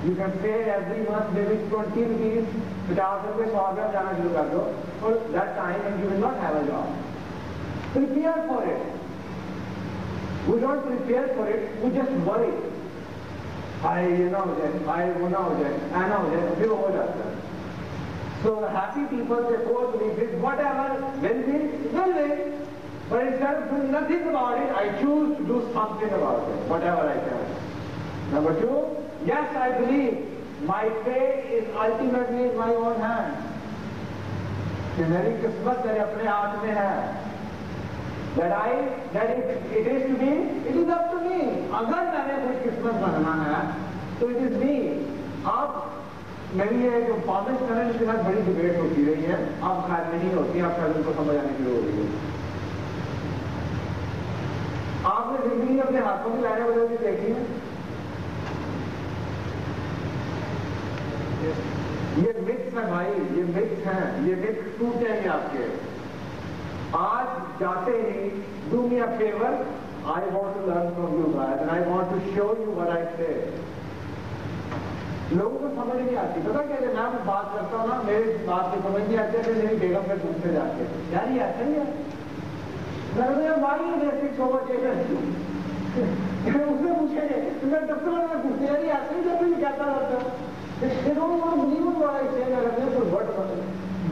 You can pay every month maybe 20 rupees, 50 रुपए 100 रुपए जाना शुरू कर दो. For that time and you will not have a job. Prepare for it. We don't prepare for it, we just worry. ये ना हो जाए, वो ना हो जाए, ना हो जाए, फिर हो जाता है. So the happy people, they core belief is whatever will be, will be. But instead of doing nothing about it, I choose to do something about it, whatever I can. Number two, yes, I believe my fate is ultimately in my own hand. कि मेरी किस्मत मेरे अपने हाथ में है. That if it is to be, it is up to me. अगर मैंने कुछ किस्मत बनना है, तो it is me. अब मेरी ये जो फादर्स करने के साथ बड़ी डिबेट होती रही है, अब खैर नहीं होती, अब शायद उनको समझ आने शुरू हो रही है. आपने जिंदगी अपने हाथों की लाने बदल के देखी है. ये मिक्स है भाई, ये मिक्स है, ये मिक्स टूट जाएंगे आपके. आज जाते ही do me a favor, I want to learn from you guys and I want to show you what I say. लोगों को समझ नहीं आती. पता क्या है, मैं बात करता हूँ ना, मेरी बात को समझ नहीं आती है, मेरी बेगम पे पूछते जाके यार ये ऐसा ही है. मैं मारी बेसिक उसने पूछे मैं दफ्तर में पूछते यार ये ऐसा ही जब ये कहता रहता. They don't want to believe what I say.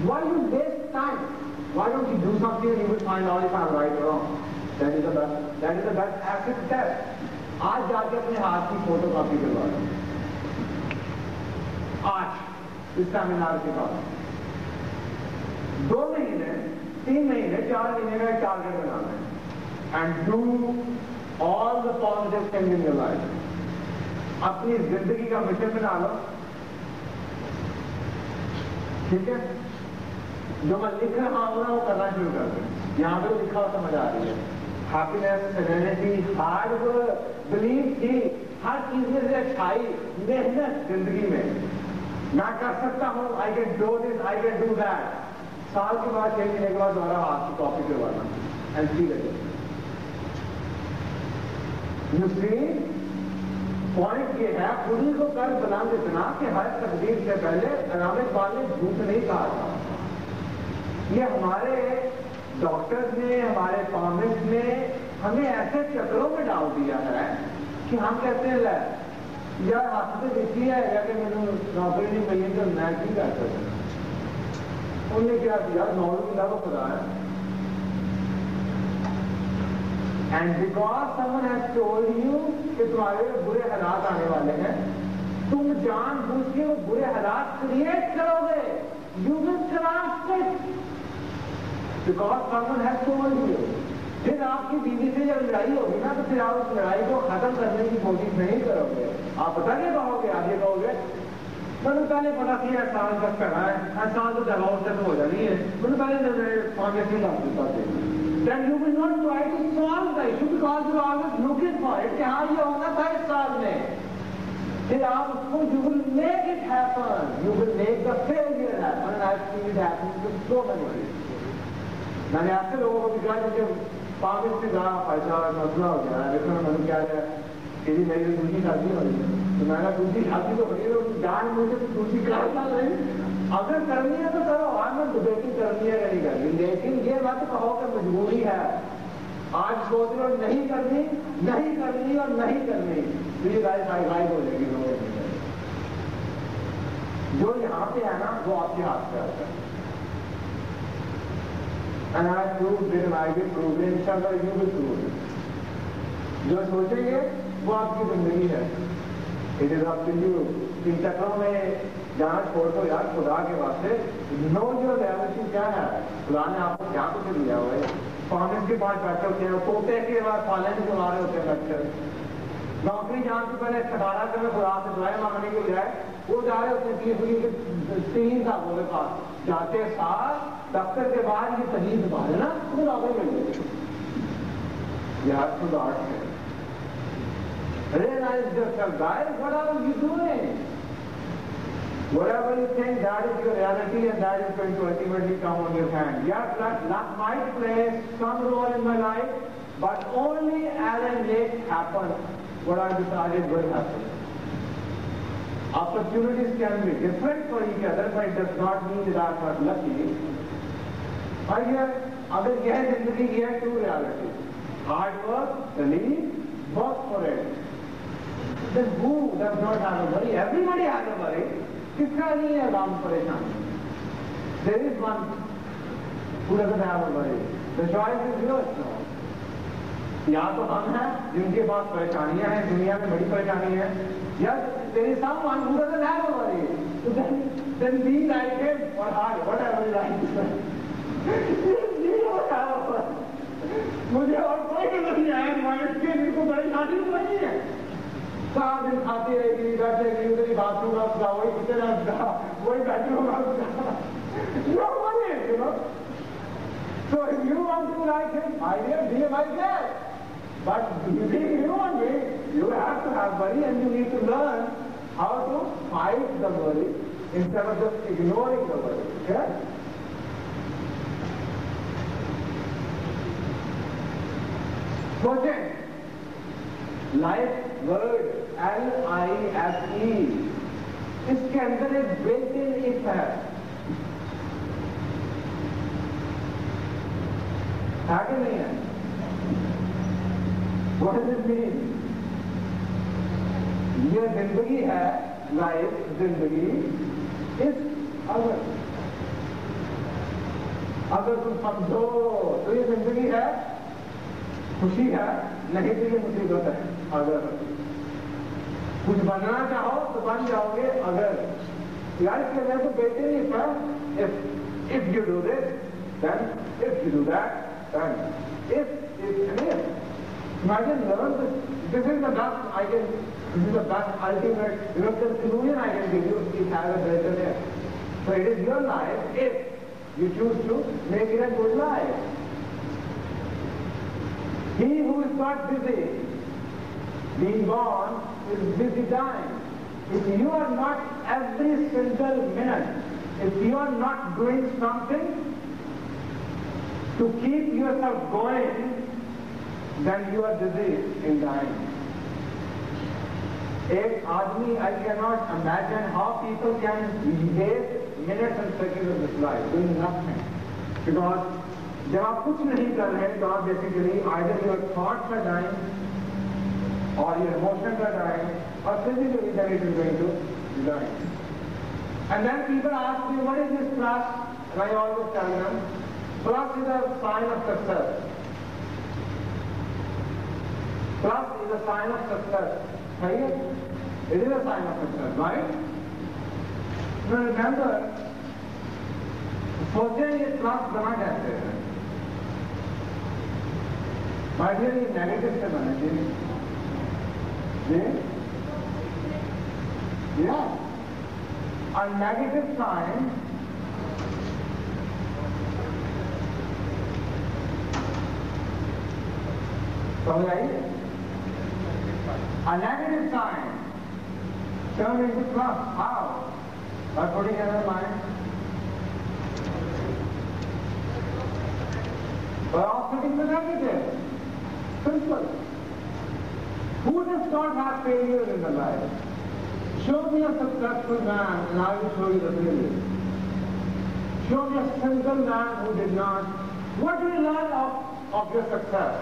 Why you waste time? Why don't you do something and you will find out if I'm right or wrong? That is the best acid test. आज जाके अपने हाथ की photo copy करवा लो. आज इस seminar के बाद 2 महीने, 3 महीने, 4 महीने का एक टारगेट बनाना है. And do all the positive things in your life. अपनी जिंदगी का मिशन बना लो. ठीक है, जो मैं लिख रहा हूं ना वो करना शुरू कर दो. यहाँ पे लिखा हुआ समझ आ रही है. Happiness, serenity, hard work, believe थी, हर चीज में से अच्छाई, मेहनत जिंदगी में. मैं कर सकता हूँ, आई can do this, I can do that. साल के बाद 6 महीने के बाद दोबारा हाथ की कॉपी करवाना एंड सी लगे. यू सी पॉइंट ये है, खुदी को कर बुलंद इतना कि हर तकदीर से पहले अलामा इकबाल ने झूठ नहीं कहा था. ये हमारे डॉक्टर्स ने, हमारे फार्मिस्ट ने हमें ऐसे चक्रों में डाल दिया है कि हम कहते हैं यार हाथ से दिखती है या कि मैंने नौकरी नहीं मिली तो मैं नहीं कर सकता. उन्होंने क्या किया, नौकरी मिला तो खुदा है. And because someone has told you कि तुम्हारे बुरे हालात आने वाले हैं, तुम जानबूझ के वो बुरे हालात क्रिएट करोगे. You will craft it because someone has told you. लड़ाई होगी ना तो फिर आप उस लड़ाई को खत्म करने की कोशिश नहीं करोगे, आप पता नहीं कहोगे, आप ये कहोगे मैंने पहले पता थी एहसान तक करना है, एहसान तो दबाव से हो जानी है, मैंने पहले फाउंडेशन डाल देता थे। Then you will not try to solve the issue because you are always looking for it कि हाँ ये होना था इस साल में, फिर आप उसको you will make it happen, you will make the failure happen, and I've seen it happen to so many people। मैंने ऐसे लोगों को भी कहा जैसे पाकिस्तान से कहा पैसा मसला हो गया है, लेकिन मैंने क्या है कि मेरी दूसरी शादी हो रही है, तो मैंने दूसरी शादी तो बड़ी है, जान मुझे दूसरी करना नहीं, अगर करनी है तो करो, मैं डिबेटिंग करनी है नहीं करनी, लेकिन ये बात कहो कि मजबूरी है, आज सोच लो नहीं करनी, नहीं करनी और नहीं करनी, तो ये गाय गायब हो जाएगी लोगों में। जो यहाँ पे है ना वो आपके हाथ से आता है। And I proved it and I will prove it, inshallah you will prove it। जो सोचेंगे वो आपकी जिंदगी है। It is up to you। इन चक्रों में जाना छोड़ दो यार, खुदा के वास्ते नो जो रियलिटी क्या है, खुदा ने आपको क्या कुछ दिया हुआ है। कांग्रेस के पास बैठे होते हैं, तोते के बाद पालन चला रहे होते हैं बैठे, नौकरी जान से पहले 18 के में खुदा से दुआएं मांगने के बजाय वो जा रहे होते हैं 3 साल के पास, जाते साल दफ्तर के बाद ये तजीब बात है ना, तो नौकरी मिल गई यार, खुदा है। Realize yourself, guys, what are you doing? Whatever you think, that is your reality and that is going to ultimately come on your hand. Yes, that might play some role in my life, but only as I make happen what I decided will happen. Opportunities can be different for each other, but it does not mean that I'm not lucky. और ये अगर यह जिंदगी की है true reality, hard work, believe, work for it. Then who does not have a worry? Everybody has a worry. किसका नहीं है काम परेशान? There is one who doesn't have a worry. The choice is yours now. या तो हम हैं जिनके पास परेशानियां हैं, दुनिया में बड़ी परेशानी है, या there is someone who doesn't have a worry. So then be like him or her, whatever you like to say. You don't have a worry. मुझे और कोई नहीं है, इसके जिनको परेशानी नहीं है, सारा दिन खाती रहेगी, बैठेगी, उधर ही बाथरूम में उसका, वही किचन में उसका, वही बेडरूम में उसका, no worry, you know. So if you want to like him, my dear, be like that. But if you want me, you have to have worry and you need to learn how to fight the worry instead of just ignoring the worry. Okay? Project. Life word LIFE, इसके अंदर एक built in if है कि नहीं है? What does it mean? ये जिंदगी है, लाइफ जिंदगी, इस अगर तुम समझो तो ये जिंदगी है, खुशी है, नहीं तो ये मुसीबत है। अगर कुछ बनना चाहो तो बन जाओगे, अगर यार इसके अंदर तो बेटे नहीं पर if you do this, then if you do that, then if imagine learn this is the best I can, this is the best ultimate conclusion I can give you. It has a better name. So it is your life if you choose to make it a good life. He who is not busy being born is busy dying. If you are not every single minute, if you are not doing something to keep yourself going, then you are busy in dying. एक आदमी, I cannot imagine how people can waste minutes and seconds of this life doing nothing. Because जब आप कुछ नहीं कर रहे तो आप basically either your thoughts are dying or your emotions are dying or physically then it is going to die. And then people ask me, what is this plus? And I always tell them, plus is a sign of success. Plus is a sign of success. Right? It is a sign of success, right? Now remember, सोचें ये plus बना कैसे है? My dear, ये negative से बने थे। ये? Yeah. A negative sign समझ आई? A negative sign turned into plus. How? By putting another line. By offsetting the negative. Simple. Who does not have failure in the life? Show me a successful man and I will show you the failure. Show me a single man who did not. What do you learn of your success?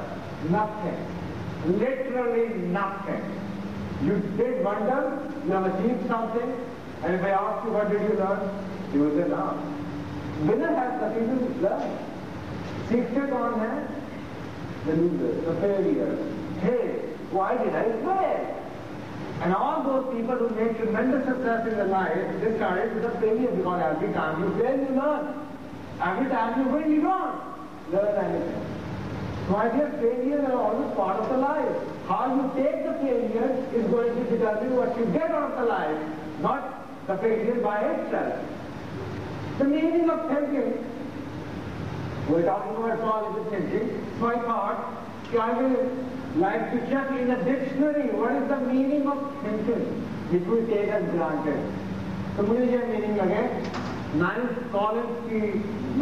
Nothing. Literally nothing. You did wonders, you have achieved something, and if I ask you what did you learn, you will say no. Winner has nothing to learn. सीखते कौन है? The losers, the failures. Hey, why did I fail? And all those people who made tremendous success in their life, they started with a failure because every time you fail, you learn. Every time you win, you don't learn anything. So I guess failures are always part of the life. How you take the failure is going to determine what you get out of the life, not the failure by itself. The meaning of thinking, we're talking about positive thinking, so I thought I will like to check in a dictionary what is the meaning of thinking, which we take as granted. So मुझे ये meaning लगे 9th Collins की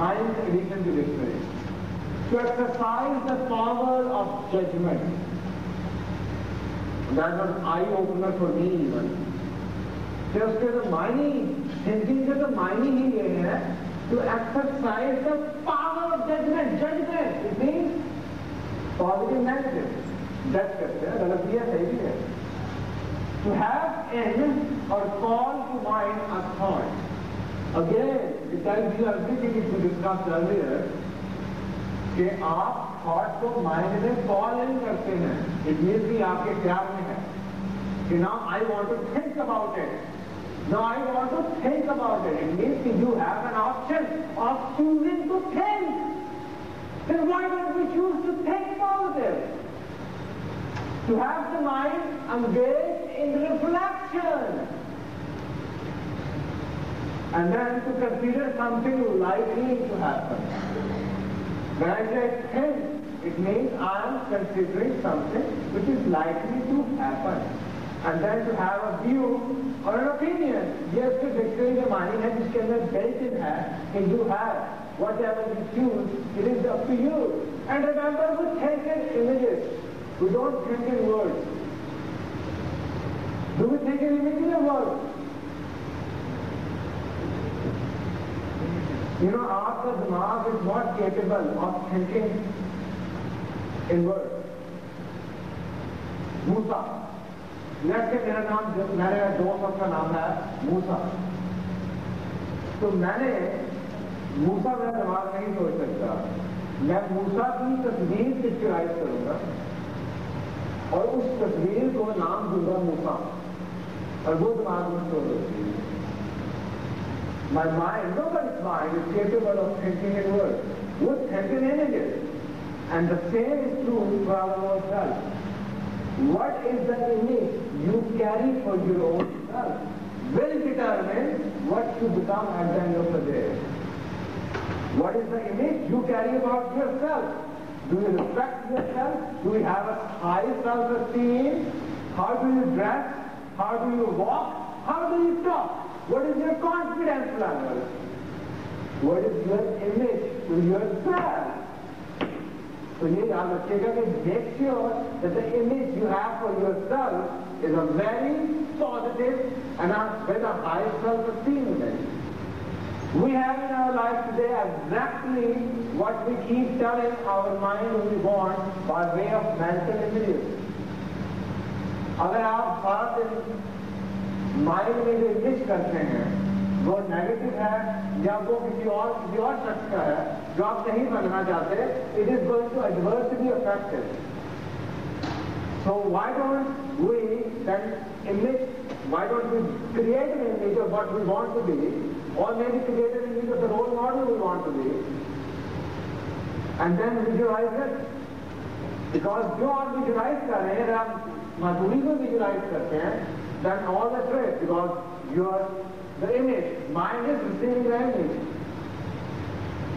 9th edition की dictionary. To exercise the power of judgment. That was eye-opener for me even. Just the mining, thinking that the mining ही ये है, to exercise the power of judgment. Judgment, it means positive, negative. Judge करते हैं, गलत भी है, सही भी है. To have in or call to mind a thought. Again, it tells you everything which we discussed earlier. कि आप थॉट को माइंड में कॉल इन करते हैं. इट मीन्स कि आपके ख्याल में है कि now I want to think about it. Now I want to think about it. It means कि you have an option of choosing to think. Then why don't we choose to think positive? To have the mind engage in reflection and then to consider something likely to happen. When I say think, it means I am considering something which is likely to happen. And then to have a view or an opinion. Yes, the dictionary में मानी है जिसके अंदर built in है कि you have whatever you choose, it is up to you. And remember, we think in images. We don't think in words. Do we think in images or words? You know, आपका दिमाग is not capable of thinking in words. Musa, let's say मेरा दोस्त का नाम है मूसा. तो मैंने मूसा मेरा दिमाग नहीं सोच सकता. मैं मूसा की तस्वीर पिक्चराइज करूंगा और उस तस्वीर को नाम दूंगा मूसा और वो दिमाग में सोच सकती है. My mind, nobody's mind is capable of thinking in words. We think in images. And the same is true for our own self. What is the image you carry for your own self will determine what you become at the end of the day. What is the image you carry about yourself? Do you respect yourself? Do you have a high self-esteem? How do you dress? How do you walk? How do you talk? What is your confidence level? What is your image to yourself? So you have to make sure that the image you have for yourself is a very positive and with a high self-esteem image. We have in our life today exactly what we keep telling our mind we want by way of mental images. अगर आप सारा दिन mind में जो image करते हैं वो negative है या वो किसी और शख्स का है जो आप नहीं बनना चाहते, it is going to adversely affect it. So why don't we then image, why don't we create an image of what we want to be और maybe create an image of the role model we want to be and then visualize it. Because जो आप visualize कर रहे हैं, अगर आप मजदूरी को visualize करते हैं, then all the trace, because the image, mind is receiving the image.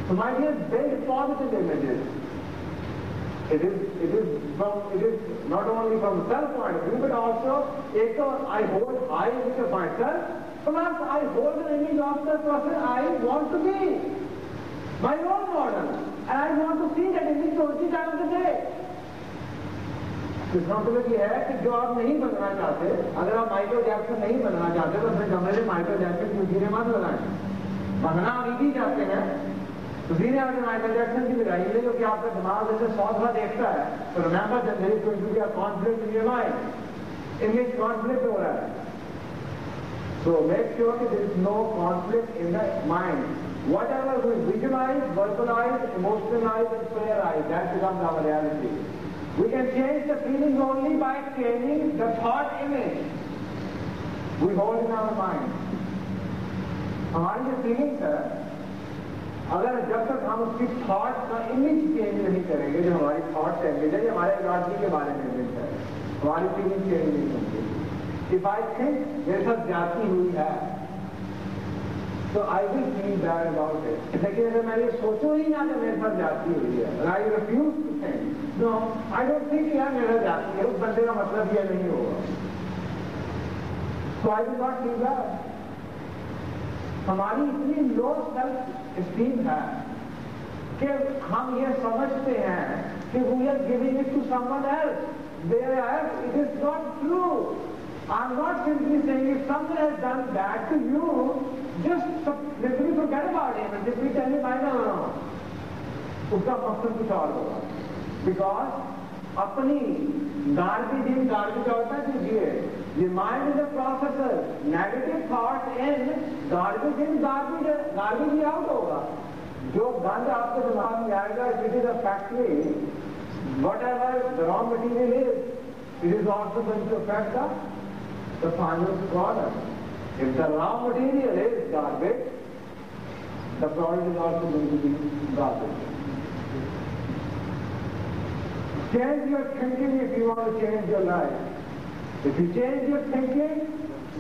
So mind is build positive images. It is not only from self point of view, but also I hold I image of myself, plus I hold an image of the person I want to be, my role model, and I want to see that image 20 times a day. इसका मतलब ये है कि जो आप नहीं बनना चाहते, अगर आप माइकल जैक्सन नहीं बनना चाहते तो अपने कमरे में माइकल जैक्सन की उसीने मत लगाएं। बनना अभी भी चाहते हैं तो सीधे आगे माइकल जैक्सन की लगाइए, जो कि आपका दिमाग जैसे 100 दफा देखता है तो remember that there is going to be a conflict in your mind, image conflict हो रहा है। सो मेक श्योर कि there is no conflict in the mind. Whatever we visualize, verbalize, emotionalize and prayerize, that becomes our reality. We can change the feelings only by changing the thought image we hold in our mind. हमारी जो feelings है, अगर जब तक हम उसकी thought का image change नहीं करेंगे, जो हमारी थॉट है, जैसे हमारे इरादे के बारे में इमेज है, हमारी फीलिंग चेंज नहीं होंगी. इफ आई थिंक मेरे साथ ज्यादती हुई है तो I will feel bad about it. लेकिन अगर मैं ये सोचूं ही ना कि मेरे साथ ज्यादती हुई है, I refuse to think, no I don't think यार मेरा ज्यादती है, उस बंदे का मतलब ये नहीं होगा, so I will not feel bad. हमारी इतनी लो सेल्फ स्टीम है कि हम ये समझते हैं कि we are giving it to someone else, whereas it is not true. I'm not simply saying if someone has done bad to you, just simply forget about him and simply tell him I know. उसका मकसद कुछ और होगा. Because अपनी garbage in garbage out ना कीजिए. The mind is a processor. Negative thought in garbage out होगा. जो गंद आपके दिमाग में आएगा, if it is a factory, whatever the raw material is, it is also going to affect the final product. If the raw material is garbage, the product is also going to be garbage. Change your thinking if you want to change your life. If you change your thinking,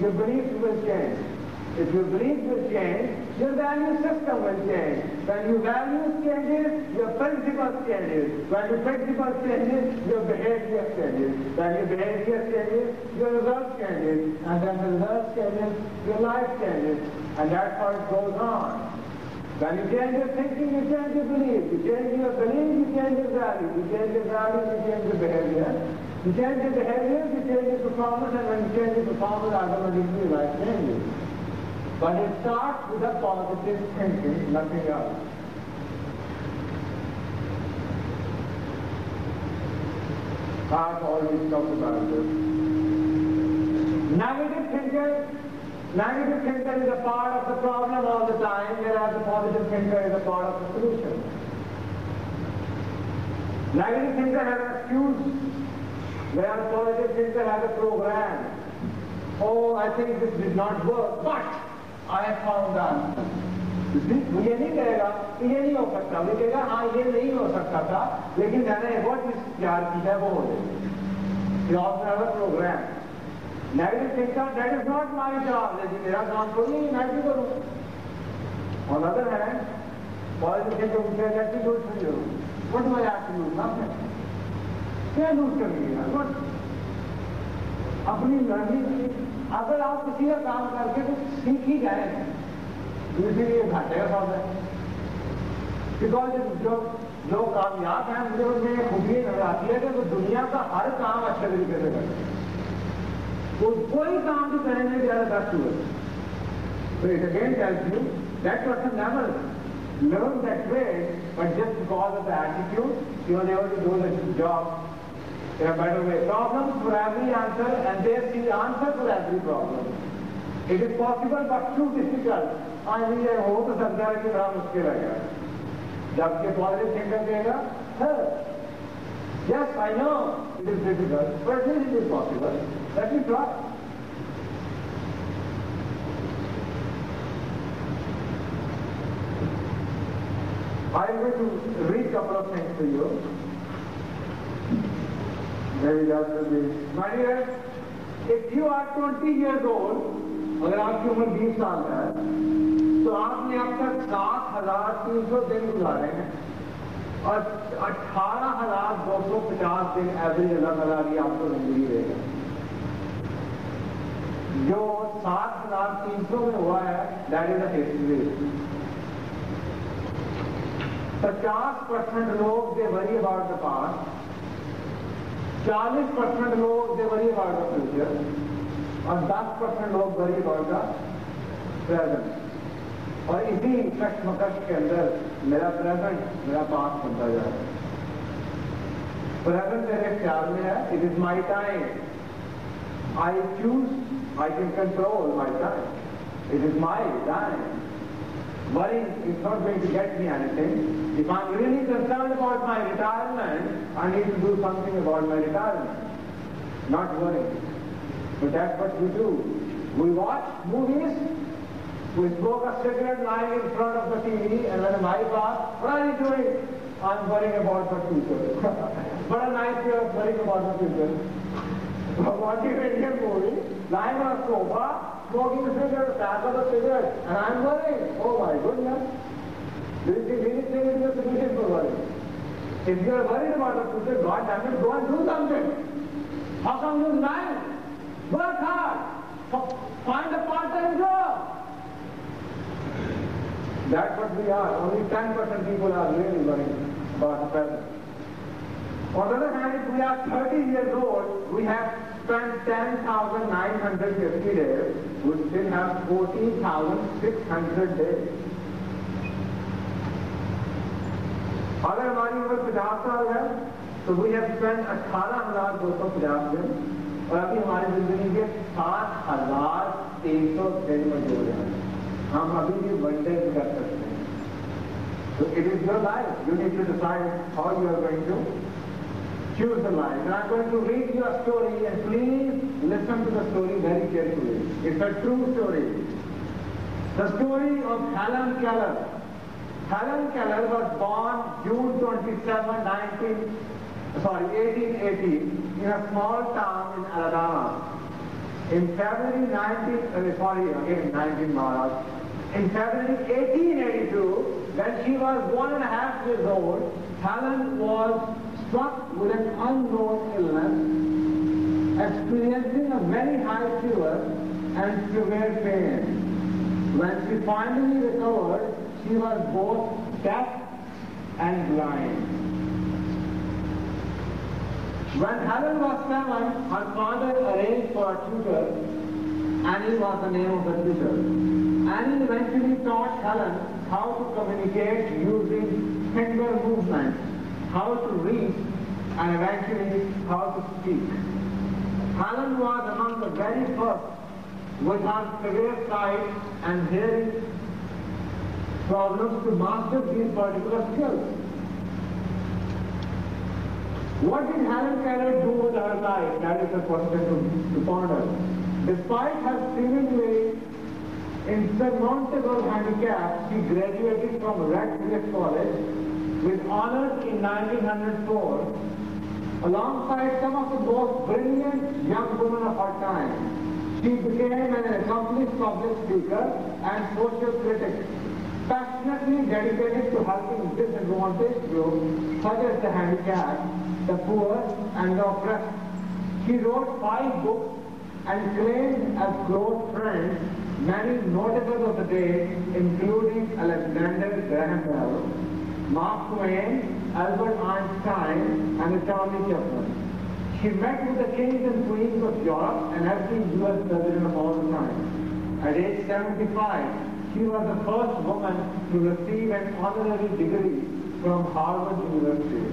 your beliefs will change. If your beliefs will change, your value system will change. When your values changes, your principles changes. When your principles changes, your behavior changes. When your behavior changes, your results changes. And when the results changes, your life changes. And that's how it goes on. When you change your thinking, you change your belief. You change your belief, you change your value. You change your value, you change your behavior. You change your behavior, you change your performance. And when you change your performance, automatically your life changes. But it starts with a positive thinking, nothing else. I've always talked about this. Negative thinker is a part of the problem all the time, whereas the positive thinker is a part of the solution. Negative thinker has an excuse, whereas positive thinker has a program. Oh, I think this did not work, but I have found the answer. वो ये नहीं कहेगा कि ये नहीं हो सकता, वो कहेगा हाँ ये नहीं हो सकता था, लेकिन मैंने एक और चीज तैयार की है, वो हो जाएगी. You also have a program. Negative thinker, that is not my job. लेकिन मेरा काम थोड़ी है, मैं भी करूँ. On the other hand, positive thinker will say that is good for you. What do I have to do? Nothing. क्या loose करेंगे यार? What? अपनी लर्निंग, अगर आप किसी का काम करके कुछ सीख ही जाए तो इसीलिए घाटे का सौदा है. बिकॉज जो कामयाब है, मुझे उनमें खूबी नजर आती है कि वो दुनिया का हर काम अच्छे तरीके से करते हैं. वो कोई काम भी करेंगे ज्यादा बेस्ट हुए. तो it again tells you that person never learned that way, but just because of the attitude, he was able to do the job in a better way. Problems for every answer, and they see the answer for every problem. It is possible, but too difficult. I mean, हो तो सकता है कि बड़ा मुश्किल है. जबकि positive thinker कहेगा, yes, I know it is difficult, but at least it is possible. Let me try. I am going to read a couple of things to you. Very definitely. My dear, if you are 20 years old, अगर आपकी उम्र 20 साल है, तो आपने अब तक 7,300 दिन गुजारे हैं और 18,250 दिन एवरेज अल्लाह ताला की आपको जिंदगी देगा। जो 7,300 में हुआ है, दैट इज अ हिस्ट्री। 50% लोग दे वरी अबाउट द पास्ट, 40% लोग दे वरी अबाउट द फ्यूचर और 10% लोग वरी अबाउट द प्रेजेंट। और इसी कश्मकश के अंदर मेरा प्रेजेंट मेरा पास्ट बनता जा रहा है। प्रेजेंट मेरे ख्याल में है, it is my time, I choose, I can control my time, it is my time. Worrying is not going to get me anything. If I'm really concerned about my retirement, I need to do something about my retirement, not worrying. But that's what we do. We watch movies, we smoke a cigarette lying in front of the TV, and when my wife asks, what are you doing? I'm worrying about the future. What a nice way of worrying about the future. Watching an Indian movie, lying on a sofa, smoking a cigarette, pack of a cigarette, and I'm worrying. Oh my goodness. Do you really think it is a solution for worry? If you are worried about the future, God damn it, go and do something. How come you lying? Work hard. Find a part-time job. That's what we are. Only 10% people are really worried about the present. On the other hand, if we are 30 years old, we have spent 10,950 days, we still have 14,600 days. अगर हमारी उम्र 50 साल है, तो we have spent 18,250 दिन और अभी हमारी जिंदगी के 7,300 दिन मौजूद हैं। हम अभी भी वनडे कर सकते हैं। So it is your life. You need to decide how you are going to choose the life. And I'm going to read you a story, and please listen to the story very carefully. It's a true story. The story of Helen Keller. Helen Keller was born June 27, 1880 in a small town in Alabama. In February 1882, when she was 1.5 years old, Helen was struck with an unknown illness, experiencing a very high fever and severe pain. When she finally recovered, she was both deaf and blind. When Helen was 7, her father arranged for a tutor. Annie was the name of the tutor. Annie eventually taught Helen how to communicate using finger movements, how to read, and eventually how to speak. Helen was among the very first with her severe sight and hearing problems to master these particular skills. What did Helen Keller do with her life? That is the question to ponder. Despite her seemingly insurmountable handicap, she graduated from Radcliffe College with honors in 1904, alongside some of the most brilliant young women of her time. She became an accomplished public speaker and social critic, passionately dedicated to helping disadvantaged groups such as the handicapped, the poor, and the oppressed. She wrote 5 books and claimed as close friends many notables of the day, including Alexander Graham Bell, Mark Twain, Albert Einstein, and Charlie Chaplin. She met with the kings and queens of Europe and every U.S. president of all time. At age 75, she was the first woman to receive an honorary degree from Harvard University.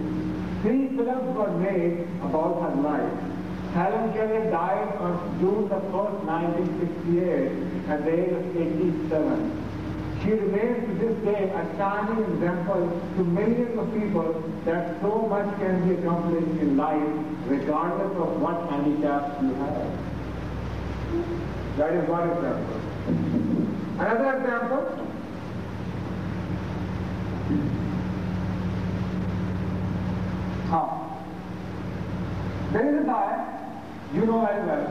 3 films were made about her life. Helen Keller died on June 1st, 1968 at the age of 87. She remains to this day a shining example to millions of people that so much can be accomplished in life regardless of what handicaps you have. That is one example. Another example. There is a guy, you know very well.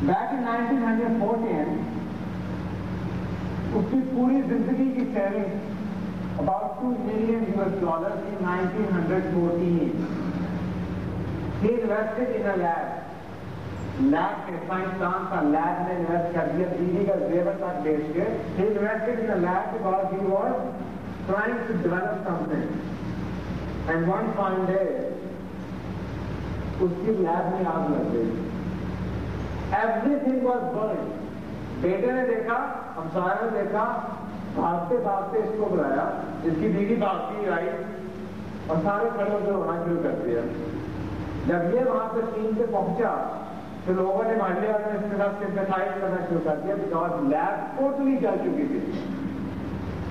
Back in 1914, उसकी पूरी जिंदगी की saving about $2 million US in 1914. He invested in a lab. Lab के साइंसदान का lab में invest कर दिया, दिल्ली का जेवर तक बेच के. He invested in a lab because he was trying to develop something. And one fine day, उसकी लैब में आग लग गई. Everything was burned. बेटे ने देखा, हमसाया ने देखा, भागते भागते इसको बुलाया, इसकी बीवी भागती आई और सारे खड़े होकर रोना शुरू कर दिया. जब ये वहां पे सीन पे पहुंचा तो लोगों ने मान लिया और इसके साथ सिंपैथाइज करना शुरू कर दिया बिकॉज लैब टोटली जल चुकी थी.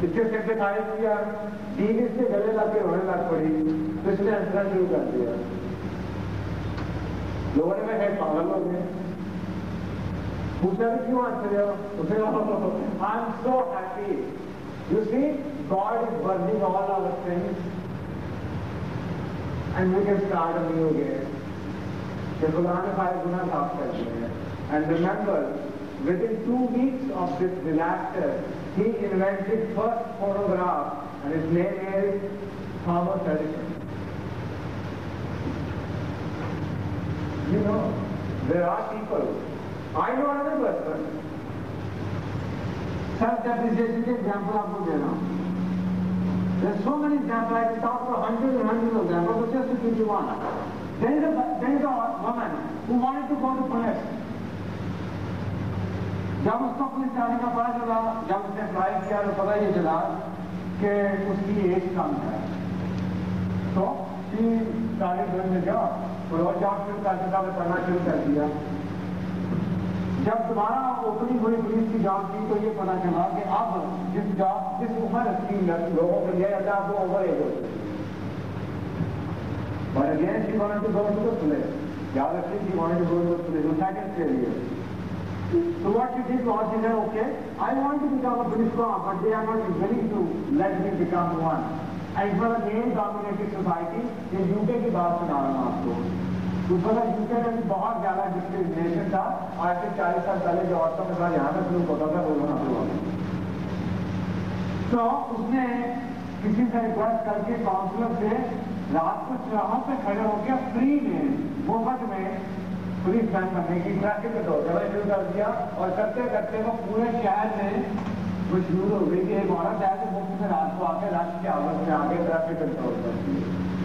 इसके सिंपैथाइज किया, बीवी इसके गले लग के रोने लग पड़ी तो इसने हंसना शुरू कर दिया. लोगों ने कहा पागल हो गए. पूछा भी क्यों हंस रहे हो? उसे I am so happy. You see God is burning all our things and we can start a new again. The Quran five guna maaf kar diye. And remember, within 2 weeks of this disaster, he invented first phonograph, and his name is Thomas Edison. You know, there are people. I know another person. Self-depreciation के example आपको दे रहा हूँ. There are so many examples. I can talk for hundreds and hundreds of examples, but just to give you one. There is a woman who wanted to go to police. जब उसको police जाने का पता चला, जब उसने apply किया तो पता ये चला कि उसकी एज कम है. तो she started doing the job. और वो जॉब शुरू कर दिया, पढ़ना शुरू कर दिया. जब दोबारा ओपनिंग हुई पुलिस की जॉब की तो ये पता चला कि अब जिस उम्र की लोगों के लिए वो ओवर एज होती है. But again, she wanted to go to the police. The other thing, she wanted to go to the police. The second failure. So what she did was, she said, okay, I want to become a police cop, but they are not willing to let me become one. And it was a male-dominated society. In UK की बात सुना रहा हूँ आपको. उस वक्त UK में भी बहुत ज़्यादा डिस्क्रिमिनेशन था. आज से 40 साल पहले जो औरतों के साथ यहाँ तक लोग होता था, वो वहाँ पे हुआ. तो उसने किसी से रिक्वेस्ट करके काउंसलर से रात को चौराहों पे खड़े होकर फ्री में मुफ्त में पुलिस बैन करने की ट्रैफिक को शुरू कर दिया. और करते करते वो पूरे शहर में मशहूर हो गई कि एक औरत है जो मुफ्त में रात को आके रश के आवाज में आके ट्रैफिक कंट्रोल करती है.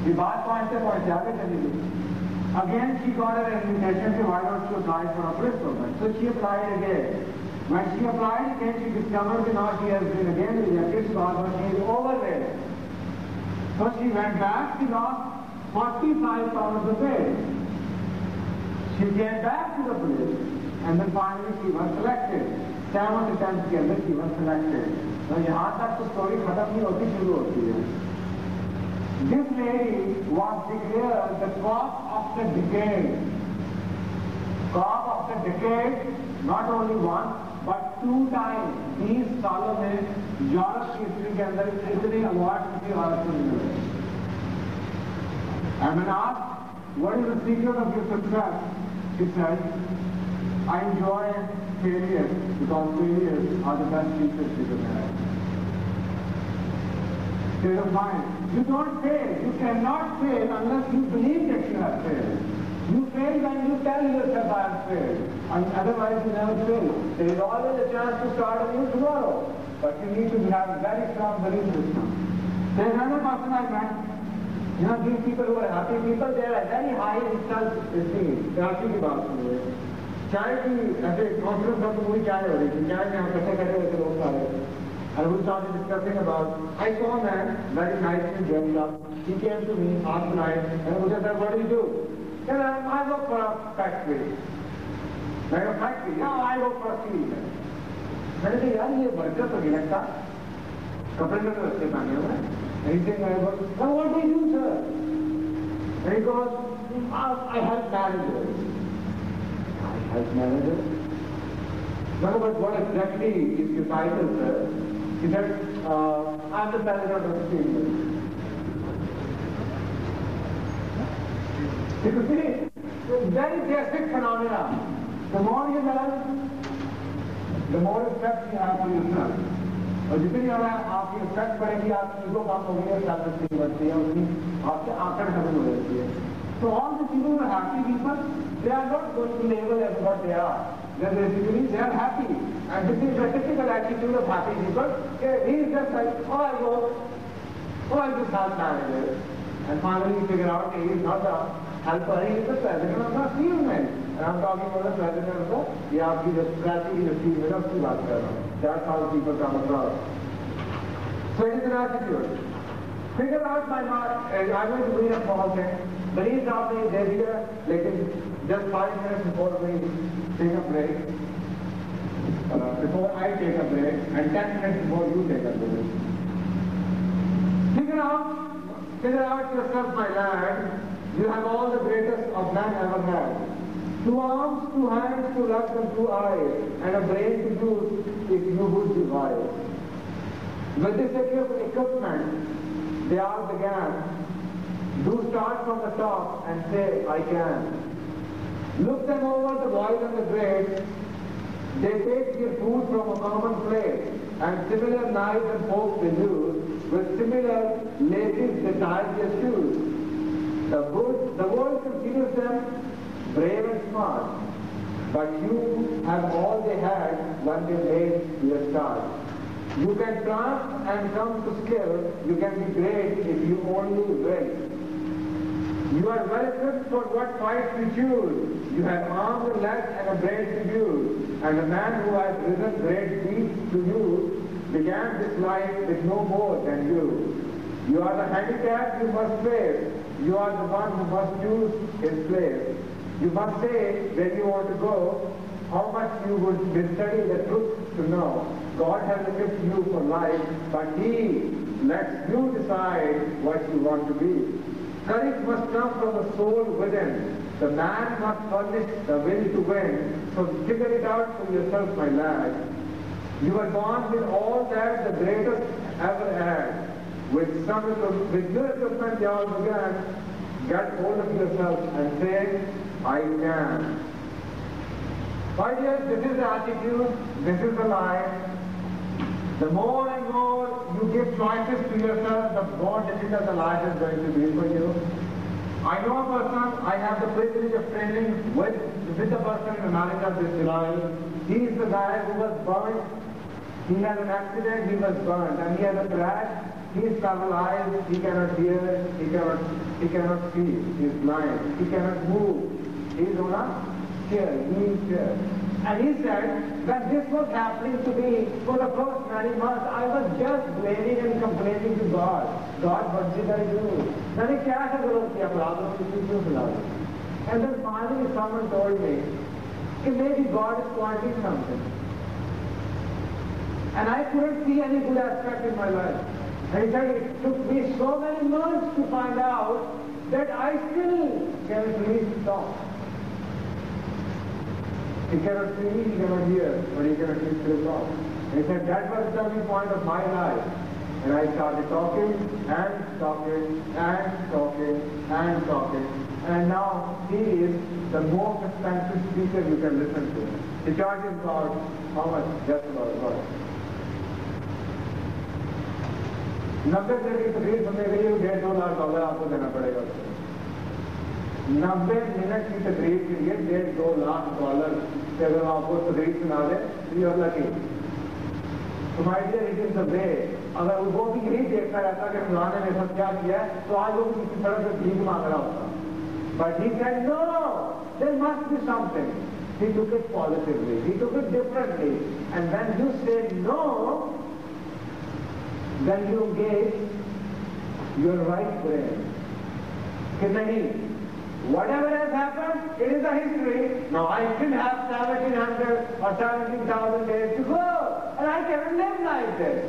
ये बात पहुंचते आगे चली गई. Again she got an invitation to why not to apply for a police programme. So she applied again. When she applied again, she discovered that now she has been again rejected because she is overweight. So she went back, she lost 45 pounds of weight. She came back to the police and then finally she was selected. 7 attempts के अंदर she was selected. तो यहाँ तक तो story खत्म नहीं होती, शुरू होती है. This lady was declared the cop of the decade. Cop of the decade, not only once, but 2 times. 20 सालों में यूरोप की हिस्ट्री के अंदर इतने अवार्ड किसी औरत को नहीं मिले. And when asked, what is the secret of your success? She said, I enjoy failures because failures are the best teachers you can have. State of mind. You don't fail. You cannot fail unless you believe that you have failed. You fail when you tell yourself I have failed. And otherwise you never fail. There is always a chance to start anew tomorrow. But you need to have a very strong belief system. There is another person I met. You know, these people who are happy people, they are very high in self-esteem. Happy की बात सुन रहे हैं. चाय की ऐसे conference में तो पूरी चाय हो रही थी. चाय में हम इकट्ठे खड़े हुए थे लोग सारे. And we started discussing about, I saw a man, very nicely dressed up. He came to me after night and he said, what do you do? Then I work for a factory. Like a factory? No, I work for a cleaner. मैंने कहा यार ये worker तो नहीं लगता, कपड़े में तो अच्छे पहने हुए हैं. And he said, oh, what do you do, sir? And he goes, I help managers. I help managers? No, but what exactly is your title, sir? He said, I'm the manager of the cleaner. You see, it's very basic phenomena. The more you learn, the more respect you have for yourself. और जितनी ज़्यादा आपकी respect बढ़ेगी, आपकी ego कम होगी और self esteem बढ़ती है, उतनी आपके आंकड़ खत्म हो जाती है. So all the people who are happy people, they are not going to label as what they are. They are happy. And this is the typical attitude of happy people. He is just like, oh, I just help manager. And finally you figure out he is not the helper, he is the president of the achievement. And I'm talking about the president of the, yeah, आपकी जो strategy की achievement of की बात कर रहा हूँ. That's how people come across. So it is an attitude. Figure out my mark. I'm going to read a small thing. Please not be there, just 5 minutes before we take a break. Before I take a break, and 10 minutes before you take a break. Figure out yourself, my lad. You have all the greatest of man ever had. 2 arms, 2 hands, 2 legs and 2 eyes, and a brain to use if you would be wise. With this equipment, they all began. Do start from the top and say, I can. Look them over, the boys and the great. They take their food from a common plate, and similar knives and forks they use. With similar laces they tie their shoes. The world considers them brave and smart, but you have all they had when they made your start. You can trust and come to skill. You can be great if you only will. You are well equipped for what fight you choose. You have arms and legs and a brain to use. And a man who has risen great deeds to you began this life with no more than you. You are the handicap you must face. You are the one who must choose his place. You must say where you want to go, how much you would study the truth to know. God has equipped you for life, but He lets you decide what you want to be. Courage must come from the soul within. The man must furnish the will to win. So figure it out for yourself, my lad. You were born with all that the greatest ever had. With your equipment they all began. Get hold of yourself and say, I can. My dear, this is the attitude, this is the life. The more and more you give choices to yourself, the more difficult the life is going to be for you. I know a person, I have the privilege of training with a person in America this July. He is the guy who was burned. He had an accident, he was burned, and he had a crash. He is paralyzed, he cannot hear, he cannot see, he is blind, he cannot move. He is on a chair, he is chair. And he said that this was happening to me for the first many months. I was just blaming and complaining to God. God, what did I do? And then finally someone told me, maybe God is pointing something. And I couldn't see any good aspect in my life. And he said, it took me so many months to find out that I still can please stop. He cannot see, he cannot hear, but he cannot reach his God. And he said, that was the turning point of my life. And I started talking, and talking, and talking, and talking. And now he is the most expensive speaker you can listen to. He charges about, how much? Just about what? 90 minute की तकरीर सुनने के लिए $1.5 लाख आपको देना पड़ेगा. 90 minute की तकरीर के लिए $1.5 लाख से अगर आपको तकरीर सुना दे तो यू आर लकी. तो my dear, it is the way. अगर वो भी यही देखता रहता कि फलाने ने सब क्या किया है तो आज वो किसी तरह से भीख मांग रहा होता. But he said, no, there must be something. He took it positively. He took it differently. And when you say no, then you engage your right brain. Whatever has happened, it is a history. Now I still have 1,700 or 17,000 days to go. And I cannot live like this.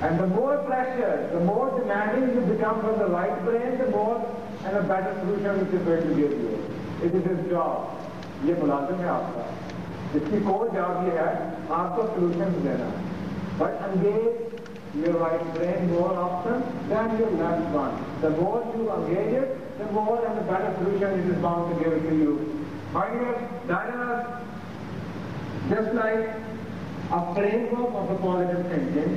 And the more pressure, the more demanding you become from the right brain, the more and a better solution which is going to give you. It is his job. ये मुलाजिम है आपका. इसकी कोई job ये है आपको solutions देना. But engage your right brain more often than your left one. The more you engage it, the more and the better solution it is bound to give it to you. My dear diners, just like a framework of a positive thinking,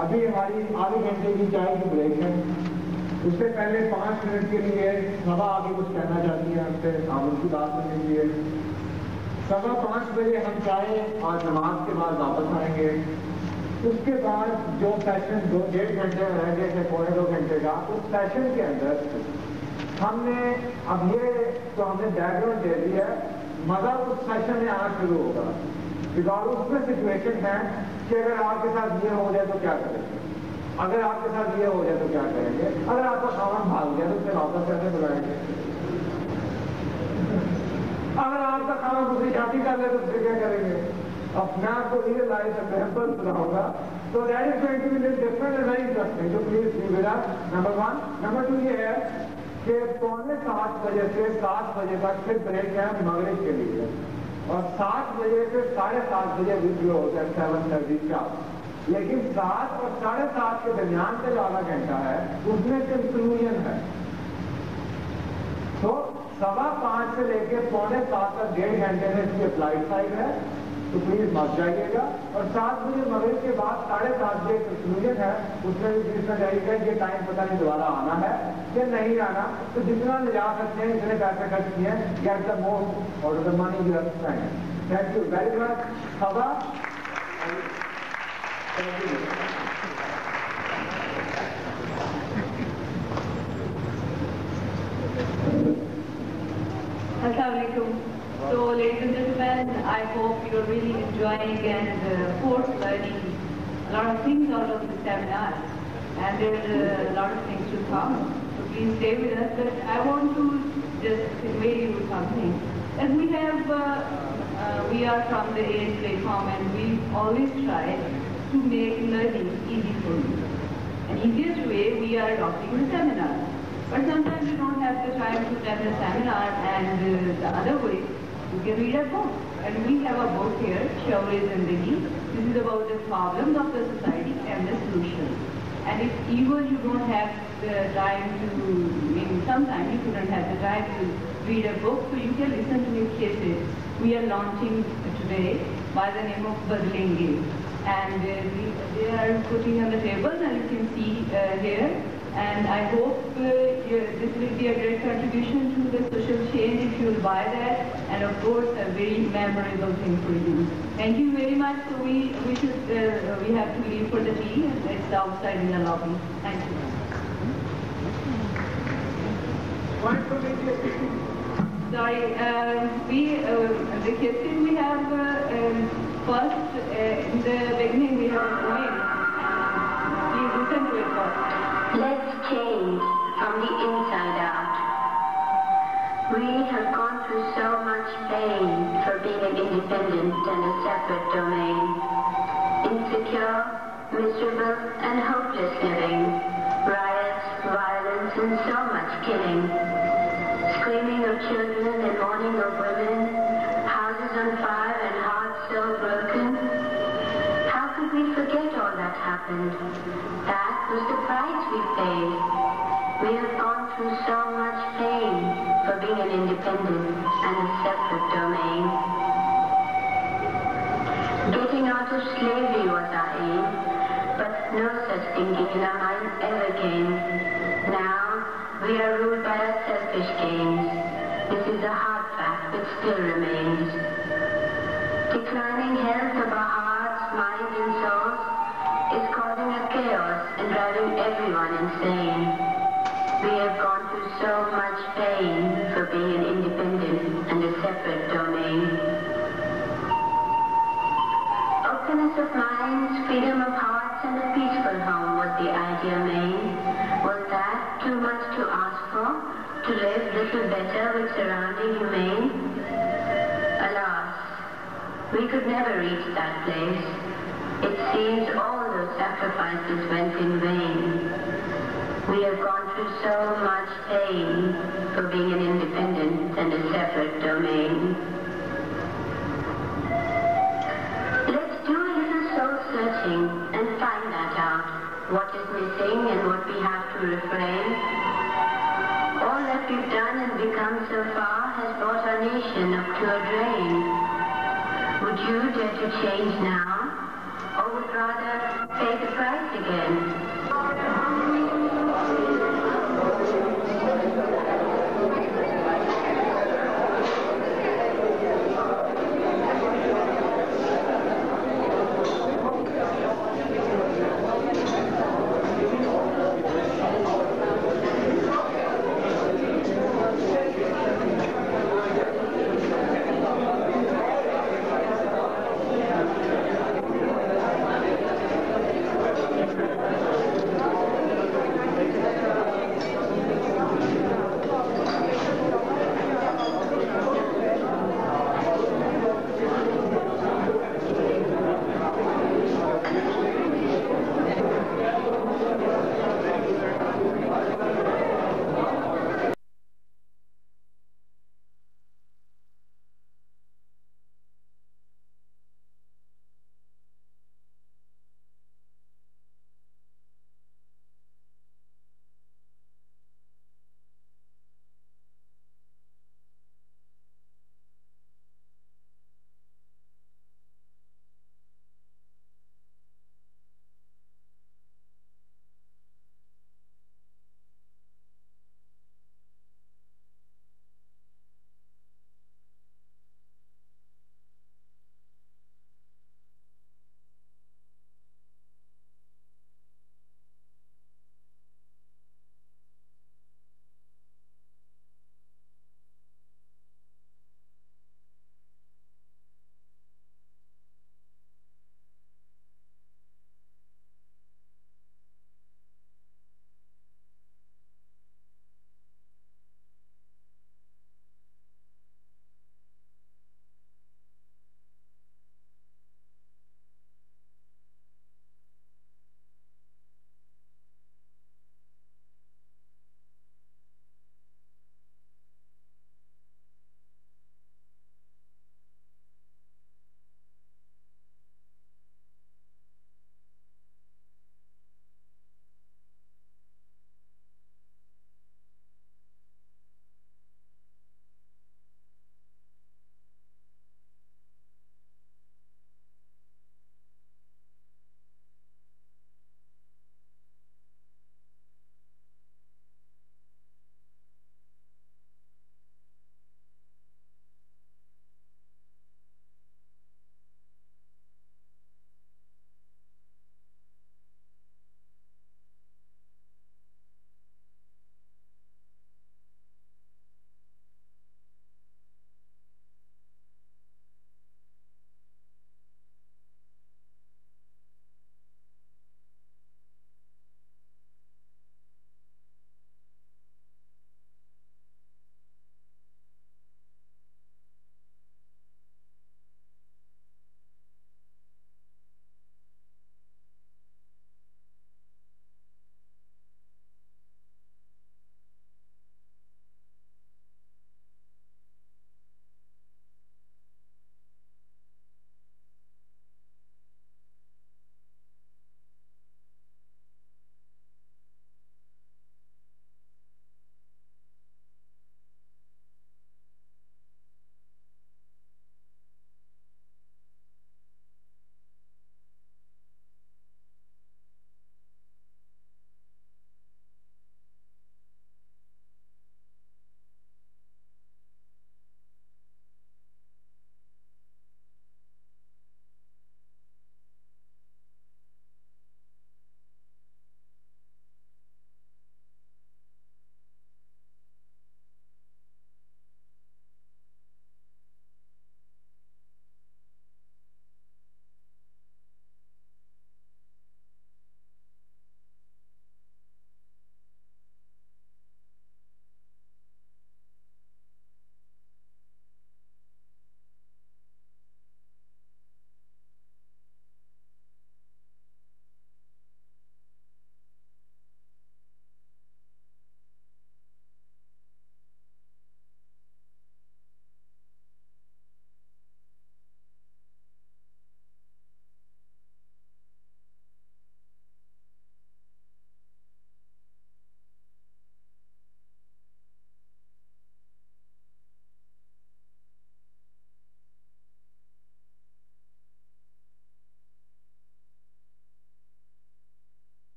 अभी हमारी आधे घंटे की चाय की break है, उससे पहले 5 मिनट के लिए सभा आगे कुछ कहना चाहती है हमसे, आप उनकी बात सुन लीजिए। 5:15 बजे हम चाय और नमाज के बाद वापस आएंगे। उसके बाद जो सेशन 2-1.5 घंटे में रह गए थे, 2.25 घंटे का, उस सेशन के अंदर हमने अब ये तो हमने बैकग्राउंड दे दिया है, मजा उस सेशन में आना शुरू होगा। बिकॉज उसमें सिचुएशन है कि अगर आपके साथ ये हो जाए तो क्या करेंगे, अगर आपके साथ ये हो जाए तो क्या करेंगे, अगर आपका सामान भाग गया तो फिर वापस कैसे बुलाएंगे, अगर आपका खाना दूसरी शादी कर ले तो फिर क्या करेंगे। अब मैं आपको रियल लाइफ एग्जाम्पल सुनाऊंगा, तो that is going to be different and very interesting, तो please be with us. Number 1। Number 2 ये है कि 6:45 बजे से 7 बजे तक फिर ब्रेक है मगरिब के लिए, और 7 बजे से 7:30 बजे वीडियो होता है 7:30 का। लेकिन 7 और 7:30 के दरमियान का जो आधा घंटा है उसमें कंक्लूजन है। तो 5:15 से लेकर 6:45 तक 1.5 घंटे में इसकी अप्लाइड साइड है, तो प्लीज मत जाइएगा। और 7 बजे मगरिब के बाद 7:30 बजे कंक्लूजन है, उसमें भी पूछना चाहिए ये टाइम पता नहीं दोबारा आना है या नहीं आना, तो जितना ले जा सकते हैं इतने पैसे खर्च किए, गेट द मोस्ट और the money you have spent. Thank you very much. खबा Assalamualaikum. So, ladies and gentlemen, I hope you're really enjoying and of course learning a lot of things out of the seminar, and there's a lot of things to come. So please stay with us. But I want to just convey you something. As we have, we are from the AIS platform, and we always try to make learning easy for you. And easiest way, we are adopting the seminar. But sometimes you don't have the time to attend the seminar, and the other way, you can read a book. And we have a book here, Shauri Zindagi. This is about the problems of the society and the solutions. And if even you don't have the time to, maybe sometimes you couldn't have the time to read a book, so you can listen to a cases. We are launching today by the name of Badlenge. And they are putting on the table, and you can see here. And I hope this will be a great contribution to the social change if you will buy that, and of course a very memorable thing for you. Thank you very much. So we have to leave for the tea, and it's outside in the lobby. Thank you. Sorry, the question we have first in the beginning we have a poem. Please listen to it first. Let's change from the inside out. We have gone through so much pain for being an independent and a separate domain. Insecure, miserable, and hopeless living. Riots, violence, and so much killing. Screaming of children and mourning of women. Houses on fire and hearts so broken. How could we forget all that happened? That was the price we paid. We have gone through so much pain for being an independent and a separate domain. Getting out of slavery was our aim, but no such thinking in our minds ever came. Now we are ruled by our selfish gains. This is a hard fact, but still remains. Declining health of our hearts, minds, and souls is causing a chaos and driving everyone insane. We have gone through so much pain for being an independent and a separate domain. Openness of minds, freedom of hearts, and a peaceful home was the ideal main. Was that too much to ask for? To live little better with surrounding humane? Alas, we could never reach that place. It seems all those sacrifices went in vain. We have gone through so much pain for being an independent and a separate domain. Let's do a little soul searching and find that out. to refrain. All that we've done and become so far has brought our nation up to a drain. Would you dare to change now, or would rather pay the price again?